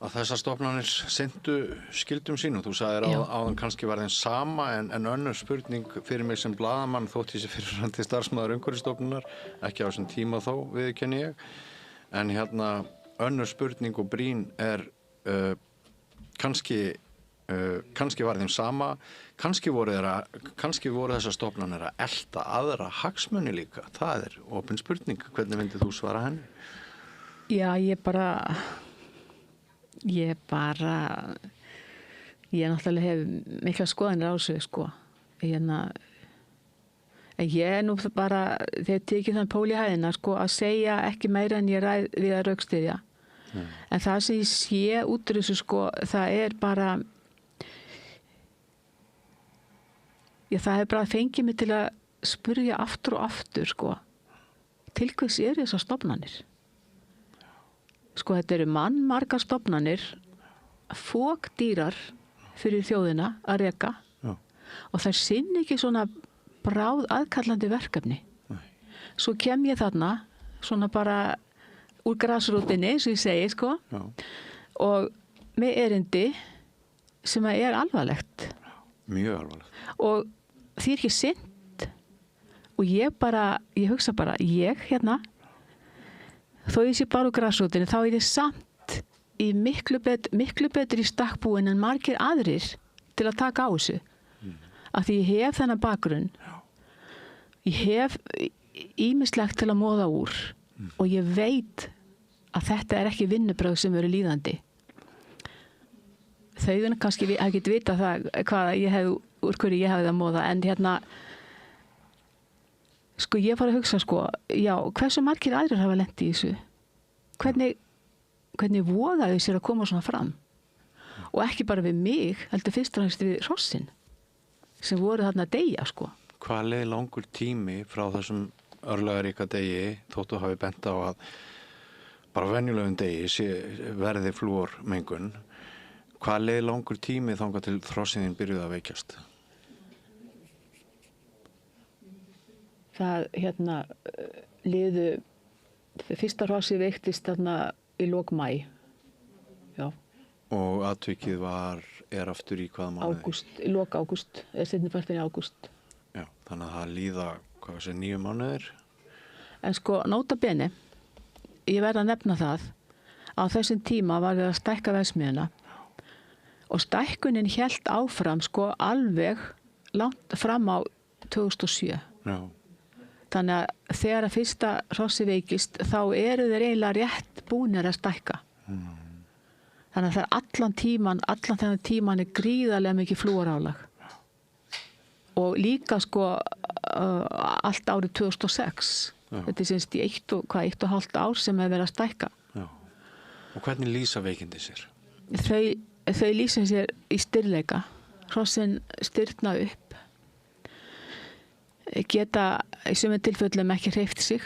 þessar stofnanir syntu skyldum sínum. Þú sagðir áðan kannski var þeim sama en önnur spurning fyrir mig sem blaðamann þótt ég sé fyrrverandi starfsmaður Umhverfisstofnunar, ekki á þessum tíma þó, viðurkenni ég. En önnur spurning og brýn er kannski var þeim sama, kannski voru þessar stofnanir að elta aðra hagsmuni líka. Það er opin spurning. Hvernig myndið þú svara henni? Já, ég náttúrulega hef mikla skoðanir á þessu, sko. En ég er nú bara, þegar tekið þann pól í hæðina, sko, að segja ekki meira en ég ræð við að rökstyðja. En það sem ég sé út úr þessu, sko, það er bara, það hefur bara fengið mig til að spyrja aftur og aftur, sko, til hvers eru þessar stofnanir? Sko, þetta eru mannmargar stofnanir, fokdýrar fyrir þjóðina að reka og þær sinni ekki svona bráð aðkallandi verkefni. Svo kem ég þarna, svona bara úr grasrótinni, sem ég segi, sko, og með erindi sem er alvarlegt. Mjög alvarlegt. Og því ekki sinnt og ég hugsa bara, þó ég sé bara úr grasrótinni, þá er ég samt í miklu betri stakkbúin en margir aðrir til að taka á þessu. Af því ég hef þennan bakgrunn, ég hef ýmislegt til að móða úr og ég veit að þetta er ekki vinnubrögð sem eru líðandi. Þau kannski hef ekki vita það úr hverju ég hefði að móða, en sko ég fór að hugsa, sko, já, hversu margir aðrir hafa lent í þessu? Hvernig vogaðu sér að koma svona fram? Og ekki bara við mig, heldur fyrst og fremst við hrossin sem voru þarna að deyja, sko. Hvað leið langur tími frá þessum örlagaríka degi, þóttu hafi bent á að bara venjulegum degi verði flúormengun. Hvað leið langur tími þangað til þrossin byrjuði að veikjast? Það liðu, fyrsta hrossi veiktist þarna í lok maí. Já. Og atvikið er aftur í hvaða mánuði? Í lok ágúst, seinni partinn í ágúst. Já, þannig að það líða, 9 mánuðir? En nota bene, ég verð að nefna það, á þessum tíma var við að stækka verksmiðjuna og stækkunin hélt áfram alveg langt fram á 2007. Já. Þannig að þegar að fyrsta hrossi veikist, þá eru þeir eiginlega rétt búnir að stækka. Þannig að það er allan þennan tíman er gríðarlega mikið flúorálag. Og líka allt árið 2006. Já. Þetta er semst í 1,5 ár sem hefur verið að stækka. Já. Og hvernig lýsa veikindi sér? Þau lýsa sér í stirðleika. Hrossin stirðna upp. Geta í sumum tilfellum ekki hreyft sig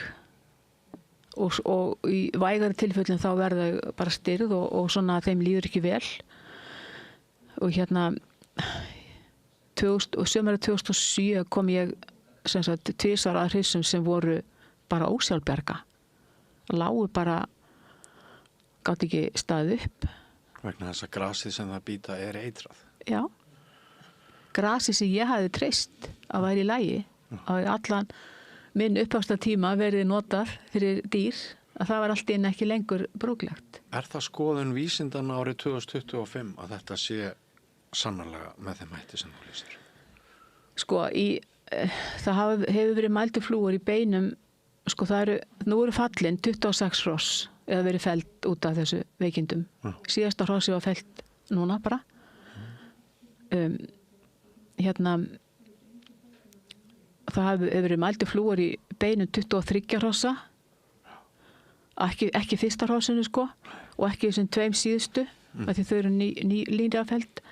og í vægari tilfellum þá verða þau bara stirð og svona þeim líður ekki vel. Og sumarið 2007 kom ég tvisvar að hryssum sem voru bara ósjálfbjarga. Lágu bara, gátt ekki staðið upp. Vegna þess að grasið sem það býta er eitrað. Já. Grasið sem ég hafði treyst að væri í lagi, að allan minn uppvaxtartíma verið notað fyrir dýr, að það var allt inn ekki lengur brúklegt. Er það skoðun vísindanna árið 2025 að þetta sé sannarlega með þeim hætti sem þú lýsir? Það hefur verið mældu flúor í beinum, nú eru fallin 26 hross eða verið fellt út af þessu veikindum. Síðasta hrossi var fellt núna bara. Það hefur verið mældu flúor í beinum 23 hrossa, ekki fyrsta hrossinu og ekki þessum 2 síðustu, af því þau eru línlega fellt.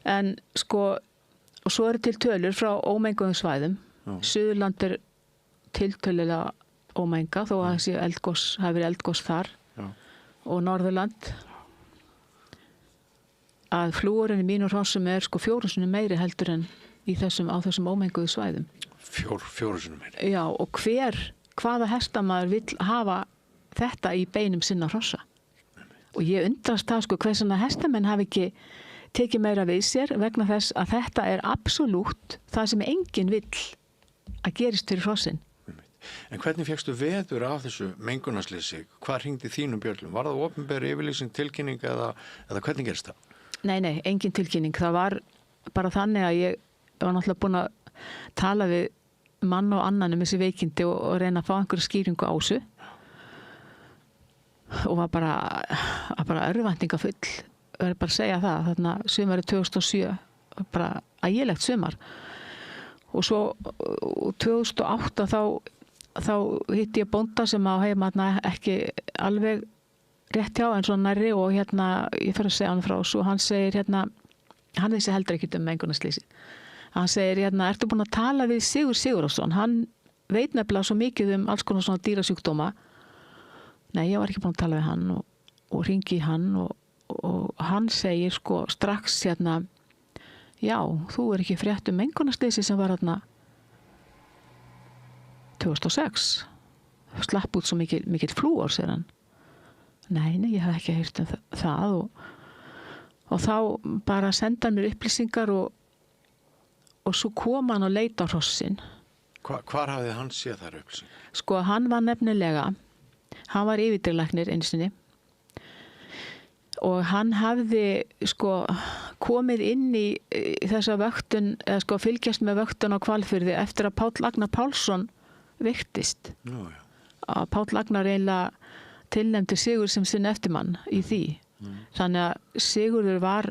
En og svo eru til tölur frá ómenguðum svæðum. Suðurland er tiltölulega ómengað þó að það hafi verið eldgos þar. Já. Og Norðurland að flúorinn í mínum hrossum er 4 sinnum meiri heldur en á þessum ómenguðu svæðum. 4 sinnum meiri? Já, og hvaða hestamaður vill hafa þetta í beinum sinna hrossa? Og ég undrast það hversana hestamenn hafi ekki tekið meira við sér vegna þess að þetta er absolutt það sem enginn vill að gerist fyrir hrossin. En hvernig fékkstu veður af þessu mengunarsleysi? Hvað hringdi þínum bjöllum? Var það opinber yfirlýsing, tilkynning eða hvernig gerist það? Nei, engin tilkynning. Það var bara þannig að ég var náttúrulega búin að tala við mann og annan þessi veikindi og reyna að fá einhverju skýringu á þessu. Og var bara örvæntingafull. Ég verður bara að segja það. Þarna sumarið 2007, bara ægilegt sumar. Og svo 2008 þá hitti ég bónda sem á heima ekki alveg rétt hjá en svo nærri og ég fer að segja hann frá og hann segir hann vissi heldur ekki mengunarsleysi. Hann segir ertu búin að tala við Sigur Sigurðsson? Hann veit nefnilega svo mikið alls konar svona dýrasjúkdóma. Nei, ég var ekki búin að tala við hann og hringi í hann og hann segir strax já, þú er ekki frétt mengunarsleysi sem var 2006. Slapp út svo mikill flúor, segir hann. Nei, ég hef ekki heyrt það og þá bara senda hann mér upplýsingar og svo kom hann og leita á hrossin. Hvar hafði hann séð þær upplýsingar? Hann var nefnilega, hann var yfirdýralæknir einu sinni og hann hafði komið inn í þessa vöktun eða fylgjast með vöktun á Hvalfirði eftir að Páll Agnar Pálsson veiktist. Já. Að Páll Agnar eiginlega tilnefndi Sigur sem sinn eftirmann í því. Þannig að Sigurður var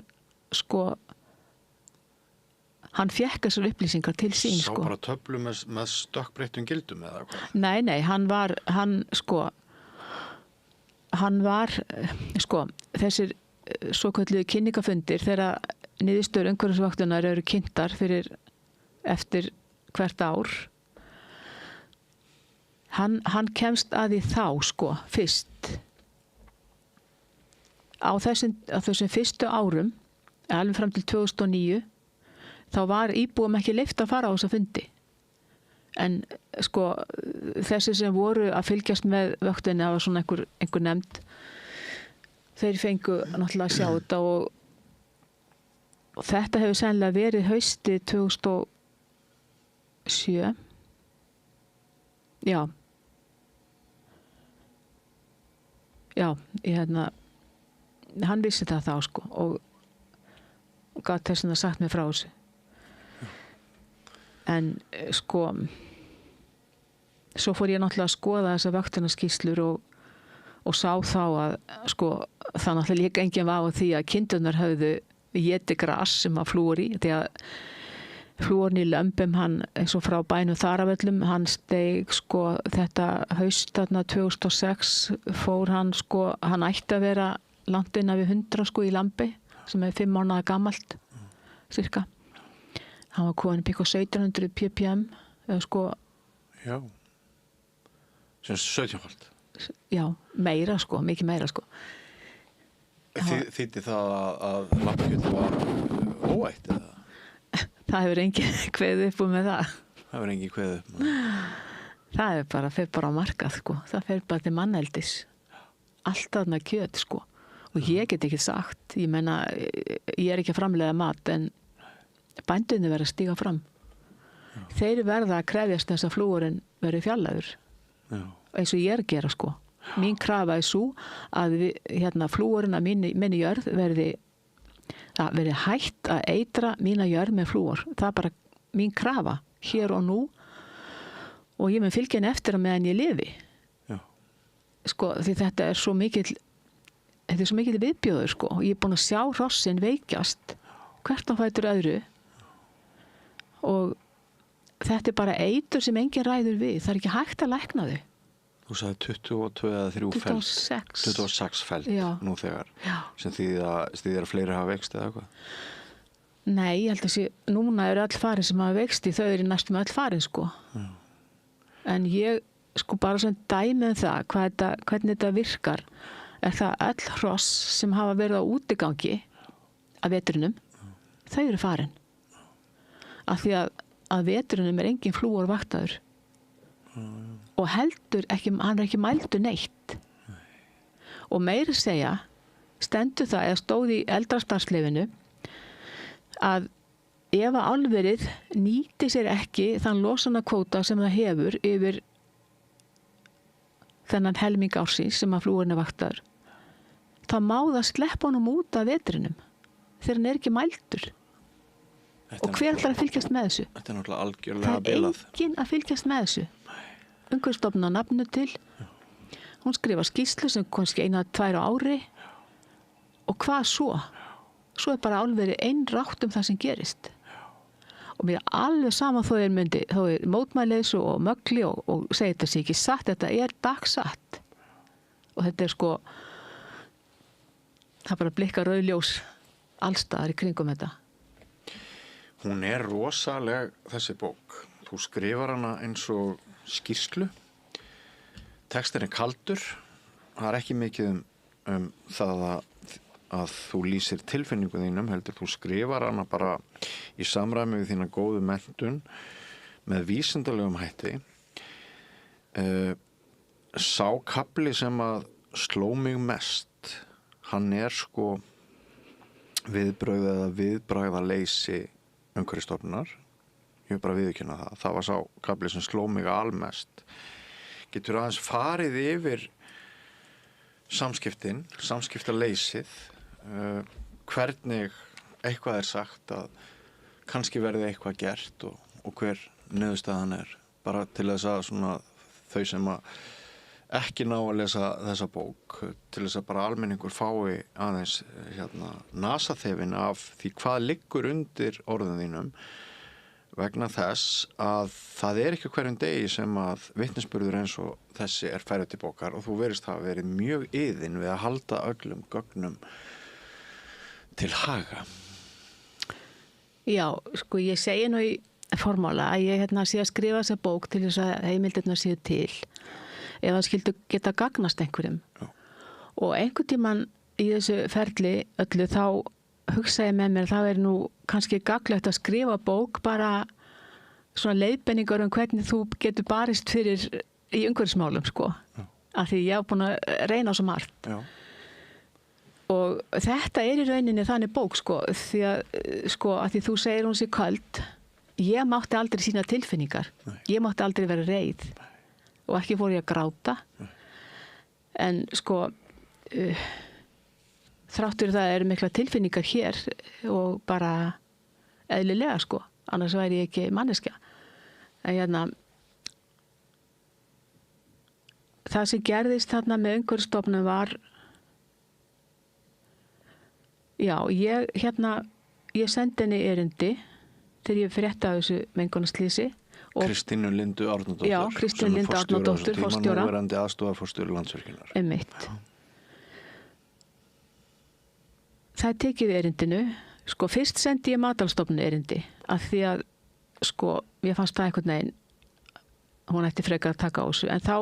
hann fékk þessar upplýsingar til sín. Sá bara töflu með stökkbreyttum gildum eða hvað? Nei, hann var þessir svokölluðu kynningafundir þegar niðurstöður umhverfisvaktunar eru kynntar eftir hvert ár. hann kemst að því þá sko fyrst á þessum fyrstu árum alveg fram til 2009 þá var íbúum ekki leyft að fara á þessa fundi en sko þessi sem voru að fylgjast með vöktinni, það var svona einhver nefnd, þeir fengu náttúrulega að sjá þetta og þetta hefur sennilega verið hausti 2007 hann vissi það þá sko og gat þess að sagt mér frá þessu en sko svo fór ég náttúrulega að skoða þessa vöktunarskýrslur og sá þá að sko það náttúrulega líka enginn var á því að kindurnar höfðu étið gras sem að flúor í því að flúorinn í lömbum hann eins og frá bænum Þaravöllum hann steig sko þetta haust þarna 2006 fór hann sko hann ætti að vera langt innan við 100 sko í lambi sem 5 mánaða gamalt cirka hann var komin upp eitthvað 1700 ppm eða sko já sem 17-fald já, meira sko, mikið meira sko Þýddi það að lambakjötið var óætt eða? Það hefur enginn kveðið upp með það. Það hefur enginn kveðið upp með það. Það er bara, fer bara á markað sko. Það fer bara til manneldis. Allt þarna kjöt sko. Og ég get ekki sagt, ég meina, ég er ekki að framleiða mat en bændunni verða að stíga fram. Já. Þeir verða að krefjast þess að flúorinn verði fjarlægur. Já. Eins og ég er að gera sko. Mín krafa er svo að flúorinn að minni jörð verði hætt að eitra mína jörð með flúor. Það er bara mín krafa hér og nú og ég mun fylgja henni eftir að meðan ég lifi. Já. Sko því þetta er svo mikill viðbjóður sko. Ég er búin að sjá hrossin veikjast hvert á fætur öðru og þetta er bara eitur sem enginn ræður við. Það er ekki hægt að lækna þau. Þú sagði 22 eða 3 feld. 26 feld nú þegar. Já. Sem þýðir að fleiri hafa veikst eða eitthvað? Nei, ég held að núna eru öll farin sem hafa veikst þau eru næstum öll farin sko. Já. En ég sko bara sem dæmi það hvernig þetta virkar er það öll hross sem hafa verið á útigangi af vetrinum, þau eru farin. Af því að vetrinum er engin flúor vaktaður. Og heldur ekki, hann er ekki mældur neitt. Og meira segja, stendur það eða stóð í eldrastarfsleyfinu að ef að álverið nýti sér ekki þann losunarkvóta sem það hefur yfir þennan helming ársins sem að flúorinn er vaktaður, þá má það sleppa honum út af vetrinum þegar hann er ekki mældur. Og hver ætlar að fylgjast með þessu? Þetta er náttúrulega algjörlega bilað. Það er enginn að fylgjast með þessu. Umhverfisstofnun á nafnu til. Hún skrifar skýrslu sem kannski 1-2 á ári. Og hvað svo? Svo er bara álverið einrátt það sem gerist. Og mér er alveg sama þó er mótmælis og mögli og segir þetta sé ekki satt, þetta er dagsatt. Og þetta er sko, það bara blikkar rauð ljós allstaðar í kringum þetta. Hún er rosaleg þessi bók. Þú skrifar hana eins og skýrslu. Textin er kaldur. Það er ekki mikið um það að þú lýsir tilfinningu þínum, heldur þú skrifar hana bara í samræmi við þína góðu menntun með vísindalegum hætti. Sá kafli sem að sló mig mest, hann er sko viðbrögð eða viðbragðaleysi Umhverfisstofnunar. Ég vil bara viðurkenna það. Það var sá kafli sem sló mig almest. Getur aðeins farið yfir samskiptaleysið, hvernig eitthvað er sagt að kannski verði eitthvað gert og hver niðurstaðan er. Bara til þess að svona, þau sem að ekki ná að lesa þessa bók, til þess að bara almenningur fái aðeins nasaþefin af því hvað liggur undir orðum þínum, vegna þess að það er ekki hverjum degi sem að vitnisburður eins og þessi er færður til bókar og þú verist hafa verið mjög iðin við að halda öllum gögnum til haga. Já, sko ég segi nú í formála að ég sé að skrifa þessa bók til þess að heimildirnar séu til eða skildu geta gagnast einhverjum. Já. Og einhvern tímann í þessu ferli öllu þá hugsa ég með mér það nú kannski gagnlegt að skrifa bók bara svona leiðbenningar hvernig þú getur barist fyrir í umhverfismálum sko. Af því ég hef búin að reyna svo margt. Já. Og þetta í rauninni þannig bók sko, því að því þú segir hún sé köld, ég mátti aldrei sína tilfinningar. Nei. Ég mátti aldrei vera reið. Nei. Og ekki fór ég að gráta. Nei. En sko þráttur það mikla tilfinningar hér og bara eðlilega sko, annars væri ég ekki manneskja. En það sem gerðist þarna með Umhverfisstofnun var ég sendi henni erindi þegar ég frétta af þessu mengunarslýsi. Kristínu Lindu Árnadóttur. Já, Kristínu Lindu Árnadóttur, forstjóra. Núverandi aðstoðarforstjóri Landsvirkjunar. Einmitt. Það tekið erindinu. Sko, fyrst sendi ég Matvælastofnun erindi af því að, sko, ég fannst það einhvern veginn hún ætti frekar að taka á þessu. En þá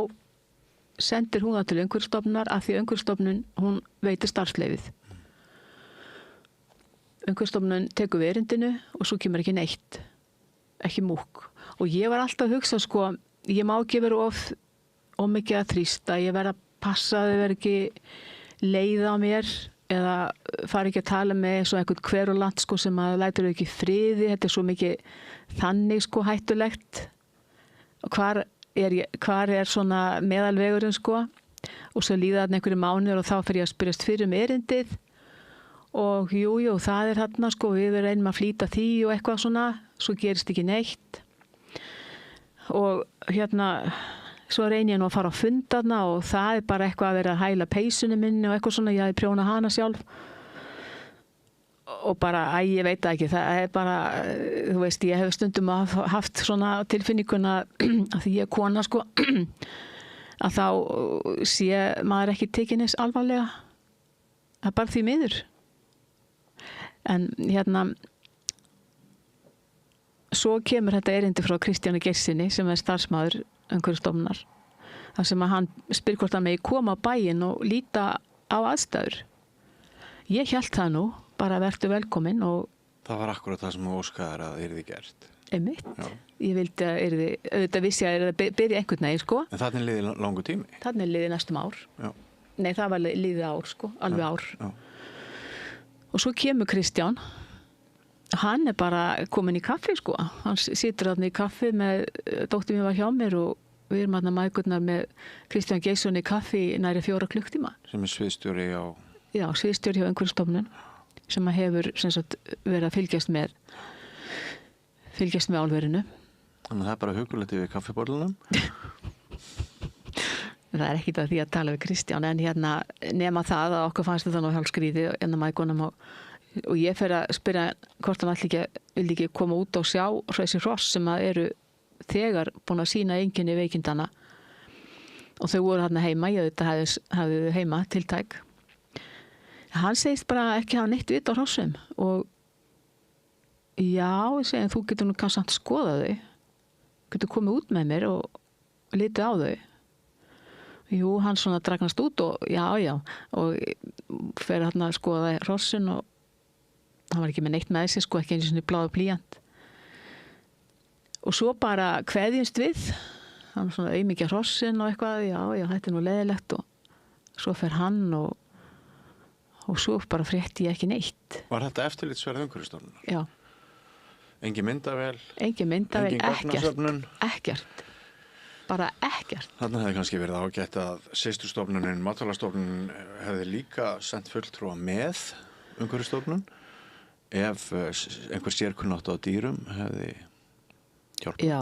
sendir hún það til Umhverfisstofnunar af því að Umhverfisstofnun, hún veitir starfsleyfið. Umhverfisstofnun tekur við erindinu og svo kemur ekki neitt. Ekki múkk. Og ég var alltaf að hugsa, sko, ég má ekki vera of mikið að þrýsta, ég verð að passa að þau verð ekki leið á mér eða fara ekki að tala með svo einhvern kverulant, sko, sem að lætur þau ekki í friði, þetta svo mikið þannig, sko, hættulegt. Hvar er svona meðalvegurinn, sko, og svo líða þarna einhverju mánuðir og þá fer ég að spyrjast fyrir erindið og jú, það er þarna, sko, við reynum að flýta því og eitthvað svona, svo gerist ekki neitt. Og svo reyni ég nú að fara á fund þarna og það er bara eitthvað að vera að hæla peysunni minni og eitthvað svona, ég hafði prjónað hana sjálf. Og bara, ég veit það ekki, það er bara, þú veist, ég hef stundum haft svona tilfinninguna að því ég er kona, sko, að þá sé maður ekki tekinn eins alvarlega. Það er bara því miður. En svo kemur þetta erindi frá Kristjáni Geirssyni sem er starfsmaður Umhverfisstofnunar. þar sem að hann spyr hvort hann megi koma á bæinn og líta á aðstæður. Ég hélt það nú, bara vertu velkomin og... Það var akkurat það sem þú óskaðir að yrði gert. Einmitt. Já. Ég vildi að yrði, auðvitað vissi að yrði að byrja einhvern veginn, sko. En þannig liði langu tími? Þannig liði næstum ár. Já. Nei, það var liðið ár, sko, alveg ár. Já. Og svo kemur Kristján. Hann er bara komin í kaffi, sko. Hann situr þarna í kaffi með, dóttir mér var hjá mér og við erum þarna mæðgurnar með Kristján Geirsson í kaffi í næri 4 klukktíma. Sem er sviðstjóri á... Já, sviðstjóri hjá Umhverfisstofnun sem að hefur sem sagt, verið að fylgjast með álverinu. Þannig að það er bara hugulegt yfir kaffiborðunum? Það er ekkit að því að tala við Kristján, en hérna nema það að okkur fannst þetta nú hálfskrýði en að mæðgunum og ég fer að spyrja hvort hann vildi ekki koma út og sjá þessi hross sem að eru þegar búin að sýna einkenni veikindana og þau voru hérna heima, ég þetta hafði heima tiltæk. Hann segist bara ekki hafa neitt vit á hrossum og já, ég segi, þú getur nú kannski að skoða þau, getur komið út með mér og litið á þau. Jú, hann svona dragnast út og já, og fer hérna að skoða hrossin og hann var ekki með neitt með sig, sko, ekki einu sinni bláðu blýant. Og svo bara kveðjumst við, hann svona auðmikið hrossin og eitthvað, já, þetta er nú leiðilegt og svo fer hann og svo bara frétti ég ekki neitt. Var þetta eftirlitsverð Umhverfisstofnunar? Já. Engin myndavél? Engin myndavél, ekkert. Bara ekkert. Þarna hefði kannski verið ágætt að systurstofnunin, Matvælastofnunin hefði líka sendt fulltrúa með Umhverfisstofnun ef einhver sérkunnátt á dýrum hefði hjálpað. Já,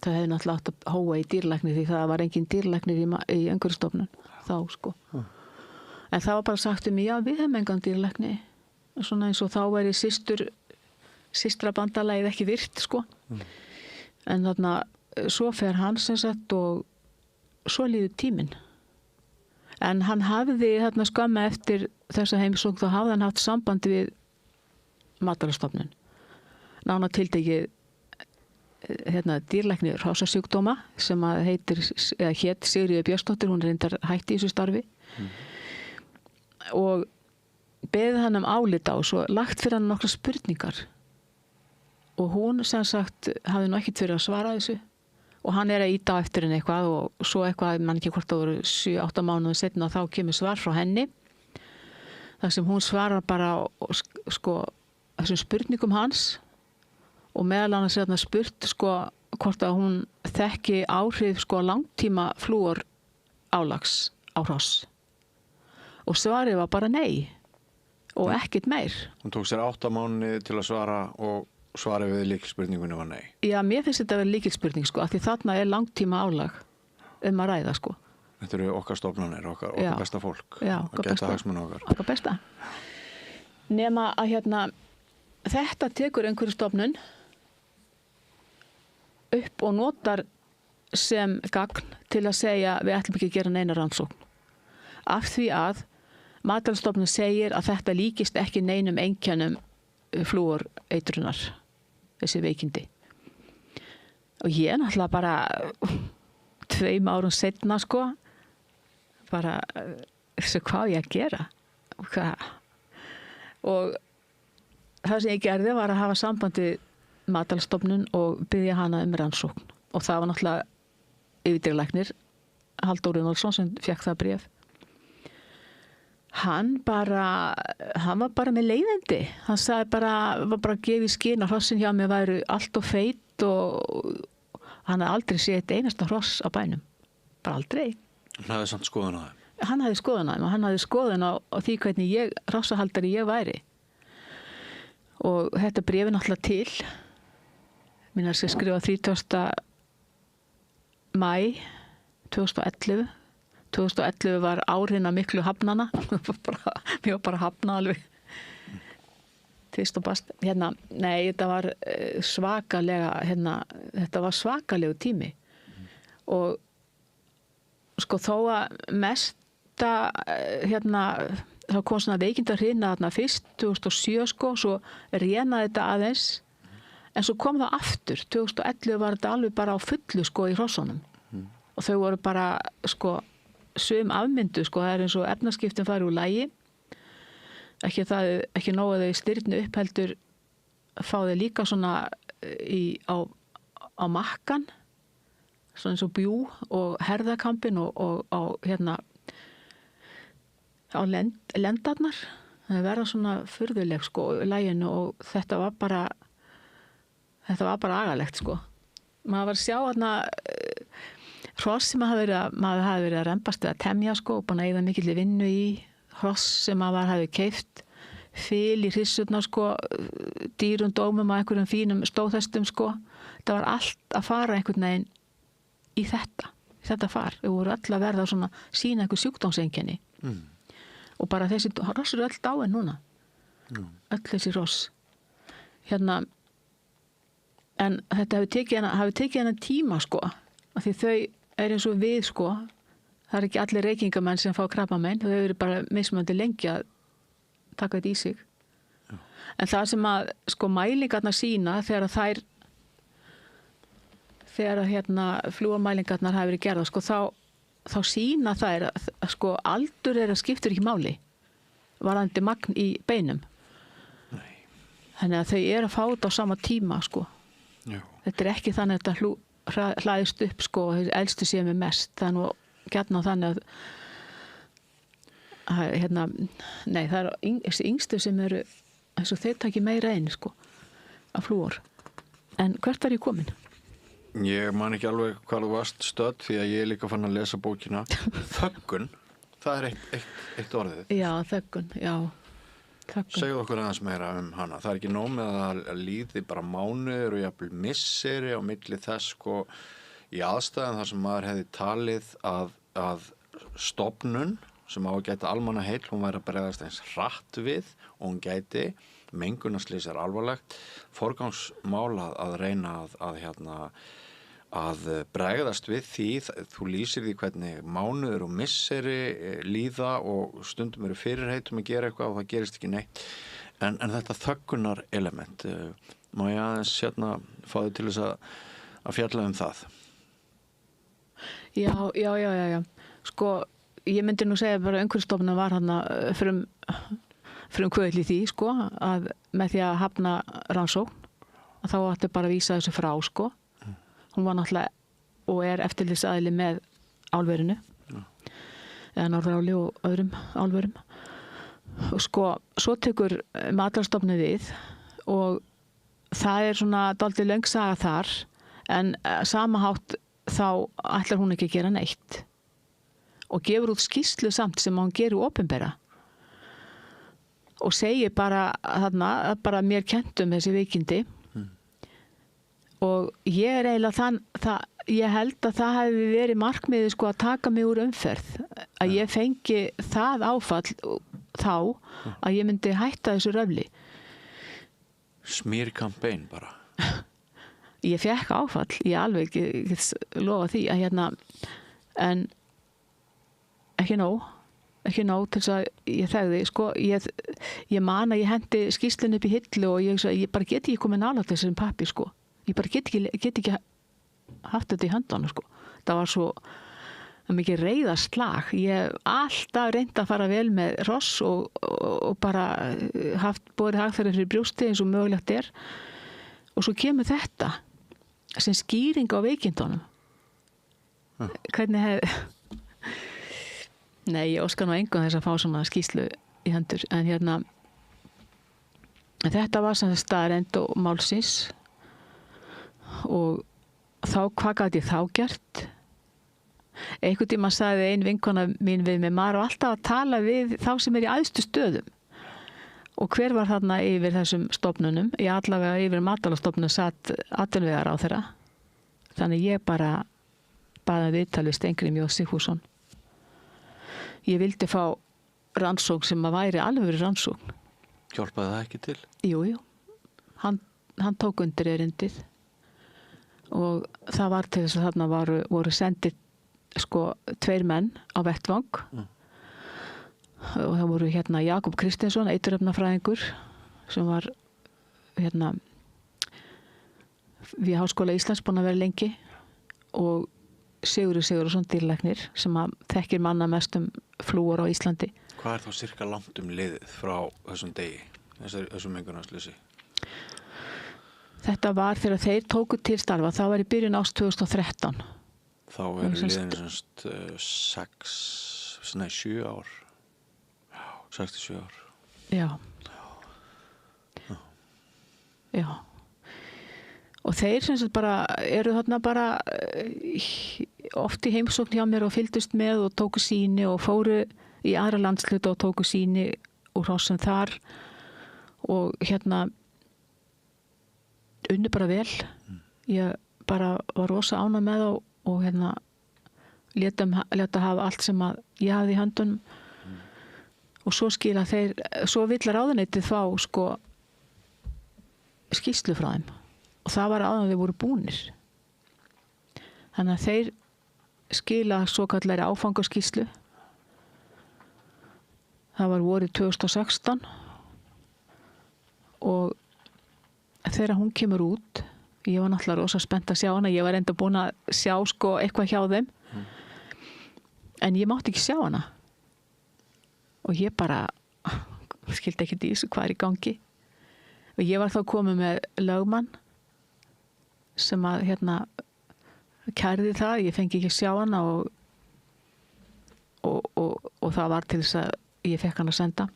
það hefði náttúrulega átt að hóa í dýrlækni því það var engin dýrlæknir í Umhverfisstofnun þá, sko. En það var bara sagt já, við hefum engan dýrlækni. Svona eins og þá væri systrabandalagið ekki virt, sko. En þarna svo fer hann sem sagt og svo líður tíminn. En hann hafði þarna skömmu eftir þessa heimsókn þá hafði hann haft sambandi við Matvælastofnun. Nánar tiltekið dýrlækni hrossasjúkdóma sem að hét Sigríður Björnsdóttir, hún reyndar hætti í þessu starfi og beðið hann álit á svo lagt fyrir hann nokkra spurningar og hún sem sagt hafði nú ekkert fyrir að svara þessu og hann að ýta á eftir henni eitthvað og svo eitthvað, mann ekki hvort það voru 7-8 mánuðir seinna og þá kemur svar frá henni þar sem hún svarar bara sko þessum spurningum hans og meðal annars þarna spurt sko hvort að hún þekki áhrif sko langtíma flúor álags á hross og svarið var bara nei og ekkert meir. Hún tók sér 8 mánuði til að svara og svarið við lykilspurningunni var nei. Já, mér finnst þetta að vera lykilspurning sko, af því þarna langtíma álag að ræða sko. Þetta eru okkar stofnanir, okkar besta fólk. Já, okkar besta hagsmuna okkar. Okkar besta. Nema að þetta tekur einhverju stofnun upp og notar sem gagn til að segja við ætlum ekki að gera neina rannsókn. Af því að Matvælastofnun segir að þetta líkist ekki neinum einkennum flúoreitrunar, þessi veikindi. Og ég náttúrulega bara 2 árum seinna sko, bara hvað ég að gera. Og það sem ég gerði var að hafa sambandi Matvælastofnun og biðja hana rannsókn. Og það var náttúrulega yfirdýralæknir Halldór Runólfsson sem fékk það bréf. Hann var bara með leiðindi. Hann sagði var bara að gefa í skyn að hrossin hjá mér væru allt og feit og hann hafði aldrei séð eitt einasta hross á bænum. Bara aldrei. Hann hafði samt skoðun á þeim? Hann hafði skoðun á þeim og hann hafði skoðun á því hvernig hrossahaldari ég væri. Og þetta bréfi náttúrulega til. Mín að skrifa 30. maí 2011. 2011 var árina miklu hafnana. Mér var bara hafna alveg. Tvist og bast. Nei, þetta var svakalega, þetta var svakalegu tími. Og sko þó að mesta, þá kom svona veikindahrina fyrst 2007 sko, svo rénaði þetta aðeins. En svo kom það aftur. 2011 var þetta alveg bara á fullu sko í hrossunum. Og þau voru bara sko sum afmyndu, sko, það er eins og efnaskiptin fari úr lagi. Ekki nóg að þau styrnu upp heldur fá þau líka svona á makkan, svona eins og bjú og herðakampin og á lendarnar. Það verða svona furðuleg, sko, í laginu og þetta var bara agalegt, sko. Maður var að sjá hross sem maður hafði verið að rembast við að temja sko og búin að eyða mikill vinnu í hross sem maður hafði keypt fyl í hrissurnar sko, dýrum dómum og einhverjum fínum stóðhestum sko. Það var allt að fara einhvern veginn í þetta far. Við voru öll að verða svona sína einhver sjúkdómseinkenni. Og bara þessi hross eru öll dáin núna. Öll þessi hross. En þetta hafi tekið hana tíma sko, af því þau eins og við sko, það er ekki allir reykingamenn sem fá krabbamein, þau eru bara mismunandi lengi að taka þetta í sig. Já. En það sem að sko mælingarnar sína þegar flúormælingarnar hafi verið gerðar sko, þá sína þær að sko aldur skiptir ekki máli varðandi magn í beinum. Nei. Þannig að þau eru að fá þetta á sama tíma sko. Já. Þetta er ekki þannig að þetta hlaðist upp sko, elstu séu með mest. Það er nú gjarnan þannig að nei, það er þessi yngstu sem eru eins og þeir taki meira einn sko af flúor. En hvert var ég komin? Ég man ekki alveg hvað þú varst stödd því að ég er líka fann að lesa bókina. Þöggun, það er eitt orðið. Já, þöggun, já. Segðu okkur aðeins meira hana. Það er ekki nóg með að líði bara mánuður og jafnvel misseri á milli þess sko í aðstæðan þar sem maður hefði talið að stofnun sem á að gæta almannaheill, hún væri að bregðast eins hratt við og hún gæti mengunarslys er alvarlegt, forgangsmál að reyna að bregðast við því, þú lýsir því hvernig mánuður og misseri líða og stundum eru fyrirheitum að gera eitthvað og það gerist ekki neitt. En þetta þöggunar element, má ég aðeins fá þau til þess að fjalla það. Já. Sko, ég myndi nú segja bara Umhverfisstofnun var hann frum kvöðl í því, sko, að með því að hafna rannsókn, að þá átti bara að vísa þessu frá, sko. Hún var náttúrulega og eftirlitsaðili með álverinu, eða Norðuráli og öðrum álverum. Og sko, svo tekur Matvælastofnun við og það svona dálítið löng saga þar, en sama hátt þá ætlar hún ekki að gera neitt og gefur út skýrslu samt sem hún gerir opinbera og segir bara þarna, bara mér kennt þessi veikindi og ég eiginlega ég held að það hefði verið markmiðið, sko, að taka mig úr umferð, að ég fengi það áfall þá að ég myndi hætta þessu röfli. Smýrkampæn bara. Ég fekk áfall, ég alveg get lofa því að en ekki nóg til þess að ég þegði, sko, ég man að ég hendi skýrslunni upp í hillu og ég bara get ekki komið nálægt þessum pappi, sko. Ég bara get ekki haft þetta í höndunum, sko. Það var svo mikið reiðarslag. Ég hef alltaf reynt að fara vel með hross og bara borið hagferðir fyrir brjósti eins og mögulegt er. Og svo kemur þetta sem skýring á veikindunum. Hvernig Nei, ég óska nú engum þess að fá svona skýrslu í hendur, en þetta var sem staðreynd og málsins og þá, hvað gat ég þá gert? Einhvern tíma sagði ein vinkona mín við mig, maður var alltaf að tala við þá sem í æðstu stöðum. Og hver var þarna yfir þessum stofnunum? Ég allavega yfir Matvælastofnun satt atvinnuvegaráðherra. Þannig ég bara baði viðtal við Steingrím J. Sigfússon. Ég vildi fá rannsókn sem að væri alveg rannsókn. Hjálpaði það ekki til? Jú. Hann tók undir erindið og það var til þess að þarna voru sendið, sko, 2 menn á vettvang og það voru Jakob Kristinsson, eiturefnafræðingur sem var við Háskóla Íslands búinn að vera lengi og Sigurður Sigurðsson dýralæknir sem að þekkir manna mest flúor á Íslandi. Hvað þá sirka langt liðið frá þessum degi, þessum mengunarslysi? Þetta var þegar þeir tóku til starfa, það var í byrjun árs 2013. Þá liðin 7 ár. 67 ár. Já. Og þeir sem sagt bara eru þarna bara oft í heimsókn hjá mér og fylgdust með og tóku sýni og fóru í aðra landshluta og tóku sýni úr hrossum þar og unnu bara vel. Ég bara var rosa ánægð með þá og leta hafa allt sem að ég hafði í höndunum og svo skila þeir, svo vill ráðuneytið fá, sko, skýrslu frá þeim. Og það var áður þeir voru búnir. Þannig að þeir skila svo kallari áfangaskýrslu. Það var vorið 2016 og þegar hún kemur út, ég var náttúrulega rosa spennt að sjá hana, ég var enda búin að sjá, sko, eitthvað hjá þeim, en ég mátti ekki sjá hana. Og ég bara skildi ekki í þessu hvað í gangi. Og ég var þá komið með lögmann sem að kærði það, ég fengi ekki að sjá hana og það var til þess að ég fekk hann að senda.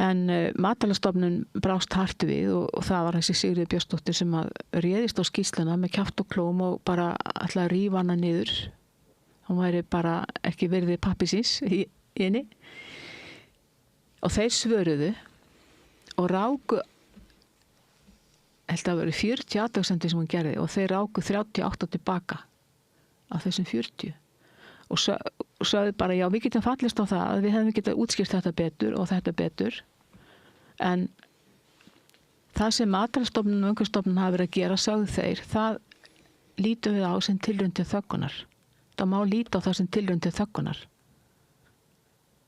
En Matvælastofnun brást hart við og það var þessi Sigríður Björnsdóttir sem að réðist á skýrsluna með kjaft og klóm og bara ætlaði að rífa hana niður. Hún væri bara ekki virði pappisins í henni. Og þeir svöruðu og ráku, held að vera 40 athugasemdir sem hún gerði og þeir ráku 38 tilbaka af þessum 40 og sagði bara, já, við getum fallist á það að við hefum getað útskýrt þetta betur og þetta betur, en það sem Matvælastofnun og Umhverfisstofnun hafa verið að gera, sagði þeir, það lítum við á sem tilraun til þöggunar. Það má líta á það sem tilraun til þöggunar.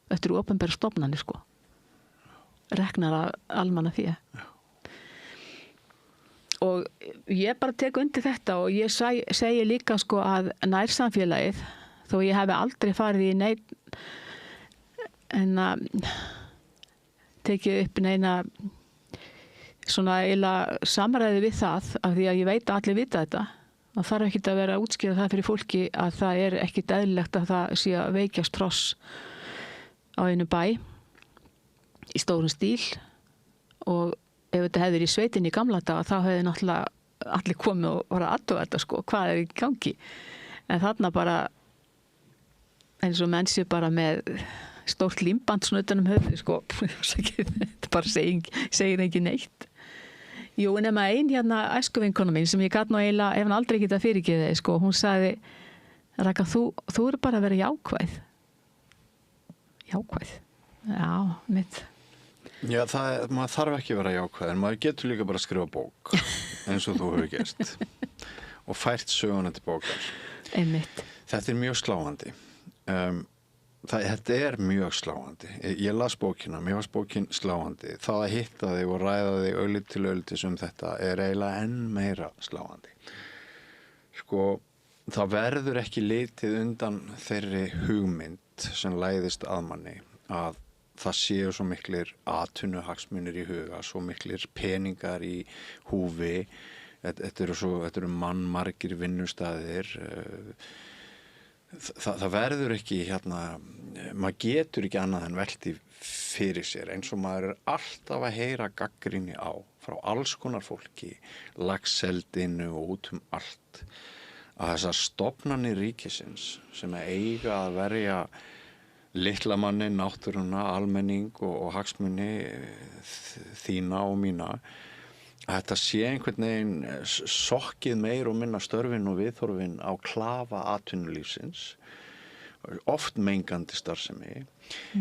Þetta eru opinberar stofnanir, sko. Reknar að almanna því. og ég bara tek undir þetta og ég segi líka sko að nærsamfélagið, þó ég hef aldrei farið í neitt en að tekið upp neina svona eiginlega samræði við það af því að ég veit að allir vita þetta. Það þarf ekki að vera að útskýra það fyrir fólki að það ekki eðlilegt að það sé að veikjast tross á einu bæ í stórum stíl og ef þetta hefði verið í sveitinni í gamla daga þá hefði náttúrulega allir komið og var að athuga þetta sko, hvað í gangi. En þarna bara eins og menn sé bara með stórt límband svona utan höfuð sko, þetta bara segir ekki neitt. Jú, nema ein hérna æskuvinkona mín sem ég gat nú eiginlega, ef hann aldrei getað fyrirgefið sko, hún sagði, Raka, þú eru bara að vera jákvæð. Jákvæð? Já, mitt. Já, maður þarf ekki að vera jákvæð, en maður getur líka bara að skrifa bók, eins og þú hefur gert, og fært söguna til bókar. Einmitt. Þetta mjög sláandi. Þetta mjög sláandi. Ég las bókina, mér varst bókin sláandi. Það að hitta þig og ræða þig aulit til aulitis þetta eiginlega enn meira sláandi. Sko, það verður ekki litið undan þeirri hugmynd sem læðist að manni að það séu svo miklir atvinnuhagsmunir í huga, svo miklir peningar í húfi. Þetta eru mannmargir vinnustaðir. Það verður ekki maður getur ekki annað en velti fyrir sér eins og maður alltaf að heyra gagnrýni á frá alls konar fólki, Laxeldinu og út allt að þessar stofnanir ríkisins sem eiga að verja litla manni, náttúruna, almenning og hagsmuni þína og mína að þetta sé einhvern veginn sokkið meir og minna störfin og viðhorfin á klafa atvinnulífsins, oft mengandi starfsemi,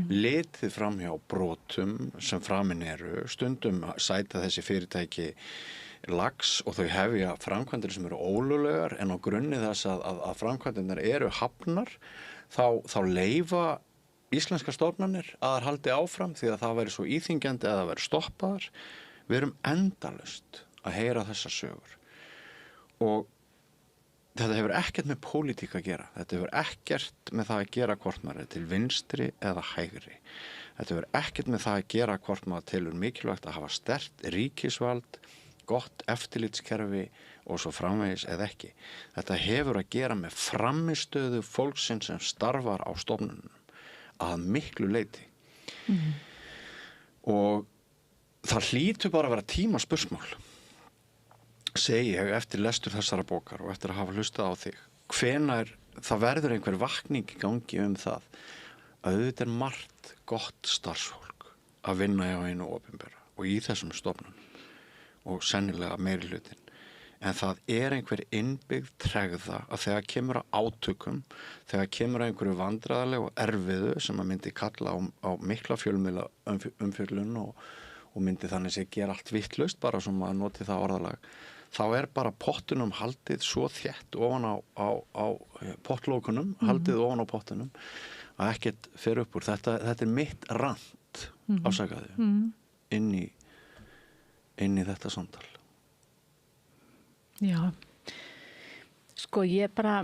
litið framhjá brotum sem framin eru, stundum sæta þessi fyrirtæki lax og þau hefja framkvæmdir sem eru ólöglegar en á grunni þess að framkvæmdirnar eru hafnar, þá leyfa íslenskar stofnanir að þær haldi áfram því að það væri svo íþyngjandi að það væri stoppaðar. Við erum endalaust að heyra þessar sögur og þetta hefur ekkert með pólitík að gera. Þetta hefur ekkert með það að gera hvort maður til vinstri eða hægri. Þetta hefur ekkert með það að gera hvort maður telur mikilvægt að hafa sterkt ríkisvald, gott eftirlitskerfi og svo framvegis eða ekki. Þetta hefur að gera með frammistöðu fólksins sem starfar á stofnunum að miklu leyti. Og það hlýtur bara að vera tímaspursmál, segi ég eftir lestur þessara bókar og eftir að hafa hlustað á þig. Hvenær það verður einhver vakning í gangi það að auðvitað margt gott starfsfólk að vinna hjá einu opinbera og í þessum stofnunum og sennilega meiri hlutin. En það einhver innbyggð tregða að þegar kemur að átökum, þegar kemur að einhverju vandræðalegu og erfiðu sem að myndi kalla á mikla fjölmiðla umfjöllun og myndi þannig sé gera allt vitlaust bara sem að noti það orðalag, þá bara pottunum haldið svo þétt ofan á pottlókunum, haldið ofan á pottunum að ekkert fer upp úr. Þetta mitt rant, afsakaðu, inn í þetta samtal. Já, sko ég bara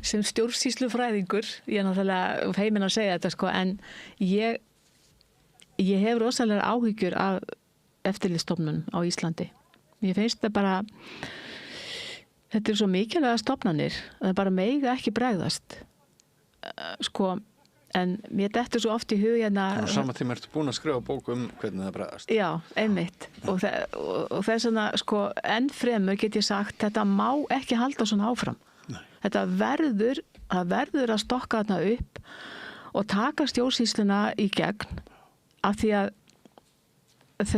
sem stjórnsýslufræðingur, ég náttúrulega feiminn að segja þetta sko, en ég hef rosalega áhyggjur af eftirlitsstofnunum á Íslandi. Ég finnst það bara, þetta svo mikilvæga stofnanir, að það bara mega ekki bregðast. Sko, en mér dettur svo oft í hug Á sama tíma ertu búin að skrifa bók hvernig það bregðast. Já, einmitt. Og þess vegna, sko, enn fremur get ég sagt, þetta má ekki halda svona áfram. Nei. Þetta verður að stokka þarna upp og taka stjórnsýsluna í gegn af því að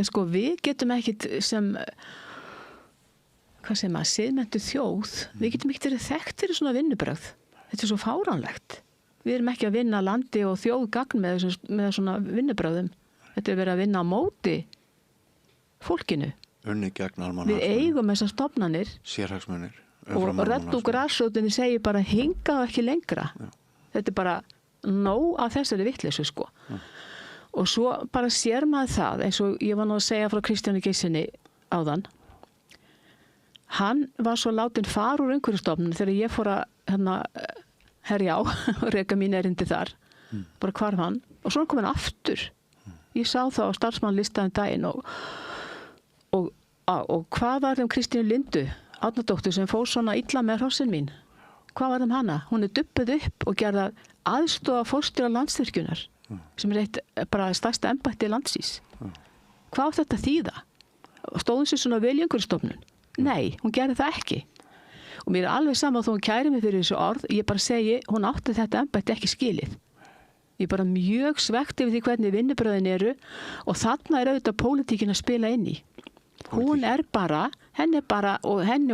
sko, við getum ekkit sem siðmenntuð þjóð, við getum ekkit verið þekkt fyrir svona vinnubrögð. Þetta svo fáránlegt. Við erum ekki að vinna landi og þjóð gagn með svona vinnubrögðum. Þetta verið að vinna á móti fólkinu. Unnið gegn almannahagsmunum. Við eigum þessar stofnanir. Sérhagsmunir. Og rödd og grasrótinni segir bara hingað ekki lengra. Já. Þetta bara nóg af þessari vitleysu sko. Já. Og svo bara sér maður það, eins og ég var nú að segja frá Kristjáni Geirssyni áðan, hann var svo látin fara úr umhverfisstofnun þegar ég fór að herja á og reka mín erindi þar, bara hvarf hann og svo kom hann aftur. Ég sá þá á starfsmannlistaðum daginn og hvað var þeim Kristínu Lindu, Árnadóttur, sem fór svona illa með hrossin mín? Hvað var þeim hana? Hún dubbuð upp og gerða aðstoða fórstjóra Landsvirkjunar, sem eitt bara stærsta embætti landsins. Hvað á þetta þýða? Stóðum sér svona vel í umhverfisstofnun? Nei, hún gerði það ekki. Og mér alveg sama þó hún kæri mig fyrir þessu orð, ég bara segi, hún átti þetta embætti ekki skilið. Ég bara mjög svekkt yfir því hvernig vinnubröðin eru og þarna auðvitað pólitíkin að spila inn í. Hún bara, henni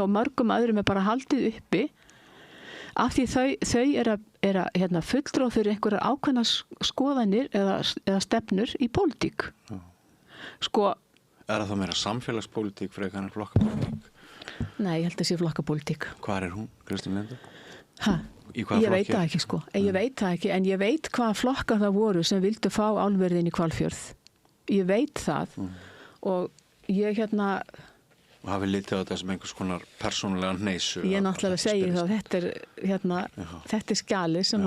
og mörgum öðrum bara haldið uppi af því þau eru fulltrúa fyrir einhverjar ákveðnar skoðanir eða stefnur í pólitík. Sko, það meira samfélagspólitík frekar en flokkapólitík? Nei, ég held að sé flokkapólitík. Hvar hún, Kristín Linda? Ég veit það ekki sko, ég veit það ekki, en ég veit hvaða flokkar það voru sem vildu fá álverðin í Hvalfjörð. Ég veit það og ég Og hafi litið á þetta sem einhvers konar persónulega hneisu. Ég náttúrulega segi það, þetta er skjali sem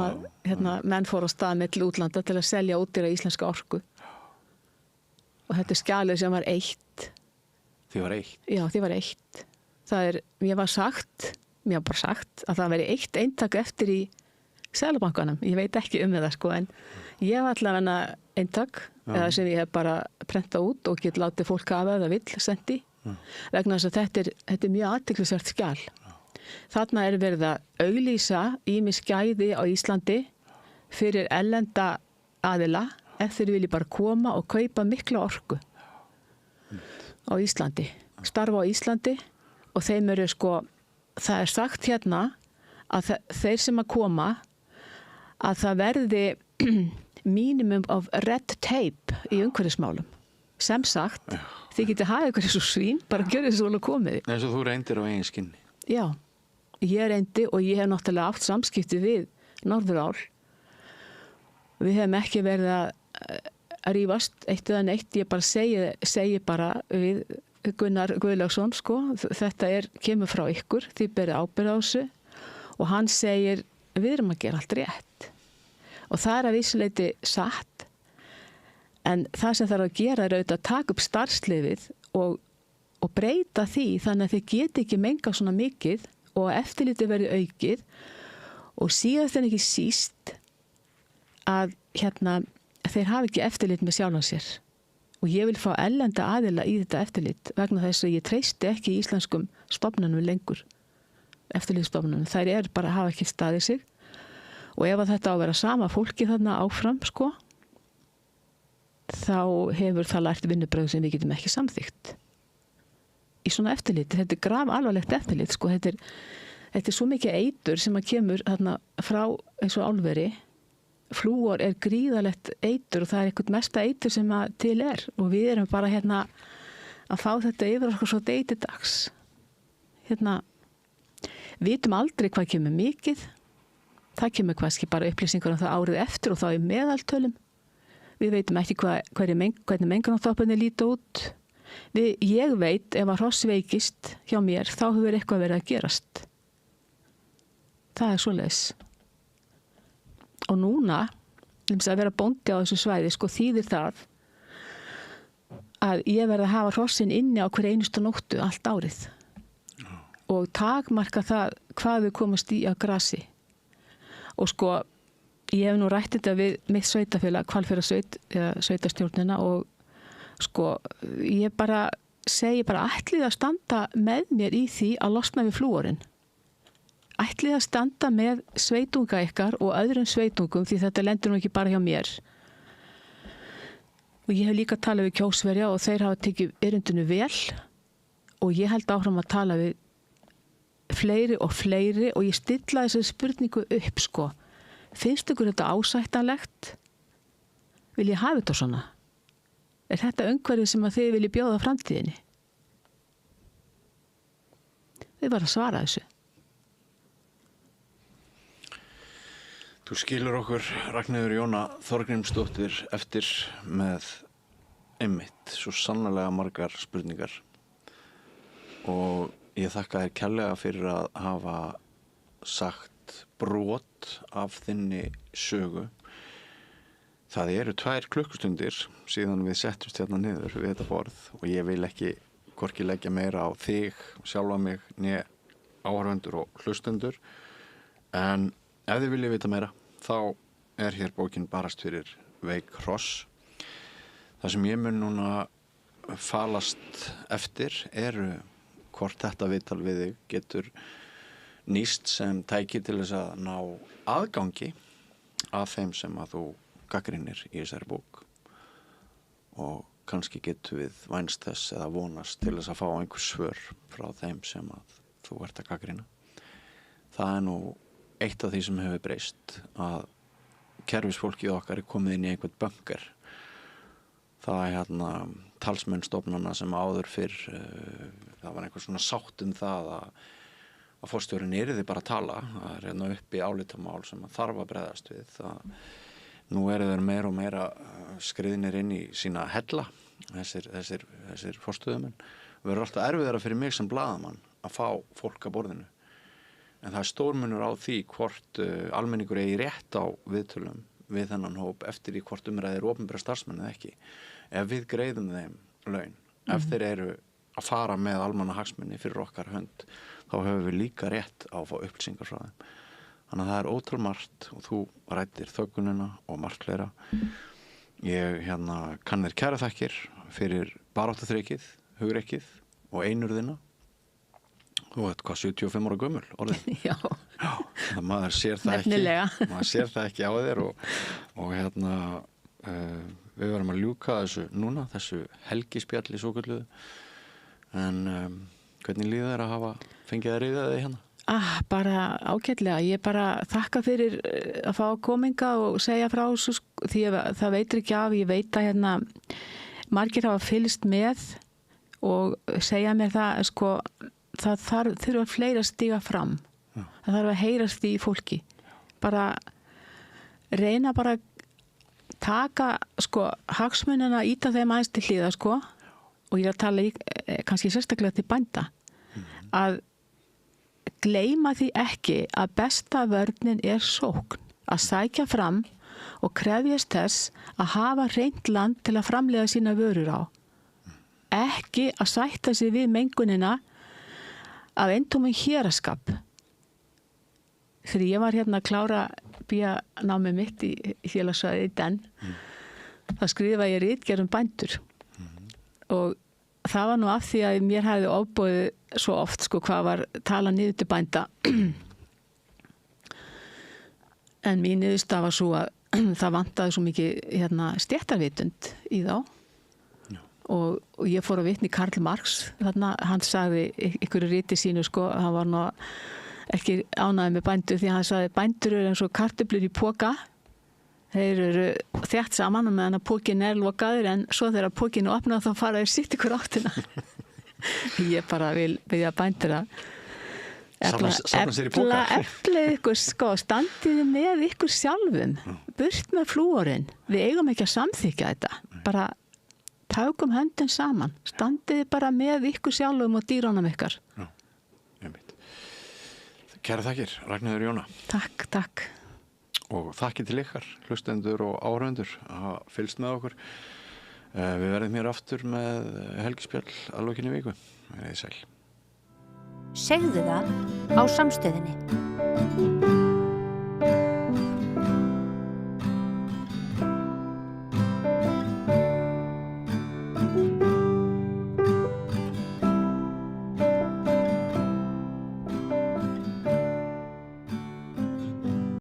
menn fór á stað með til útlanda til að selja útdýra íslenska orku. Og þetta er skjalið sem var eitt. Því var eitt? Já, því var eitt. Mér var bara sagt að það veri eitt eintak eftir í Seðlabankanum. Ég veit ekki það sko, en ég var allavega eintak eða sem ég hef bara prentað út og get látið fólk hafa eða vill sendi vegna þess að þetta er mjög athyglisvert skjal. Þarna er verið að auglýsa ýmis gæði á Íslandi fyrir erlenda aðila ef þeir vilji bara koma og kaupa mikla orku á Íslandi, starfa á Íslandi og þeim eru sko, það er sagt hérna að þeir sem að koma að það verði minimum of red tape í umhverfismálum. Sem sagt, þið getið hafa ykkur þessu svín, bara gjörðu þessu alveg komið. Eins og þú reyndir á eigin skinni. Já, ég reyndi og ég hef náttúrulega átt samskipti við Norðurál. Við hefum ekki verið að rífast eitt eða neitt, ég bara segi bara við Gunnar Guðlaugsson, sko, þetta kemur frá ykkur, þið berið ábyrgð á þessu og hann segir, við erum að gera allt rétt. Og það að vísuleyti satt, en það sem þarf að gera auðvitað að taka upp starfsleyfið og breyta því þannig að þið geti ekki menga svona mikið og eftirlitið verði aukið og síðast en ekki síst að þeir hafi ekki eftirlit með sjálfan sér. Og ég vil fá erlenda aðila í þetta eftirlit vegna þess að ég treysti ekki í íslenskum stofnunum lengur, eftirlitsstofnunum. Þær bara hafa ekki staðið sig og ef að þetta á að vera sama fólki þarna áfram, sko, þá hefur það lært vinnubrögð sem við getum ekki samþykkt. Í svona eftirliti, þetta er graf alvarlegt eftirlit, sko, þetta er svo mikið eitur sem að kemur þarna frá eins og álveri. Flúor er gríðalegt eitur og það er eitthvað mesta eitur sem að til og við erum bara að fá þetta yfir okkur svo degi til dags. Vitum aldrei hvað kemur mikið, það kemur kannski bara upplýsingar um það árið eftir og þá í meðaltölum. Við veitum ekki hvernig mengunarþoppunni líta út. Ég veit ef að hross veikist hjá mér þá hefur eitthvað verið að gerast. Það er svoleiðis. Og núna, að vera bóndi á þessu svæði, sko, þýðir það að ég verði að hafa hrossin inni á hverju einustu nóttu allt árið. Og takmarka það hvað við komast í að grasi. Og sko, ég hef nú rætt þetta við mitt sveitafélag, Hvalfjarðarsveit, sveitastjórnina og sko, ég segi ætlið að standa með mér í því að losna við flúorinn. Ætlið að standa með sveitunga ykkar og öðrum sveitungum því þetta lendur nú ekki bara hjá mér. Og ég hef líka talað við Kjósverja og þeir hafa tekið erindinu vel og ég held áfram að tala við fleiri og ég stilla þessu spurningu upp, sko. Finnst ykkur þetta ásættanlegt? Vil ég hafa þetta svona? Er þetta umhverfið sem að þið vilji bjóða framtíðinni? Þið bara svara þessu. Þú skilur okkur Ragnheiður Jóna Þorgrímsdóttir eftir með einmitt svo sannarlega margar spurningar og Ég þakka þér kærlega fyrir að hafa sagt brot af þinni sögu. Það eru 2 klukkustundir síðan við settumst hérna niður við þetta borð og ég vil ekki hvorki leggja meira á þig, sjálfa mig, né áhorfendur og hlustendur. En ef þið viljið vita meira, þá hér bókin Barast fyrir veik hross. Það sem ég mun núna falast eftir eru hvort þetta viðtal við þig getur nýst sem tæki til þess að ná aðgangi að þeim sem að þú gagnrýnir í þessari bók og kannski getum við vænst þess eða vonast til þess að fá einhver svör frá þeim sem að þú ert að gagnrýna. Það nú eitt af því sem hefur breyst að kerfisfólkið okkar komið inn í einhvern bunker. Það hérna talsmenn stofnana sem áður fyrr það var einhver svona sátt það að forstjórinn yrði bara að tala. Það hérna uppi álitamál sem að þarf að bregðast við. Nú þeir meira og meira skriðnir inn í sína hella, þessir forstöðumenn. Það verður alltaf erfiðara fyrir mig sem blaðamann að fá fólk að borðinu. En það stórmunur á því hvort almenningur eigi rétt á viðtölum við þennan hóp eftir í hvort umræðir opinbera starfsmenn eða ekki. Ef við greiðum þeim laun, ef þeir eru að fara með almannahagsmuni fyrir okkar hönd, þá höfum við líka rétt á að fá upplýsingar frá þeim. Þannig að það ótrúmargt og þú ræddir þöggunina og margt fleira. Ég kann þér kæra þakkir fyrir baráttuþrekið, hugrekkið og einurðina. Þú veit hvað 75 ára gömul orðin. Já. Já, maður sér það Nefnilega. ekki. Maður sér það ekki á þér og við verðum að ljúka þessu núna, þessu helgispjalli svokölluðu. En hvernig líður þér að hafa fengið að ríða þig hérna? Bara ágætlega. Ég bara þakka fyrir að fá kominga og segja frá þessu því það veitir ekki af. Ég veit að margir hafa fylgst með og segja mér það það þurfa fleiri að stíga fram. Já. Það þarf að heyrast í fólki. Bara reyna bara taka hagsmunina, íta þeim aðeins til hliða og ég er að tala kannski sérstaklega til bænda að gleyma því ekki að besta vörnin sókn, að sækja fram og krefjast þess að hafa hreint land til að framleiða sína vörur á. Ekki að sætta sig við mengunina af eintómum héraskap. Þegar ég var að klára BA-námið mitt í félagsfræði í Den, þá skrifaði ég ritgerð bændur og það var nú af því að mér hefði ofboðið svo oft hvað var talað niður til bænda. En mín niðurstaða var svo að það vantaði svo mikið stéttarvitund í þá. Já. Og ég fór að vitna í Karl Marx. Hann sagði ykkur riti sínu hann var nú ekki ánægður með bændur því hann sagði bændur eru eins og kartöflur í poka. Þeir eru þétt saman og meðan að pókin lokaður en svo þegar pókin opnað þá fara þeir sitt ykkur áttina. Ég bara vil byrja bændur að efla ykkur standiði með ykkur sjálfum. Burt með flúorinn. Við eigum ekki að samþykja þetta. Bara tákum höndin saman. Standiði bara með ykkur sjálfum og dýrunum ykkar. Já, einmitt. Kæra þakkir, Ragnheiður Jóna. Takk. Og þakki til ykkar, hlustendur og áhorfendur að hafa fylgst með okkur. Við verðum hér aftur með helgispjall að lokinni viku. Verið sæl. Segðu það á Samstöðinni.